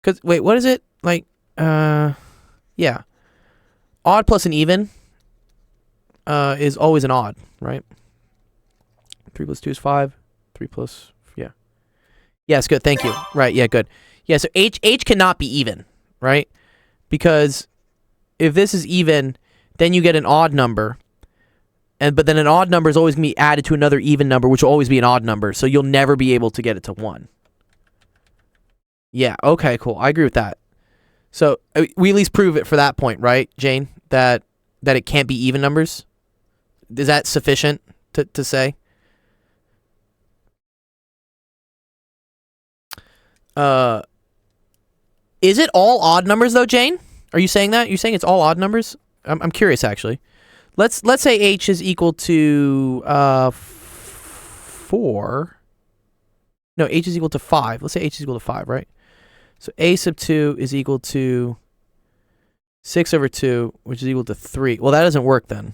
Because, wait, what is it? Like, yeah. Odd plus an even is always an odd, right? 3 plus 2 is 5. 3 plus, yeah. Yes, good, thank you. Right, yeah, good. Yeah, so h cannot be even, right? Because if this is even, then you get an odd number. But then an odd number is always going to be added to another even number, which will always be an odd number. So you'll never be able to get it to 1. Yeah, okay, cool. I agree with that. So we at least prove it for that point, right, Jane? That it can't be even numbers? Is that sufficient to say? Is it all odd numbers though, Jane? Are you saying that? You're saying it's all odd numbers? I'm curious actually. Let's say h is equal to 4. No, h is equal to 5. Let's say h is equal to 5, right? So a sub 2 is equal to 6 over 2, which is equal to 3. Well, that doesn't work then.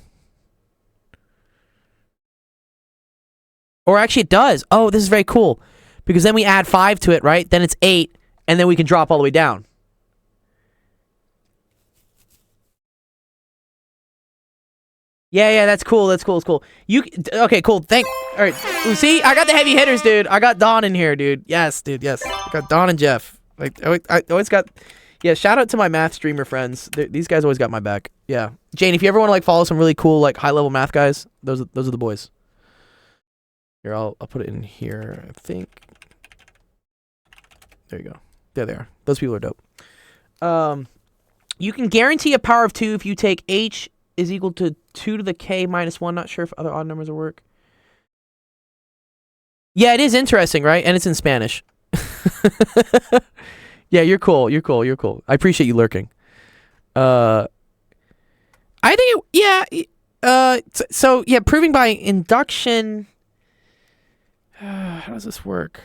Or actually it does. Oh, this is very cool. Because then we add 5 to it, right? Then it's 8, and then we can drop all the way down. Yeah, that's cool. That's cool. It's cool. Okay, cool. All right. Ooh, see, I got the heavy hitters, dude. I got Don in here, dude. Yes, dude. Yes, I got Don and Jeff. Like, I always got. Yeah, shout out to my math streamer friends. These guys always got my back. Yeah, Jane, if you ever want to like follow some really cool like high level math guys, those are the boys. Here, I'll put it in here. I think. There you go. There they are. Those people are dope. You can guarantee a power of 2 if you take h is equal to 2 to the k minus 1. Not sure if other odd numbers will work. Yeah, it is interesting, right? And it's in Spanish. Yeah, you're cool. You're cool. You're cool. I appreciate you lurking. I think so yeah, proving by induction. How does this work?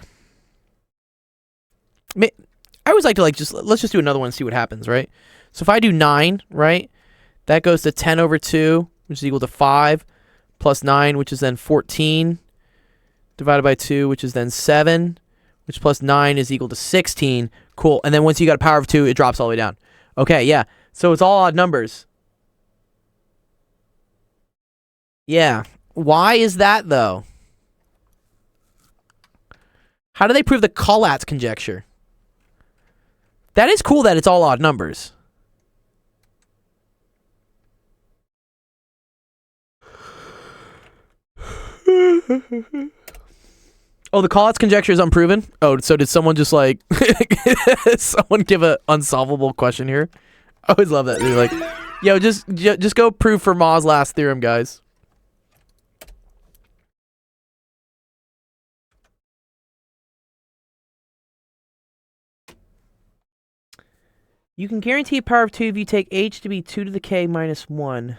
I always like to let's just do another one and see what happens, right? So if I do 9, right? That goes to 10 over 2, which is equal to 5, plus 9, which is then 14, divided by 2, which is then 7, which plus 9 is equal to 16. Cool. And then once you got a power of 2, it drops all the way down. Okay, yeah. So it's all odd numbers. Yeah. Why is that, though? How do they prove the Collatz conjecture? That is cool that it's all odd numbers. Oh, the Collatz conjecture is unproven? Oh, so did someone just like someone give a unsolvable question here? I always love that. They're like, yo, just go prove Fermat's last theorem, guys. You can guarantee a power of 2 if you take h to be 2 to the k minus 1.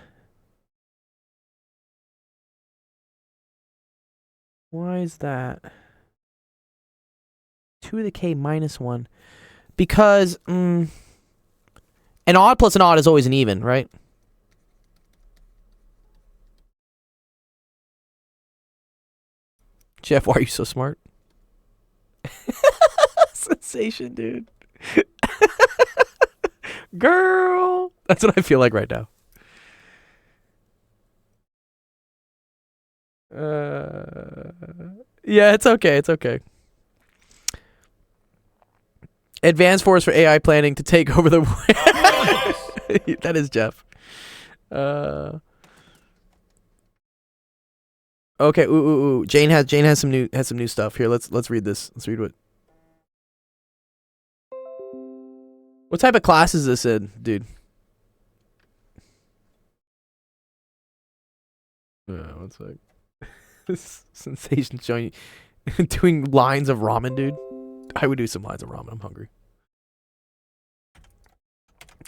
Why is that? 2 to the k minus 1. Because an odd plus an odd is always an even, right? Jeff, why are you so smart? Sensation, dude. Girl. That's what I feel like right now. Yeah, it's okay. It's okay. Advanced Force for AI planning to take over the. That is Jeff. Okay. Ooh. Jane has some new stuff here. Let's read this. Let's read what type of class is this in, dude? One sec. This sensation showing you doing lines of ramen, dude. I would do some lines of ramen. I'm hungry.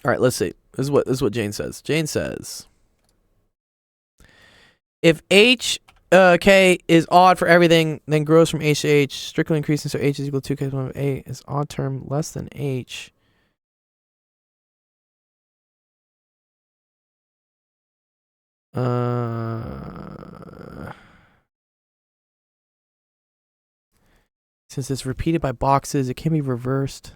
All right, let's see. This is what Jane says. Jane says, if h k is odd for everything, then grows from h to h, strictly increasing, so h is equal to 2k plus a is odd term less than h. Since it's repeated by boxes, it can be reversed.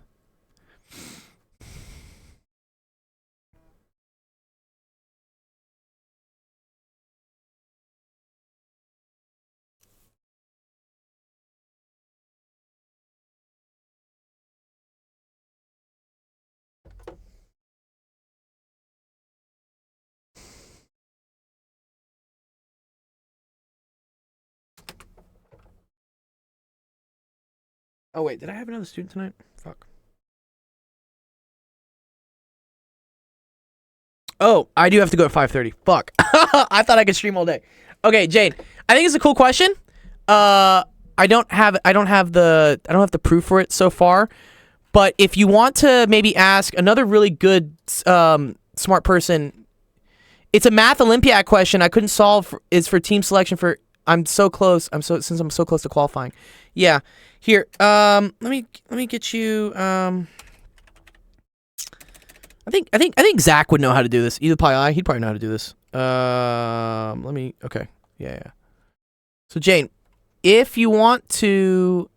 Oh wait, did I have another student tonight? Fuck. Oh, I do have to go at 5:30. Fuck. I thought I could stream all day. Okay, Jane. I think it's a cool question. I don't have the proof for it so far. But if you want to maybe ask another really good smart person, it's a math Olympiad question I couldn't solve. Is for team selection for. I'm so close. Since I'm so close to qualifying. Yeah. Here. Let me get you. I think Zach would know how to do this. Either probably he'd probably know how to do this. Let me. Okay. Yeah. So Jane, if you want to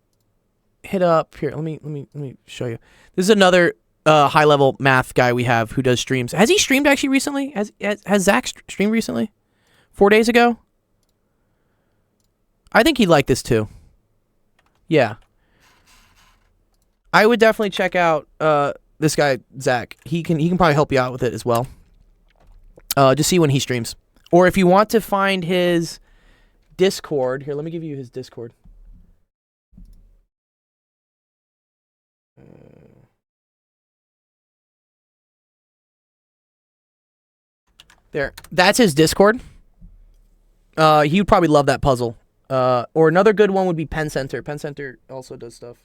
hit up here, let me show you. This is another high level math guy we have who does streams. Has he streamed actually recently? Has Zach streamed recently? 4 days ago. I think he'd like this too. Yeah. I would definitely check out this guy Zach. He can probably help you out with it as well. Just see when he streams, or if you want to find his Discord. Here, let me give you his Discord. There, that's his Discord. He would probably love that puzzle. Or another good one would be Pen Center. Pen Center also does stuff.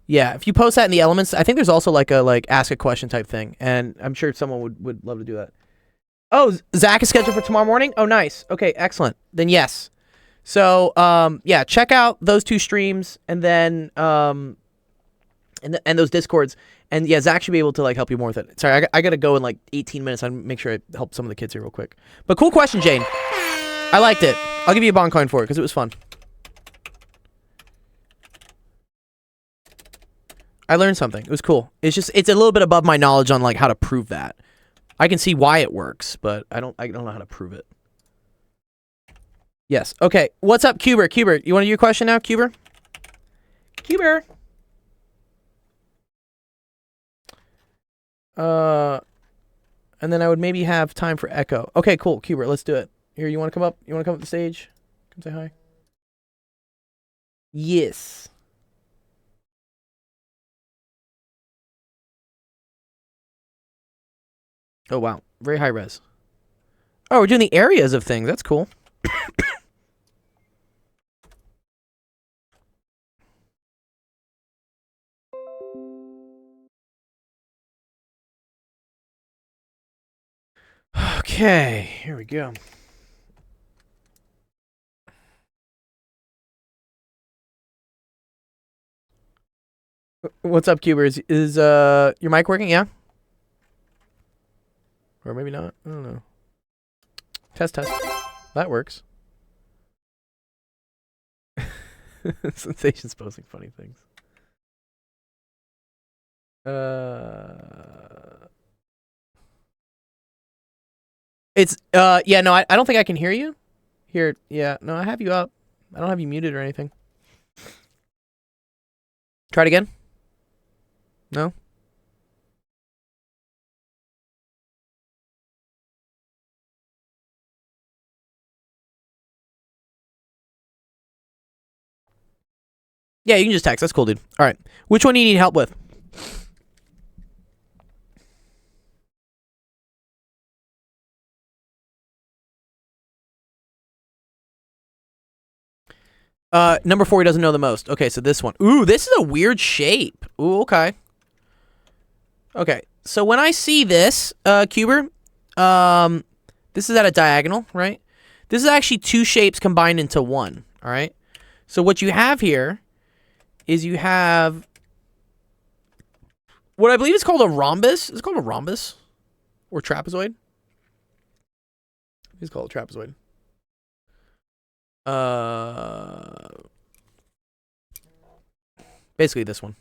Yeah, if you post that in the elements, I think there's also like a ask a question type thing, and I'm sure someone would love to do that. Oh, Zach is scheduled for tomorrow morning? Oh, nice. Okay, excellent. Then yes. So, yeah, check out those two streams, and then and those Discords, and yeah, Zach should be able to like help you more with it. Sorry, I gotta go in like 18 minutes. I'll make sure I help some of the kids here real quick. But cool question, Jane. I liked it. I'll give you a bond coin for it because it was fun. I learned something. It was cool. It's a little bit above my knowledge on like how to prove that. I can see why it works, but I don't know how to prove it. Yes. Okay. What's up, Cuber? Cuber, you want to do your question now, Cuber? Cuber. And then I would maybe have time for Echo. Okay, cool. Cuber, let's do it. Here, you want to come up? You want to come up the stage? Come say hi. Yes. Oh, wow. Very high res. Oh, we're doing the areas of things. That's cool. Okay, here we go. What's up, Cubers? Is your mic working? Yeah? Or maybe not. I don't know. Test. That works. Sensation's posting funny things. It's yeah, no, I don't think I can hear you. Here, yeah, no, I have you up. I don't have you muted or anything. Try it again. No? Yeah, you can just text. That's cool, dude. All right. Which one do you need help with? Number 4, he doesn't know the most. Okay, so this one. Ooh, this is a weird shape. Ooh, okay. Okay, so when I see this, Cuber, this is at a diagonal, right? This is actually 2 shapes combined into one, all right? So what you have here is you have what I believe is called a rhombus. Is it called a rhombus? Or trapezoid? It's called a trapezoid. Basically this one.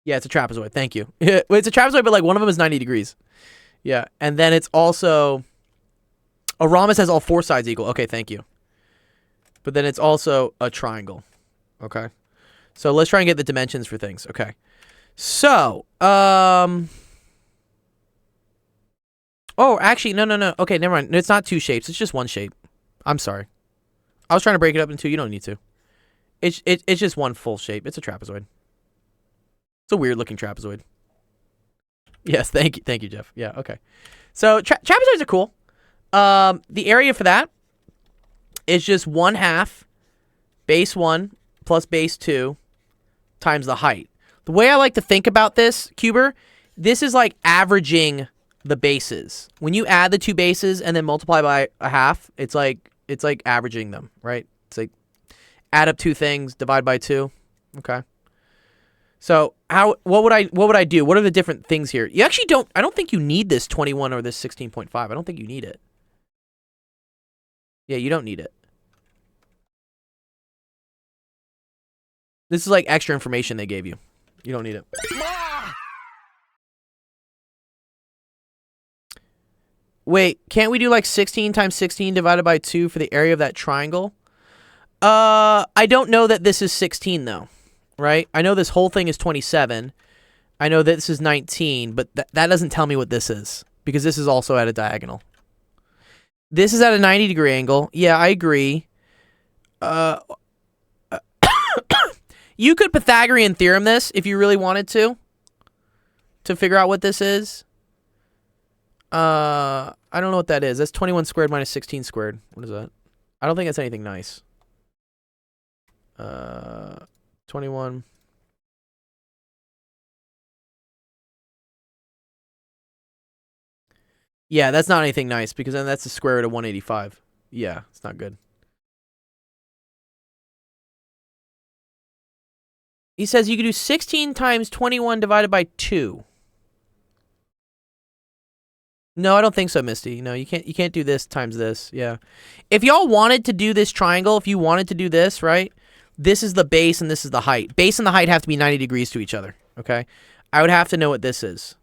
Yeah, it's a trapezoid. Thank you. It's a trapezoid, but like one of them is 90 degrees. Yeah, and then it's also a rhombus has all 4 sides equal. Okay, thank you. But then it's also a triangle. Okay. So let's try and get the dimensions for things. Okay. So, Oh, actually, no. Okay, never mind. It's not two shapes. It's just one shape. I'm sorry. I was trying to break it up into two. You don't need to. It's just one full shape. It's a trapezoid. It's a weird looking trapezoid. Yes, thank you, Jeff. Yeah, okay. So trapezoids are cool. The area for that is just 1/2 base 1 plus base 2 times the height. The way I like to think about this, Cuber, this is like averaging the bases. When you add the two bases and then multiply by 1/2, it's like averaging them, right? It's like add up two things, divide by 2. Okay. So what would I do? What are the different things here? You actually I don't think you need this 21 or this 16.5. I don't think you need it. Yeah, you don't need it. This is like extra information they gave you. You don't need it. Wait, can't we do like 16 times 16 divided by 2 for the area of that triangle? I don't know that this is 16 though, right? I know this whole thing is 27. I know this is 19, but that doesn't tell me what this is because this is also at a diagonal. This is at a 90-degree angle. Yeah, I agree. You could Pythagorean theorem this if you really wanted to figure out what this is. I don't know what that is. That's 21 squared minus 16 squared. What is that? I don't think that's anything nice. 21. Yeah, that's not anything nice because then that's the square root of 185. Yeah, it's not good. He says you could do 16 times 21 divided by 2. No, I don't think so, Misty. No, you can't do this times this. Yeah. If y'all wanted to do this triangle, if you wanted to do this, right? This is the base and this is the height. Base and the height have to be 90 degrees to each other, okay? I would have to know what this is.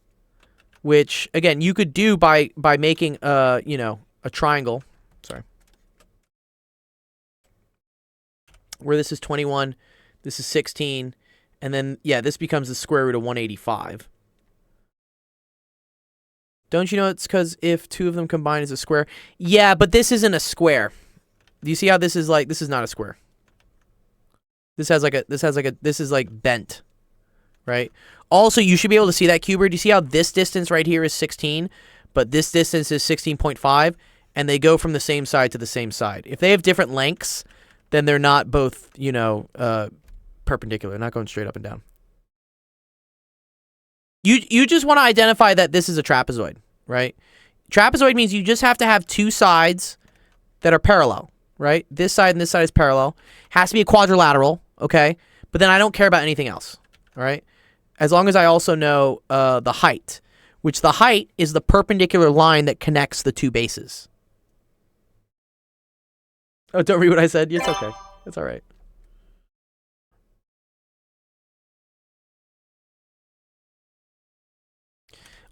Which again, you could do by making a triangle. Sorry. Where this is 21, this is 16, and then yeah, this becomes the square root of 185. Don't you know it's because if two of them combine is a square? Yeah, but this isn't a square. Do you see how this is like? This is not a square. This is like bent, right? Also, you should be able to see that, Cuber. Do you see how this distance right here is 16, but this distance is 16.5, and they go from the same side to the same side. If they have different lengths, then they're not both, perpendicular, not going straight up and down. You just want to identify that this is a trapezoid, right? Trapezoid means you just have to have two sides that are parallel, right? This side and this side is parallel. Has to be a quadrilateral, okay? But then I don't care about anything else, all right? As long as I also know the height, which the height is the perpendicular line that connects the two bases. Oh, don't read what I said? It's okay. It's all right.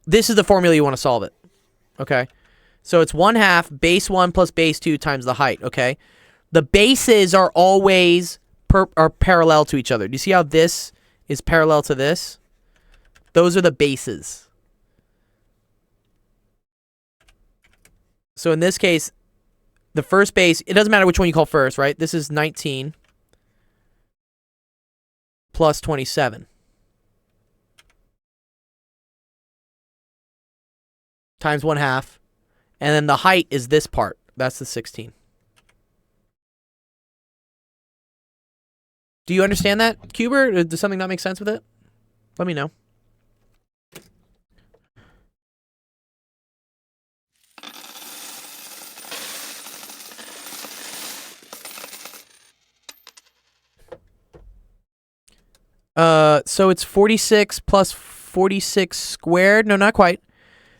This is the formula you want to solve it. Okay. So it's 1/2 base 1 plus base 2 times the height. Okay. The bases are always parallel to each other. Do you see how this is parallel to this? Those are the bases. So in this case, the first base, it doesn't matter which one you call first, right? This is 19 plus 27. Times 1/2. And then the height is this part. That's the 16. Do you understand that, Cuber? Does something not make sense with it? Let me know. So it's 46 plus 46 squared. No, not quite.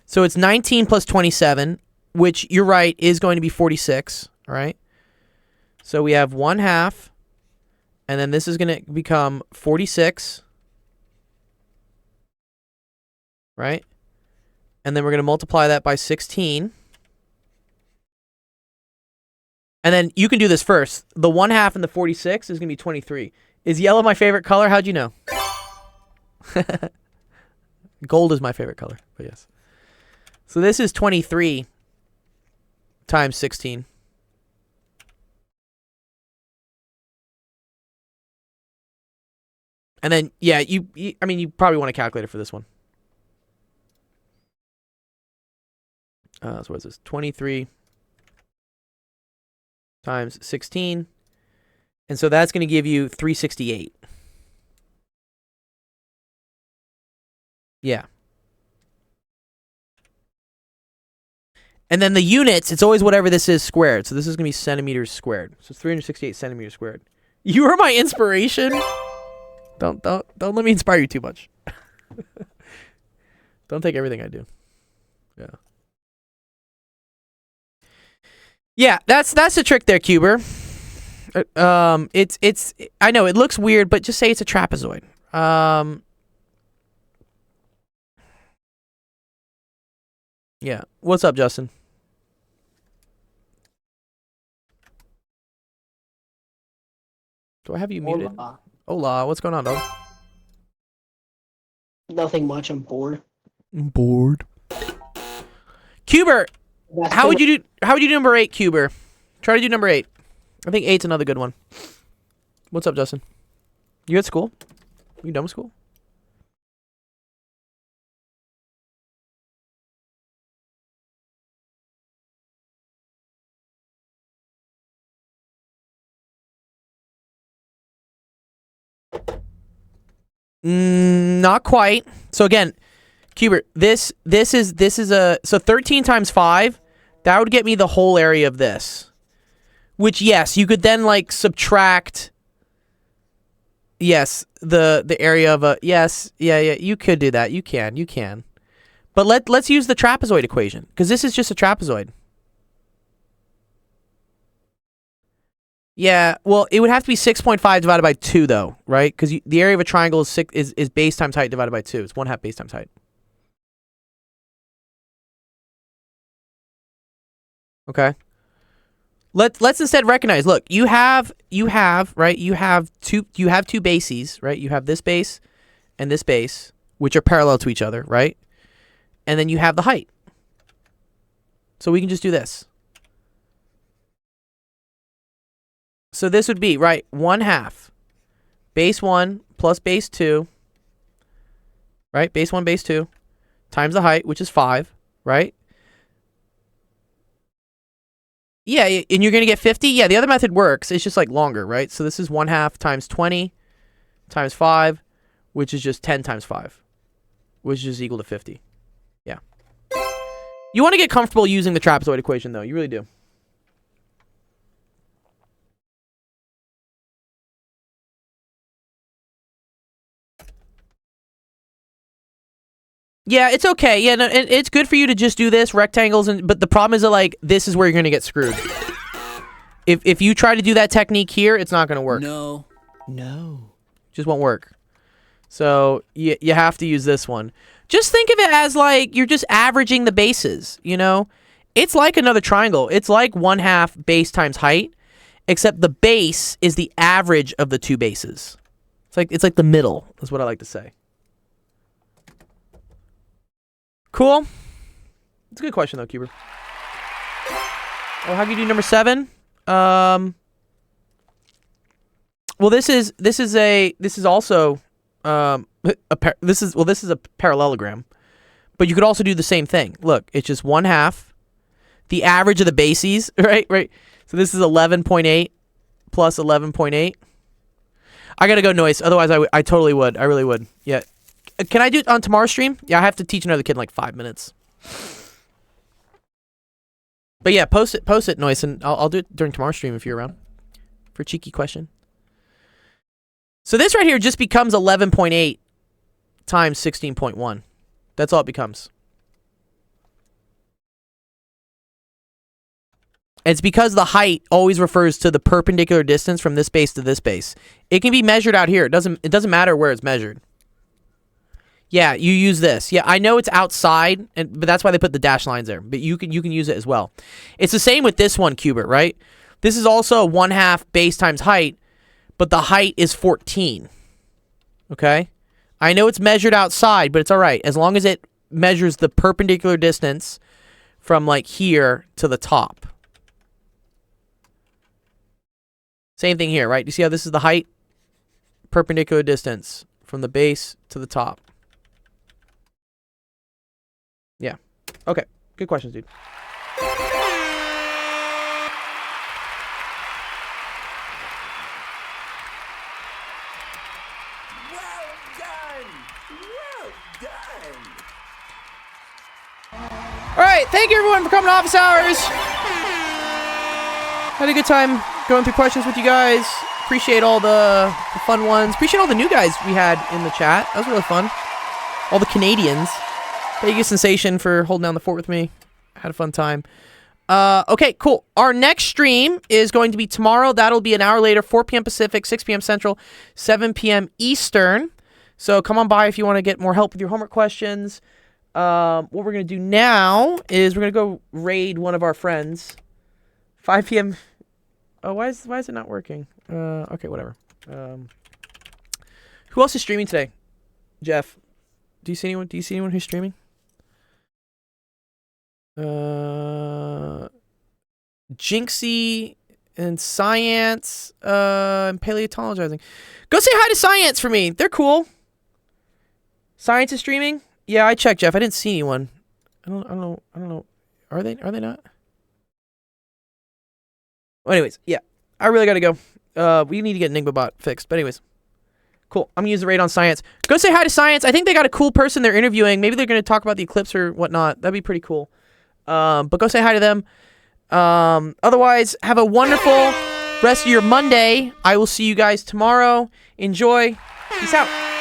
So it's 19 plus 27, which you're right is going to be 46. All right. So we have 1/2, and then this is going to become 46. Right. And then we're going to multiply that by 16. And then you can do this first. The 1/2 and the 46 is going to be 23. Is yellow my favorite color? How'd you know? Gold is my favorite color, but yes. So this is 23 times 16. And then, yeah, I mean, you probably want a calculator for this one. So what is this? 23 times 16. And so that's going to give you 368. Yeah. And then the units, it's always whatever this is squared. So this is going to be centimeters squared. So it's 368 centimeters squared. You are my inspiration. Don't let me inspire you too much. Don't take everything I do. Yeah. Yeah, that's the trick there, Cuber. It's I know it looks weird, but just say it's a trapezoid. Yeah. What's up, Justin? Do I have you muted? Hola, what's going on, dog? Nothing much. I'm bored. I'm bored. Cuber, how would you do number 8, Cuber? Try to do number 8. I think 8's another good one. What's up, Justin? You at school? You done with school? Not quite. So again, Cubert, this is a, so 13 times 5, that would get me the whole area of this. Which, yes, you could then like subtract, yes, the area of a, yes, yeah, you could do that. You can. But let's use the trapezoid equation, because this is just a trapezoid. Yeah, well, it would have to be 6.5 divided by 2, though, right? Because the area of a triangle is base times height divided by 2. It's 1/2 base times height. Okay. Let's instead recognize. Look, you have right. You have two bases, right? You have this base and this base, which are parallel to each other, right? And then you have the height. So we can just do this. So this would be, right, 1/2 base 1 plus base 2, right? Base 1, base 2, times the height, which is 5, right? Yeah, and you're going to get 50? Yeah, the other method works. It's just like longer, right? So this is 1/2 times 20 times 5, which is just 10 times 5, which is equal to 50. Yeah. You want to get comfortable using the trapezoid equation, though. You really do. Yeah, it's okay. Yeah, no, it's good for you to just do this, rectangles, but the problem is that, like, this is where you're going to get screwed. If you try to do that technique here, it's not going to work. No. Just won't work. So, you have to use this one. Just think of it as, like, you're just averaging the bases, you know? It's like another triangle. It's like 1/2 base times height, except the base is the average of the two bases. It's like the middle, is what I like to say. Cool. It's a good question, though, Cuber. Oh, how do you do number 7? Well, this is also this is a parallelogram, but you could also do the same thing. Look, it's just 1/2 the average of the bases, right? So this is 11.8 plus 11.8. I gotta go noise, otherwise I totally would. I really would. Yeah. Can I do it on tomorrow's stream? Yeah, I have to teach another kid in like 5 minutes. But yeah, post it, Noise, and I'll do it during tomorrow's stream if you're around for a cheeky question. So this right here just becomes 11.8 times 16.1. That's all it becomes. And it's because the height always refers to the perpendicular distance from this base to this base. It can be measured out here. It doesn't matter where it's measured. Yeah, you use this. Yeah, I know it's outside, but that's why they put the dashed lines there. But you can use it as well. It's the same with this one, Cubert, right? This is also 1/2 base times height, but the height is 14. Okay? I know it's measured outside, but it's all right. As long as it measures the perpendicular distance from like here to the top. Same thing here, right? You see how this is the height? Perpendicular distance from the base to the top. Yeah. Okay. Good questions, dude. All right, thank you everyone for coming to office hours. Had a good time going through questions with you guys. Appreciate all the fun ones. Appreciate all the new guys we had in the chat. That was really fun. All the Canadians. Thank you, Sensation, for holding down the fort with me. Had a fun time. Okay, cool. Our next stream is going to be tomorrow. That'll be an hour later, 4 p.m. Pacific, 6 p.m. Central, 7 p.m. Eastern. So come on by if you want to get more help with your homework questions. What we're going to do now is we're going to go raid one of our friends. 5 p.m. Oh, why is it not working? Okay, whatever. Who else is streaming today? Jeff, do you see anyone? Do you see anyone who's streaming? Jinxie and Science and Paleontologizing. Go say hi to Science for me. They're cool. Science is streaming? Yeah, I checked, Jeff. I didn't see anyone. I don't know. Are they not? Well, anyways, yeah. I really gotta go. We need to get Enigmabot fixed. But anyways. Cool. I'm gonna use the raid on Science. Go say hi to Science. I think they got a cool person they're interviewing. Maybe they're gonna talk about the eclipse or whatnot. That'd be pretty cool. But go say hi to them. Otherwise, have a wonderful rest of your Monday. I will see you guys tomorrow. Enjoy. Peace out.